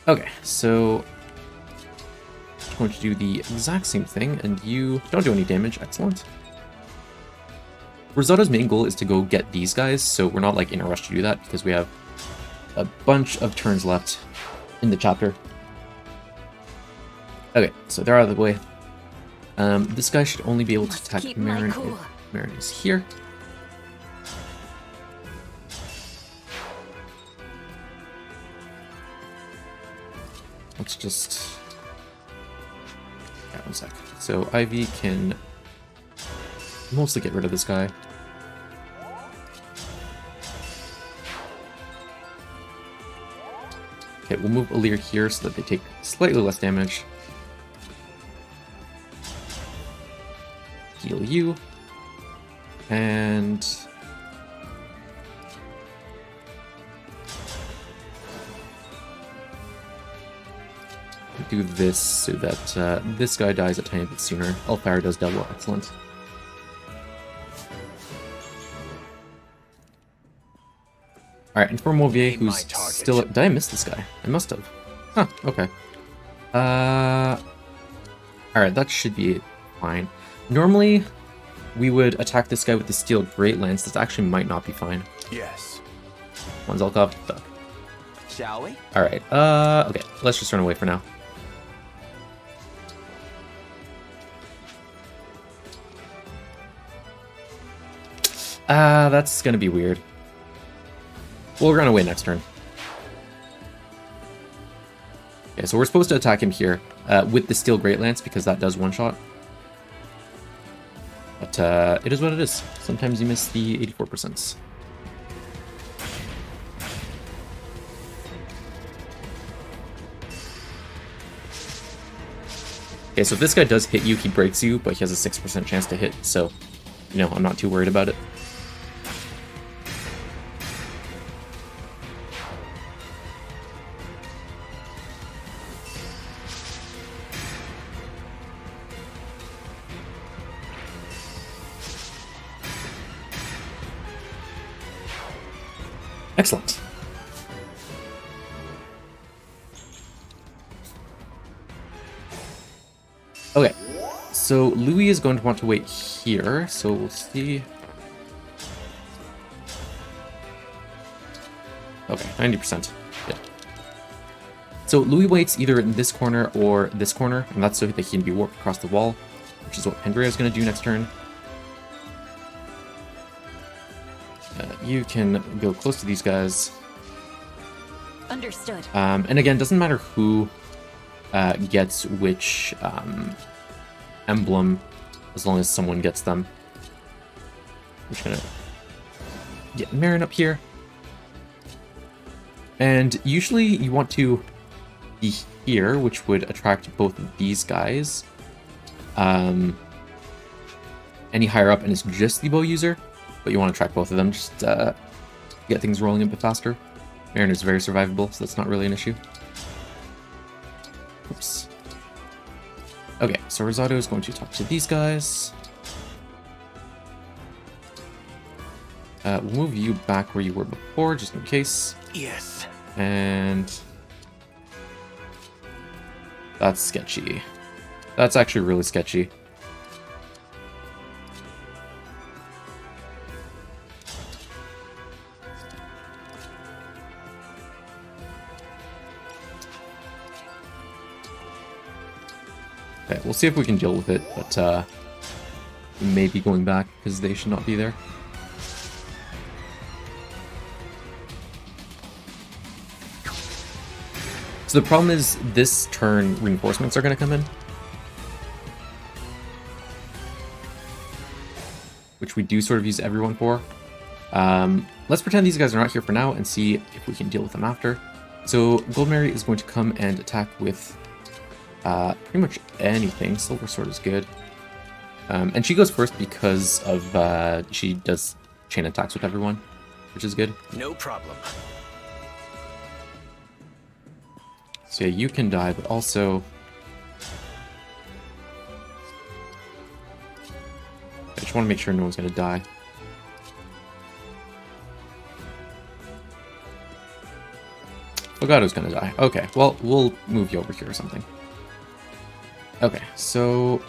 Okay, so I'm going to do the exact same thing, and you don't do any damage. Excellent. Rosado's main goal is to go get these guys, so we're not like in a rush to do that because we have a bunch of turns left in the chapter. Okay, so they're out of the way. This guy should only be able to attack Marin if Marin is here. Let's just... yeah, 1 sec. So Ivy can mostly get rid of this guy. Okay, we'll move Alir here so that they take slightly less damage. Heal you. And... do this so that this guy dies a tiny bit sooner. Elfire does double. Excellent. Alright, and for Mauvier, who's still... did I miss this guy? I must have. Huh, okay. Alright, that should be fine. Normally, we would attack this guy with the Steel Great Lance. This actually might not be fine. Yes. One Zelkov, duck. Shall we? Alright, okay. Let's just run away for now. That's gonna be weird. We'll run away next turn. Okay, so we're supposed to attack him here with the Steel Great Lance because that does one-shot. But it is what it is. Sometimes you miss the 84%. Okay, so if this guy does hit you, he breaks you, but he has a 6% chance to hit, so, you know, I'm not too worried about it. Excellent. Okay, so Louis is going to want to wait here, so we'll see. Okay, 90%. Yeah. So Louis waits either in this corner or this corner, and that's so that he can be warped across the wall, which is what Pandrea is going to do next turn. You can go close to these guys. Understood. And again, doesn't matter who gets which emblem, as long as someone gets them. We're just gonna get Marin up here. And usually you want to be here, which would attract both of these guys. Any higher up, and it's just the bow user. But you want to track both of them, just get things rolling a bit faster. Marin is very survivable, so that's not really an issue. Oops. Okay, so Rosado is going to talk to these guys. We'll move you back where you were before, just in case. Yes. And that's sketchy. That's actually really sketchy. Okay, we'll see if we can deal with it, but we may be going back because they should not be there. So the problem is this turn reinforcements are going to come in, which we do sort of use everyone for. Let's pretend these guys are not here for now and see if we can deal with them after. So Gold Mary is going to come and attack with pretty much anything. Silver Sword is good. And she goes first because of she does chain attacks with everyone, which is good. No problem. So yeah, you can die, but also I just want to make sure no one's going to die. Fogato's going to die. Okay, well, we'll move you over here or something. Okay, so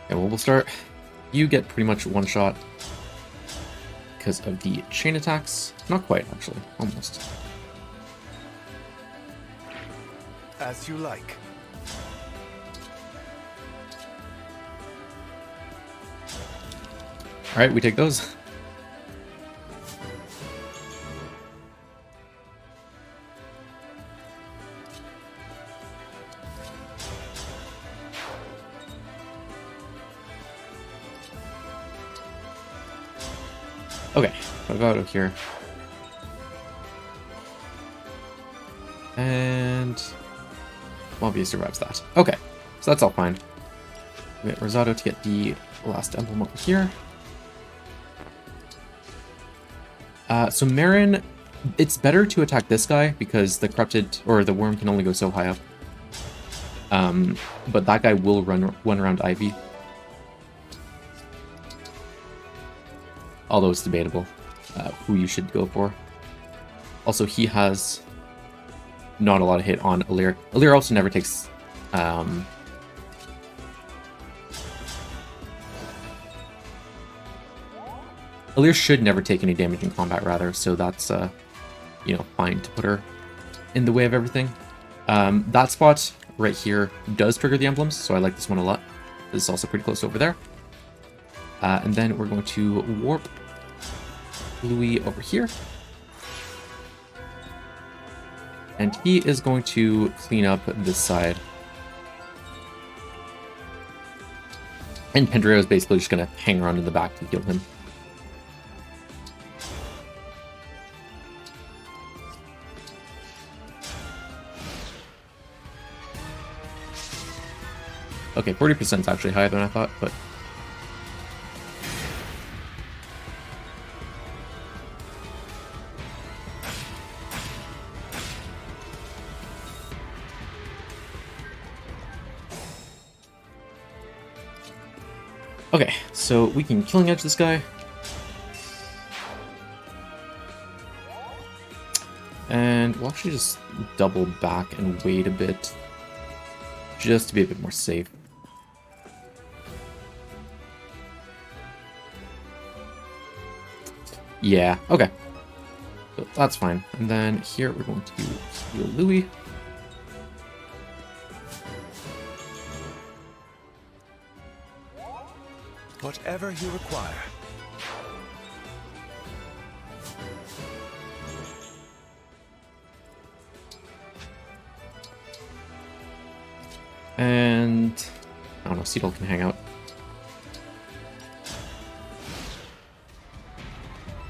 yeah, well, we'll start. You get pretty much one shot because of the chain attacks. Not quite, actually. Almost. As you like. Alright, we take those. Okay, I'll go out here. And Mobby survives that. Okay, so that's all fine. We get Rosado to get the last emblem over here. So Marin, it's better to attack this guy because the corrupted or the worm can only go so high up. But that guy will run around Ivy. Although it's debatable who you should go for. Also, he has not a lot of hit on Alir. Alir also never takes... Alir should never take any damage in combat, rather, so that's, you know, fine to put her in the way of everything. That spot right here does trigger the emblems, so I like this one a lot. This is also pretty close over there. And then we're going to warp Louis over here. And he is going to clean up this side. And Pendreo is basically just going to hang around in the back to heal him. Okay, 40% is actually higher than I thought, but... Okay, so we can Killing Edge this guy. And we'll actually just double back and wait a bit. Just to be a bit more safe. Yeah, okay. So that's fine. And then here we're going to heal Louis. Whatever you require. And I don't know, Seedle can hang out.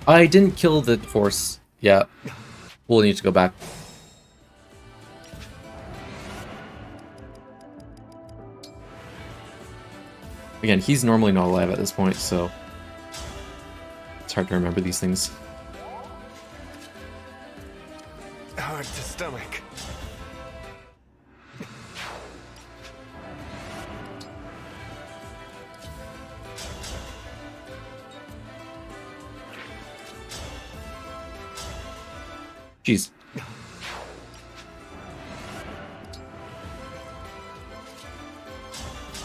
I didn't kill the horse. Yeah. We'll need to go back. Again, he's normally not alive at this point, so it's hard to remember these things. Hard to stomach. Jeez.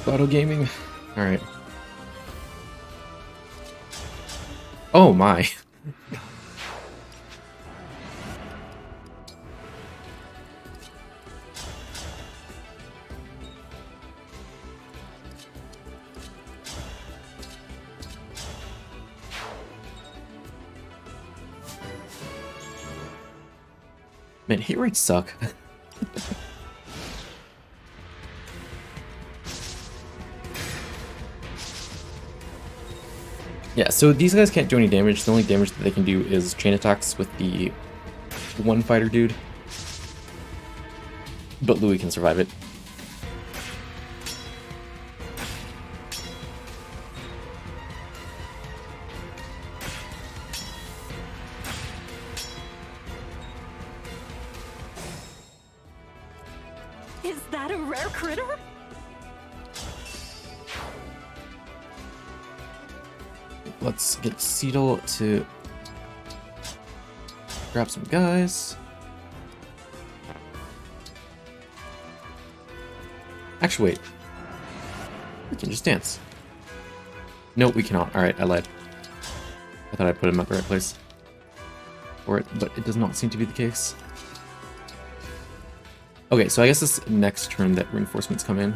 Auto gaming. All right. Oh my. Man, hit rates suck. Yeah, so these guys can't do any damage. The only damage that they can do is chain attacks with the one fighter dude. But Louis can survive it. Is that a rare critter? Let's get Seedle to grab some guys. Actually, wait. We can just dance. No, we cannot. Alright, I lied. I thought I put him at the right place for it, but it does not seem to be the case. Okay, so I guess this next turn that reinforcements come in.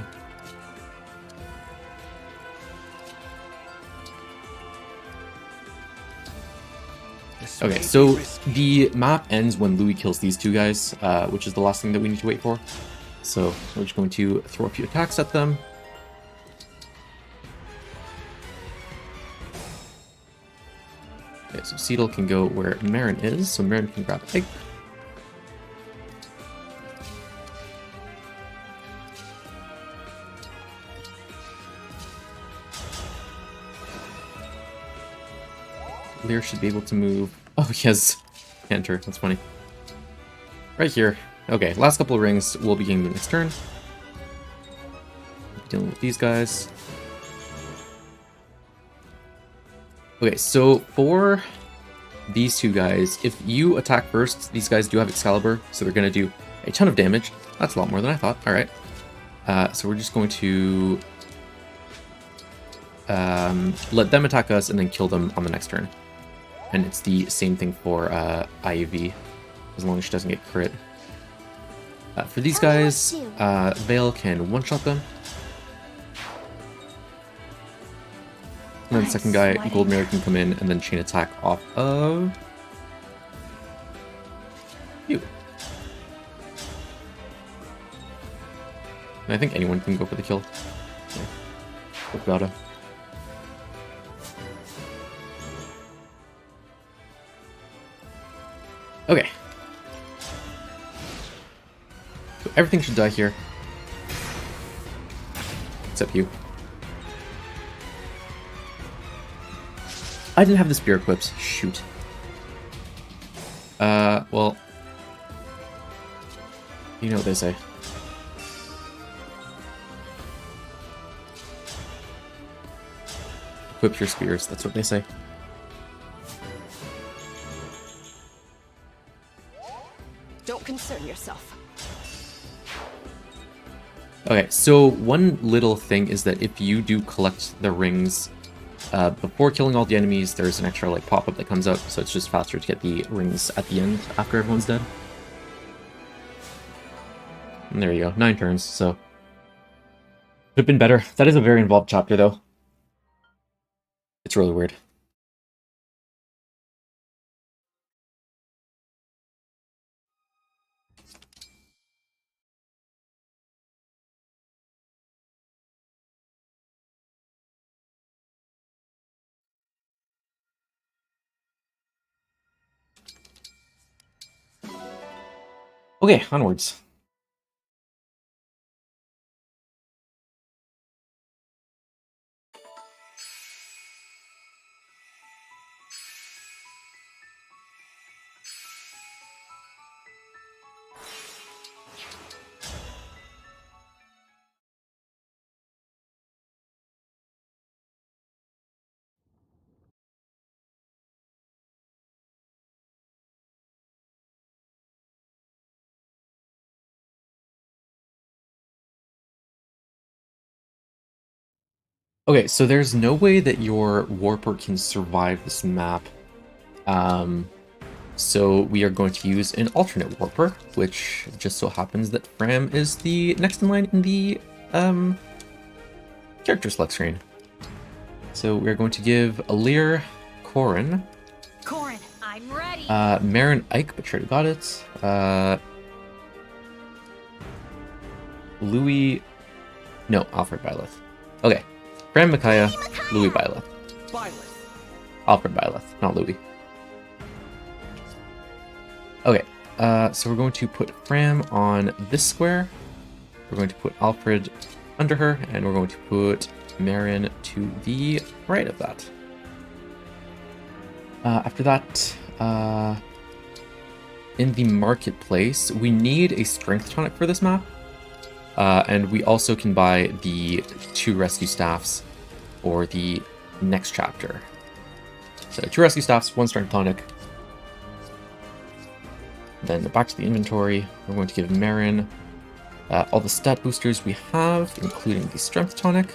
Okay, so the map ends when Louis kills these two guys, which is the last thing that we need to wait for. So we're just going to throw a few attacks at them. Okay, so Seedle can go where Marin is, so Marin can grab Egg. Lear should be able to move. Oh, he has Enter. That's funny. Right here. Okay, last couple of rings will be getting the next turn. Dealing with these guys. Okay, so for these two guys, if you attack first, these guys do have Excalibur, so they're going to do a ton of damage. That's a lot more than I thought. All right. So we're just going to let them attack us and then kill them on the next turn. And it's the same thing for IUV, as long as she doesn't get crit. For these guys, Veil can one-shot them. And then the second guy, Gold Mirror, can come in and then chain attack off of you. And I think anyone can go for the kill. Yeah. Gotta. Okay. So everything should die here. Except you. I didn't have the spear equipped. Shoot. Well. You know what they say. Equip your spears, that's what they say. Don't concern yourself. Okay, so one little thing is that if you do collect the rings before killing all the enemies, there's an extra like pop-up that comes up, so it's just faster to get the rings at the end after everyone's dead. And there you go, 9 turns, so could have been better. That is a very involved chapter though. It's really weird. Okay, onwards. Okay, so there's no way that your Warper can survive this map. So we are going to use an alternate Warper, which just so happens that Fram is the next in line in the character select screen. So we're going to give Alir Corin, Corin, I'm ready. Marin Ike, but sure got it. Louis, no, Alfred Byleth. Okay, Fram Micaiah, Louis Byleth. Alfred Byleth, not Louis. Okay, so we're going to put Fram on this square. We're going to put Alfred under her, and we're going to put Marin to the right of that. After that, in the marketplace, we need a strength tonic for this map. And we also can buy the 2 rescue staffs for the next chapter. So 2 rescue staffs, 1 strength tonic. Then back to the inventory, we're going to give Marin all the stat boosters we have, including the strength tonic.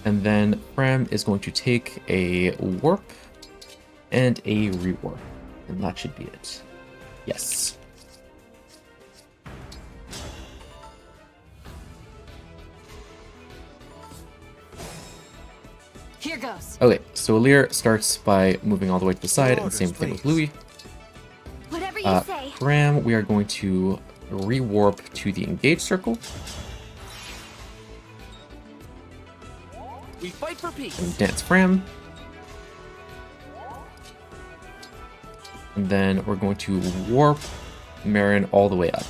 And then Fram is going to take a warp and a rewarp. And that should be it. Yes. Here goes. Okay, so Alir starts by moving all the way to the side, and same thing with Louis. Whatever you say. Fram, we are going to rewarp to the engage circle. We fight for peace. And dance Fram. And then we're going to warp Marin all the way up.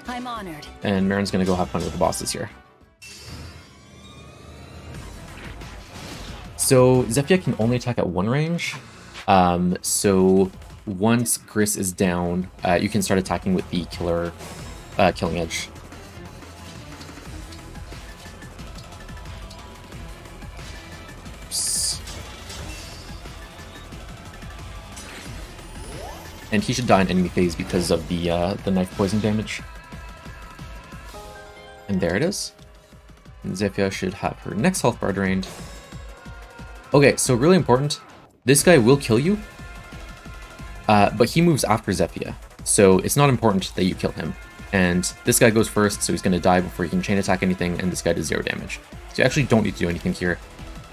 I'm honored. And Marin's going to go have fun with the bosses here. So Zephyr can only attack at 1 range. So once Gris is down, you can start attacking with the killer killing edge. Oops. And he should die in enemy phase because of the knife poison damage. And there it is. And Zephyr should have her next health bar drained. Okay, so really important. This guy will kill you, but he moves after Zephyr, so it's not important that you kill him. And this guy goes first, so he's going to die before he can chain attack anything, and this guy does 0 damage. So you actually don't need to do anything here,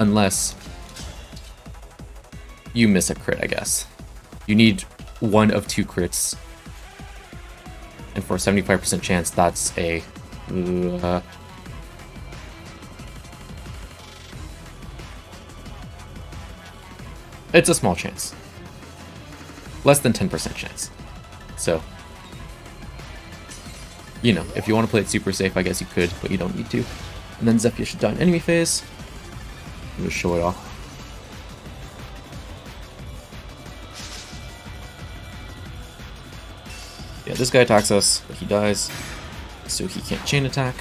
unless you miss a crit, I guess. You need 1 of 2 crits, and for a 75% chance, that's a... It's a small chance. Less than 10% chance. So, you know, if you want to play it super safe, I guess you could, but you don't need to. And then Zephyr should die in enemy phase. I'll just show it off. Yeah, this guy attacks us, but he dies, so he can't chain attack.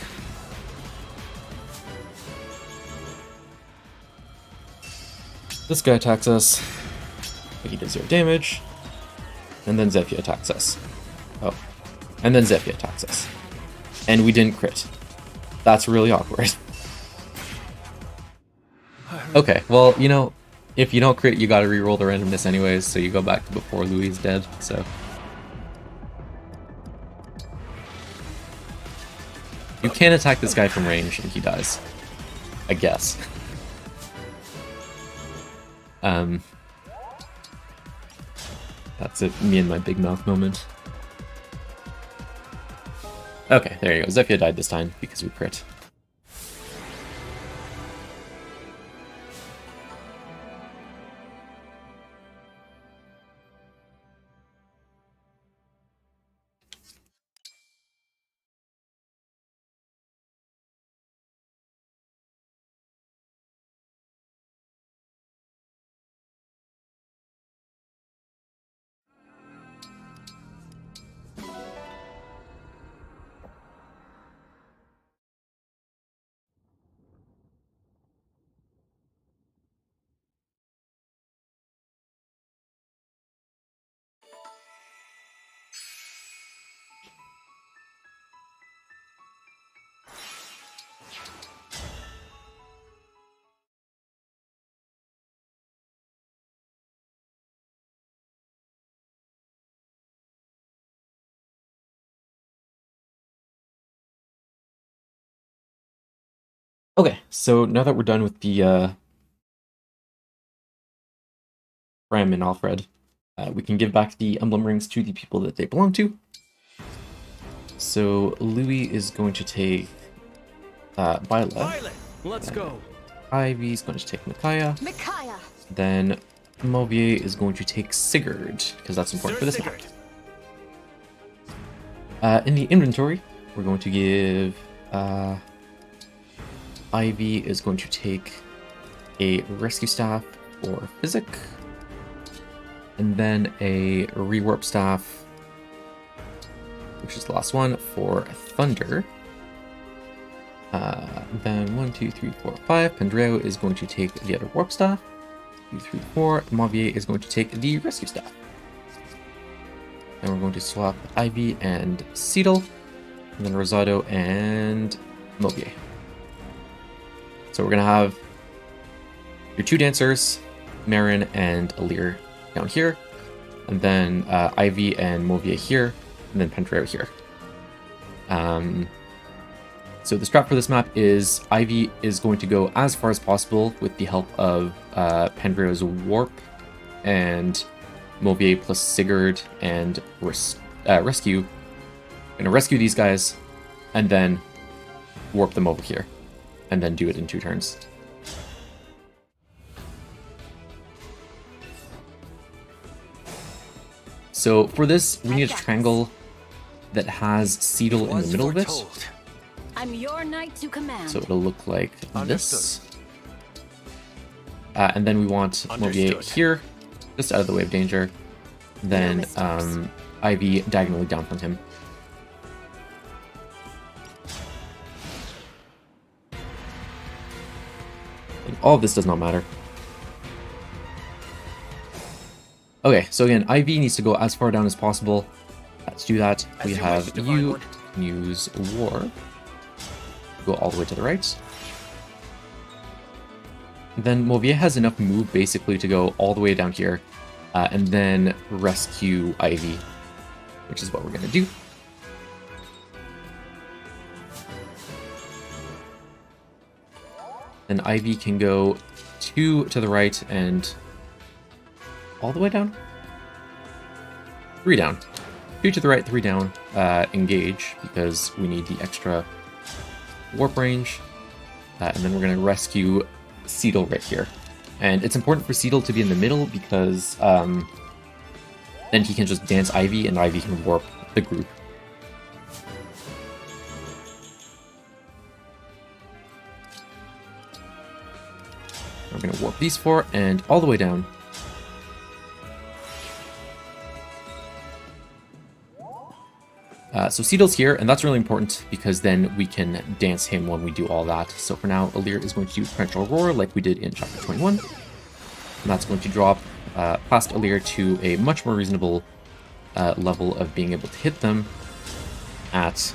This guy attacks us, but he does 0 damage. And then Zephyr attacks us. Oh. And then Zephyr attacks us. And we didn't crit. That's really awkward. Okay, well, you know, if you don't crit, you gotta reroll the randomness anyways, so you go back to before Louis is dead, so... You can attack this guy from range and he dies. I guess. That's it, me and my big mouth moment. Okay, there you go. Zephyr died this time because we crit. Okay, so now that we're done with the Bram and Alfred, we can give back the emblem rings to the people that they belong to. So Louis is going to take Byla. Violet, let's go. Ivy is going to take Micaiah. Micaiah. Then Mauvier is going to take Sigurd, because that's important for this map. In the inventory, we're going to give Ivy is going to take a rescue staff for Physic, and then a rewarp staff, which is the last one, for Thunder. Then 1, 2, 3, 4, 5. Pendreo is going to take the other warp staff. 2, 3, 4. Mauvier is going to take the rescue staff. And we're going to swap Ivy and Seedle, and then Rosado and Mauvier. So we're going to have your 2 dancers, Marin and Alir down here, and then Ivy and Mauvier here, and then Pendreo here. So the strat for this map is Ivy is going to go as far as possible with the help of Pendreo's warp and Mauvier plus Sigurd and rescue. Gonna rescue these guys and then warp them over here and then do it in 2 turns. So for this, we need a triangle that has Seedle in the middle of it. I'm your knight to command. So it'll look like this. Understood. And then we want Mauvier Understood. here, just out of the way of danger. Then Ivy diagonally down from him. And all of this does not matter. Okay, so again, Ivy needs to go as far down as possible. Let's do that. We have you use Warp. Go all the way to the right. Then Mauvier has enough move basically to go all the way down here and then rescue Ivy, which is what we're going to do. Then Ivy can go 2 to the right and all the way down? 3 down. 2 to the right, 3 down. Engage, because we need the extra warp range. And then we're going to rescue Seedle right here. And it's important for Seedle to be in the middle because then he can just dance Ivy and Ivy can warp the group. We're going to warp these 4 and all the way down. So Seedle's here, and that's really important because then we can dance him when we do all that. So for now, Alir is going to do Torrential Roar like we did in Chapter 21. And that's going to drop past Alir to a much more reasonable level of being able to hit them at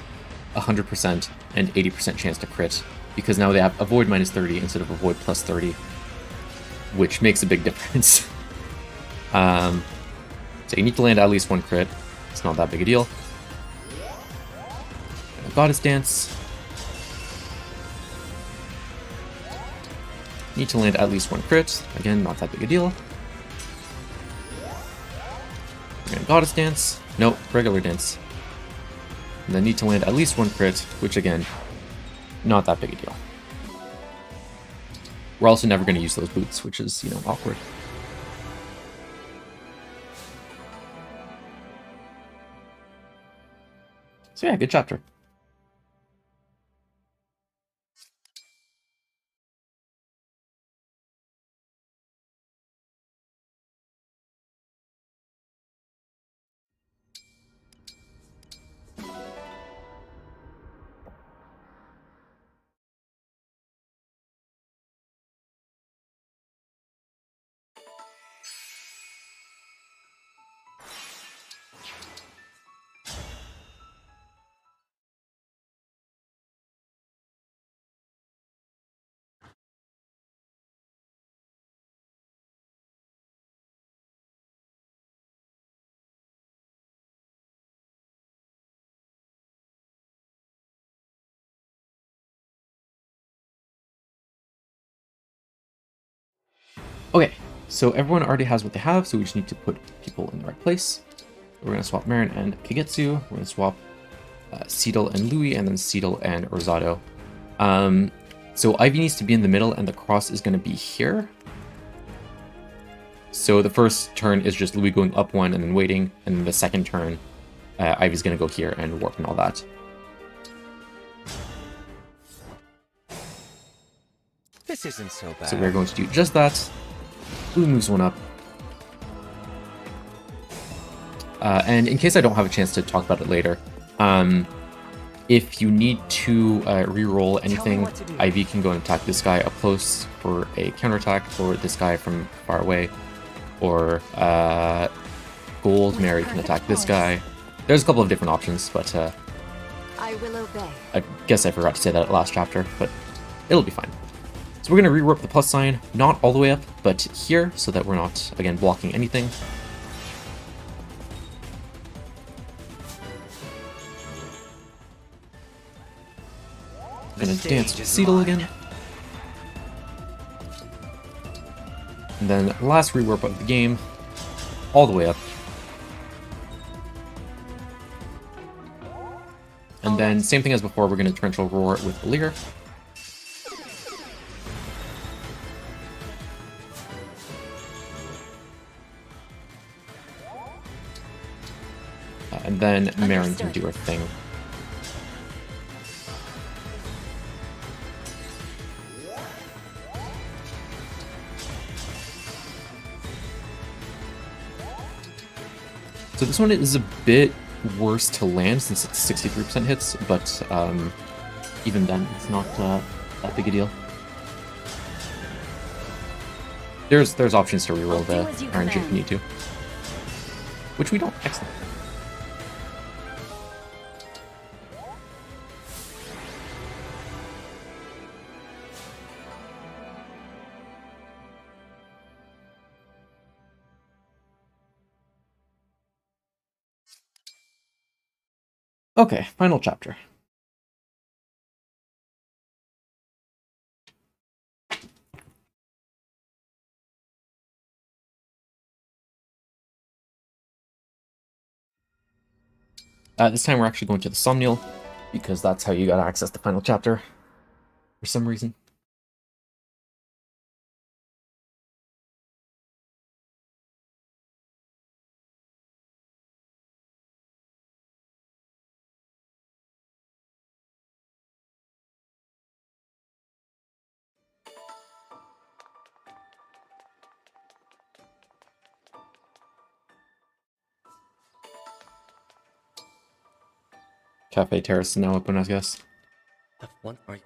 100% and 80% chance to crit. Because now they have Avoid minus 30 instead of Avoid plus 30, which makes a big difference. So you need to land at least 1 crit. It's not that big a deal. Goddess Dance. Need to land at least 1 crit. Again, not that big a deal. And Goddess Dance. Nope, regular dance. And then need to land at least 1 crit, which again, not that big a deal. We're also never going to use those boots, which is, you know, awkward. So yeah, good chapter. Okay, so everyone already has what they have, so we just need to put people in the right place. We're going to swap Marin and Kagetsu. We're going to swap Seedle and Louis, and then Seedle and Rosado. So Ivy needs to be in the middle, and the cross is going to be here. So the first turn is just Louis going up one and then waiting, and then the second turn, Ivy's going to go here and warp and all that. This isn't so bad. So we're going to do just that. Louis moves one up. And in case I don't have a chance to talk about it later, if you need to re-roll anything, Ivy can go and attack this guy up close for a counterattack, or this guy from far away, or Gold Mary can attack this guy. There's a couple of different options, but I will obey. I guess I forgot to say that last chapter, but it'll be fine. So we're going to rewarp the plus sign, not all the way up, but here, so that we're not, again, blocking anything. I'm going to dance with Seedle again. And then last rewarp of the game, all the way up. And then same thing as before, we're going to torrential roar with Lear. And then Marin can do her thing. So this one is a bit worse to land since it's 63% hits, but even then, it's not that big a deal. There's options to reroll the RNG if you need to, which we don't. Excellent. Okay, final chapter. This time we're actually going to the Somnial, because that's how you gotta access the final chapter, for some reason. Cafe Terrace is now open, I guess. F1, right?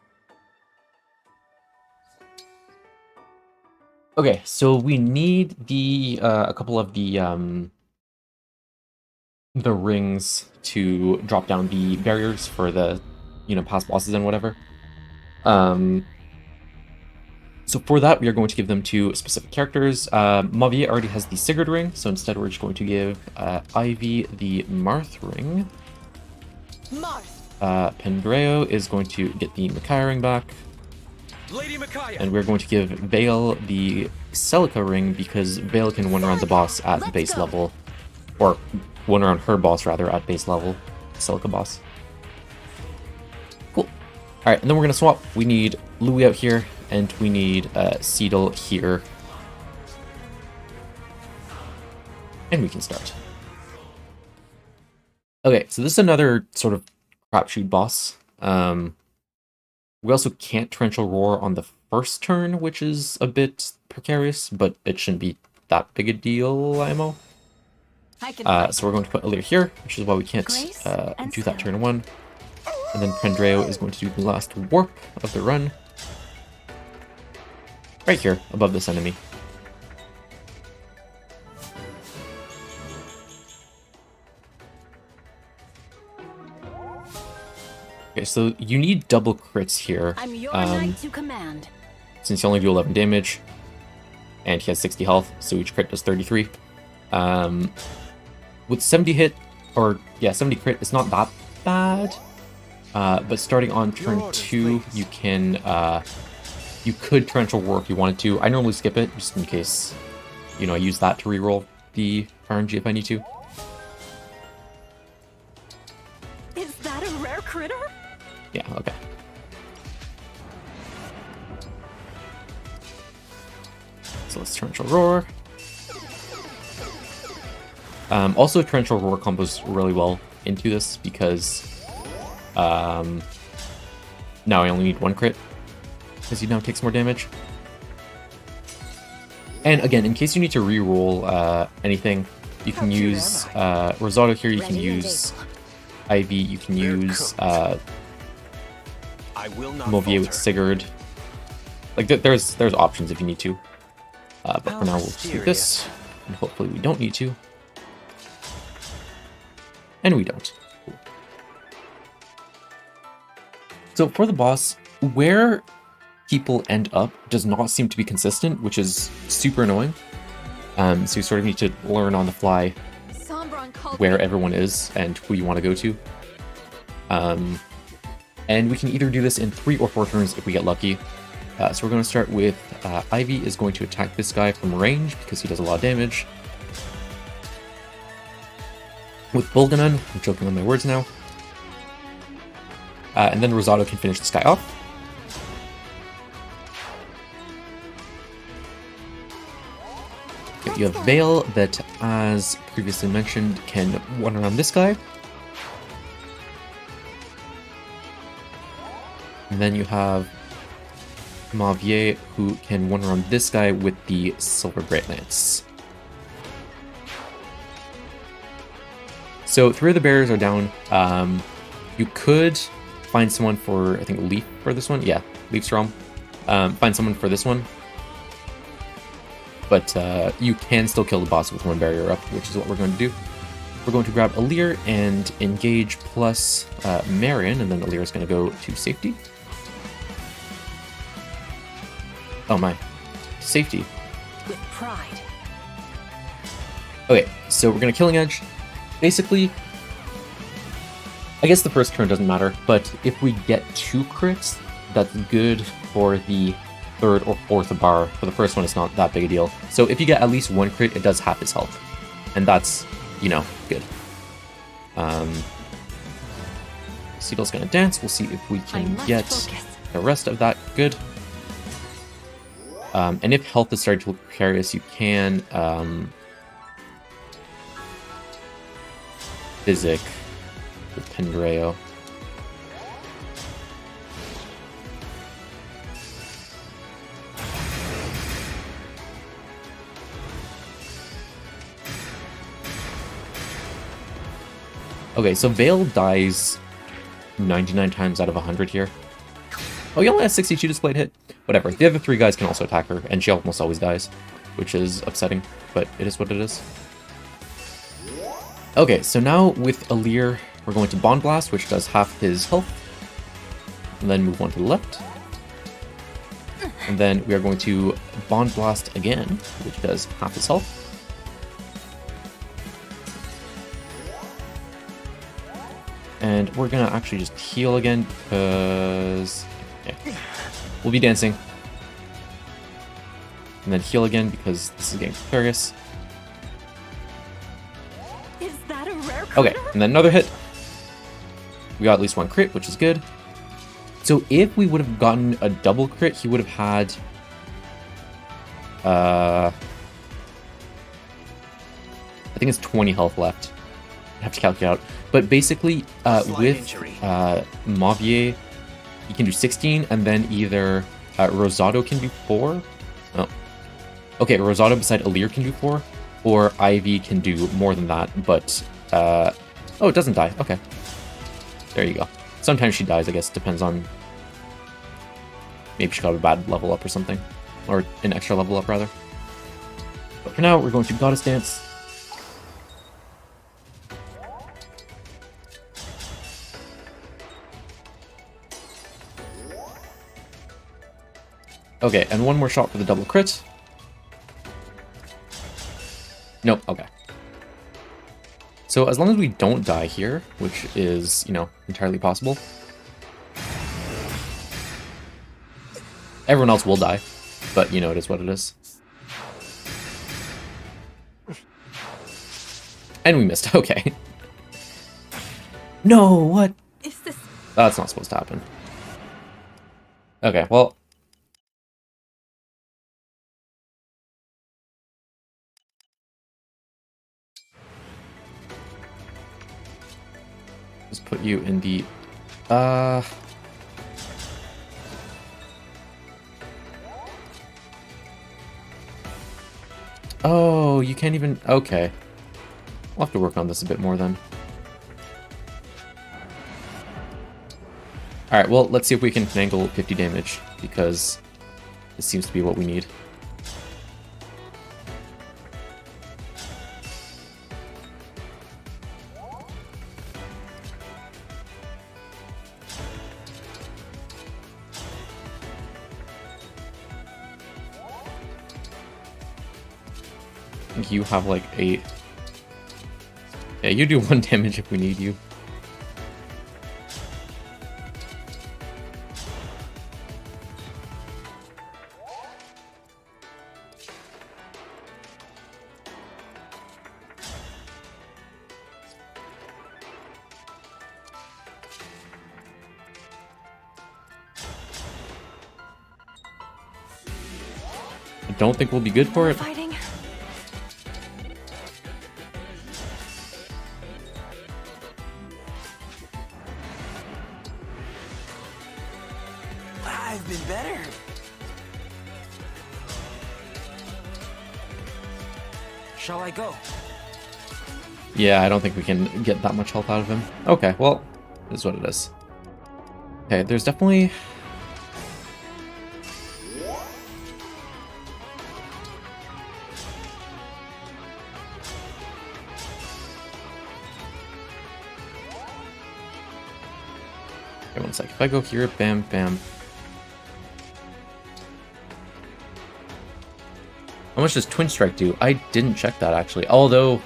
Okay, so we need the a couple of the rings to drop down the barriers for the, past bosses and whatever. So for that, we are going to give them to specific characters. Mavier already has the Sigurd ring, so instead we're just going to give Ivy the Marth ring. Pendreo is going to get the Micaiah ring back. Lady Micaiah. And we're going to give Vale the Celica ring, because Vale can one around the boss at base level. Or one around her boss, rather, at base level. Celica boss. Cool. Alright, and then we're going to swap. We need Louis out here, and we need Seedle here. And we can start. Okay, so this is another sort of crapshoot boss. We also can't torrential roar on the first turn, which is a bit precarious, but it shouldn't be that big a deal, IMO. So we're going to put Alir here, which is why we can't do that turn one. And then Pendreo is going to do the last warp of the run. Right here, above this enemy. Okay, so you need double crits here. I'm your knight to command. Since you only do 11 damage, and he has 60 health, so each crit does 33. With 70 hit, 70 crit, it's not that bad. But starting on turn 2, you can You could torrential roar if you wanted to. I normally skip it just in case, you know, I use that to reroll the RNG if I need to. Is that a rare critter? Yeah, okay. So let's torrential roar. Also, torrential roar combos really well into this because now I only need 1 crit because he now takes more damage. And again, in case you need to re-roll anything, you can use Rosado here, you can use Ivy, you can use I will not Mauvier with falter. Sigurd. Like, there's options if you need to. But for now, we'll just do this, and hopefully we don't need to. And we don't. Cool. So for the boss, where people end up does not seem to be consistent, which is super annoying. So you sort of need to learn on the fly where everyone is and who you want to go to. And we can either do this in 3 or 4 turns if we get lucky. So we're going to start with Ivy is going to attack this guy from range because he does a lot of damage. With Bolganon, I'm joking on my words now. And then Rosado can finish this guy off. Okay, you have Veil that, as previously mentioned, can one around this guy. And then you have Mauvier, who can one around this guy with the Silver Great Lance. So 3 of the barriers are down. You could find someone for, I think, Leaf for this one. Yeah, Leaf's Realm. Find someone for this one. But you can still kill the boss with 1 barrier up, which is what we're going to do. We're going to grab Alir and engage plus Marion, and then Alir is going to go to safety. Oh my. Safety. With pride. Okay, so we're going to Killing Edge. Basically, I guess the first turn doesn't matter, but if we get 2 crits, that's good for the 3rd or 4th bar. For the first one, it's not that big a deal. So if you get at least 1 crit, it does half his health. And that's, you know, good. Seagull's gonna dance. We'll see if we can get the rest of that good. And if health is starting to look precarious, you can Physic with Pendreo. Okay, so Veil dies 99 times out of 100 here. Oh, he only has 62 displayed hit. Whatever, the other 3 guys can also attack her, and she almost always dies, which is upsetting, but it is what it is. Okay, so now with Alir, we're going to Bond Blast, which does half his health, and then move on to the left. And then we are going to Bond Blast again, which does half his health. And we're gonna actually just heal again, because... yeah. We'll be dancing. And then heal again, because this is getting precarious. Is that a rare Okay, critter? and then another hit. We got at least 1 crit, which is good. So if we would have gotten a double crit, he would have had... I think it's 20 health left. I have to calculate out. But basically, with Mauvier, he can do 16, and then either Rosado can do 4. Oh. Okay, Rosado beside Alir can do 4, or Ivy can do more than that, but... oh, it doesn't die. Okay. There you go. Sometimes she dies, I guess. Depends on... maybe she got a bad level up or something. Or an extra level up, rather. But for now, we're going to Goddess Dance. Okay, and 1 more shot for the double crit. Nope, okay. So as long as we don't die here, which is, you know, entirely possible. Everyone else will die, but you know, it is what it is. And we missed. Okay. No, what? Is this... That's not supposed to happen. Okay, well. Just put you in the... Oh, you can't even... Okay. We'll have to work on this a bit more then. Alright, well, let's see if we can finagle 50 damage, because this seems to be what we need. I think you have like 8. Yeah, you do 1 damage if we need you. I don't think we'll be good for it. Fighting? I've been better. Shall I go? Yeah, I don't think we can get that much health out of him. Okay, well, this is what it is. Okay, there's definitely... Okay, one sec. If I go here, bam, bam. How much does Twin Strike do? I didn't check that, actually. Although,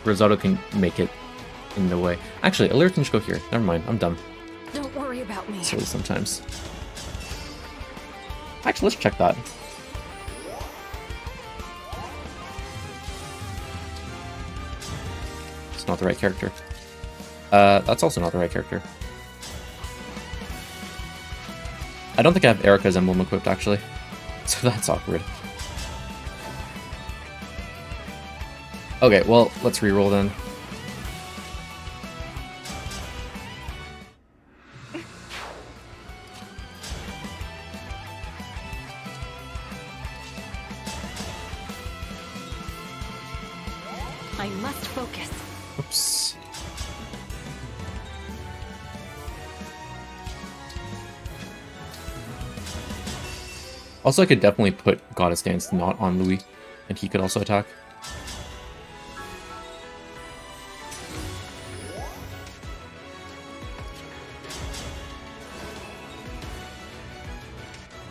Risotto can make it in the way. Actually, Alert can just go here. Never mind, I'm dumb. Don't worry about me. Silly sometimes. Actually, let's check that. It's not the right character. That's also not the right character. I don't think I have Erica's emblem equipped, actually. So that's awkward. Okay, well, let's reroll then. I must focus. Oops. Also, I could definitely put Goddess Dance not on Louis, and he could also attack.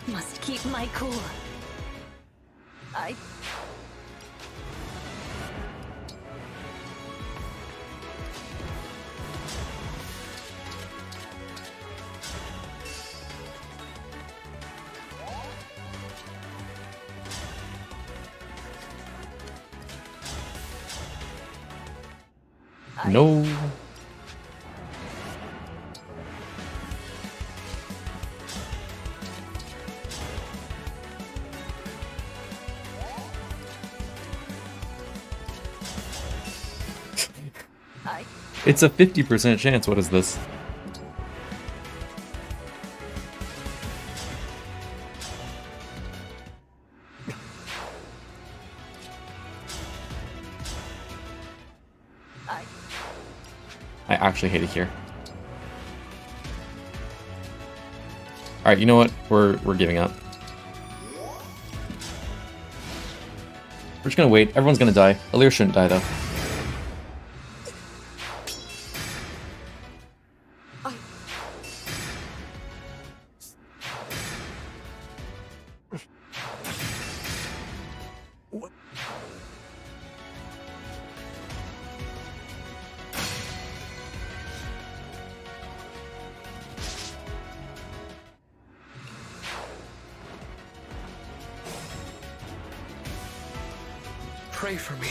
Must keep my cool. I... No. It's a 50% chance. What is this? I actually hate it here. Alright, you know what? We're giving up. We're just gonna wait. Everyone's gonna die. Alir shouldn't die, though. Pray for me.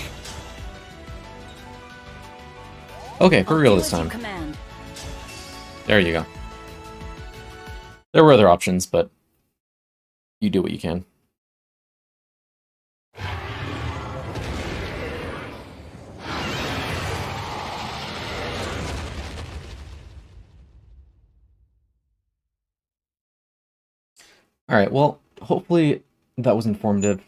Okay, for I'll real do this as you time. command. There you go. There were other options, but you do what you can. Alright, well, hopefully that was informative.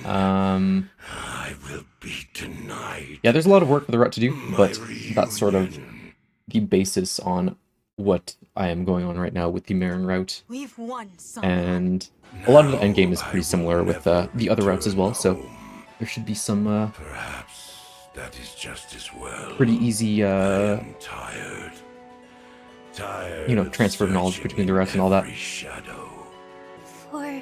I will be denied. Yeah, there's a lot of work for the route to do, my but that's sort of reunion. the basis on what I am going on right now with the Marin route. We've won some. And a lot of the endgame is Now pretty I similar will with never the other routes as well, so return home. there should be some Perhaps that is just as well. pretty easy, I am tired. Tired. you know, transfer of knowledge searching between the in routes and all that. every shadow. For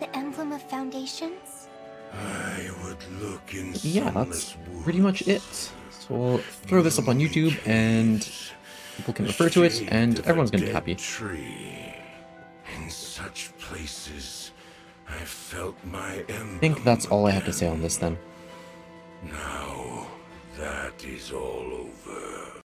the emblem of foundations? I would look in Yeah, sunless that's pretty much it. woods. So we'll throw this up on YouTube, and people can refer to it, and everyone's going to be happy. Tree. In such places, I felt my emblem I think that's all I have to say on this then. Now, that is all over.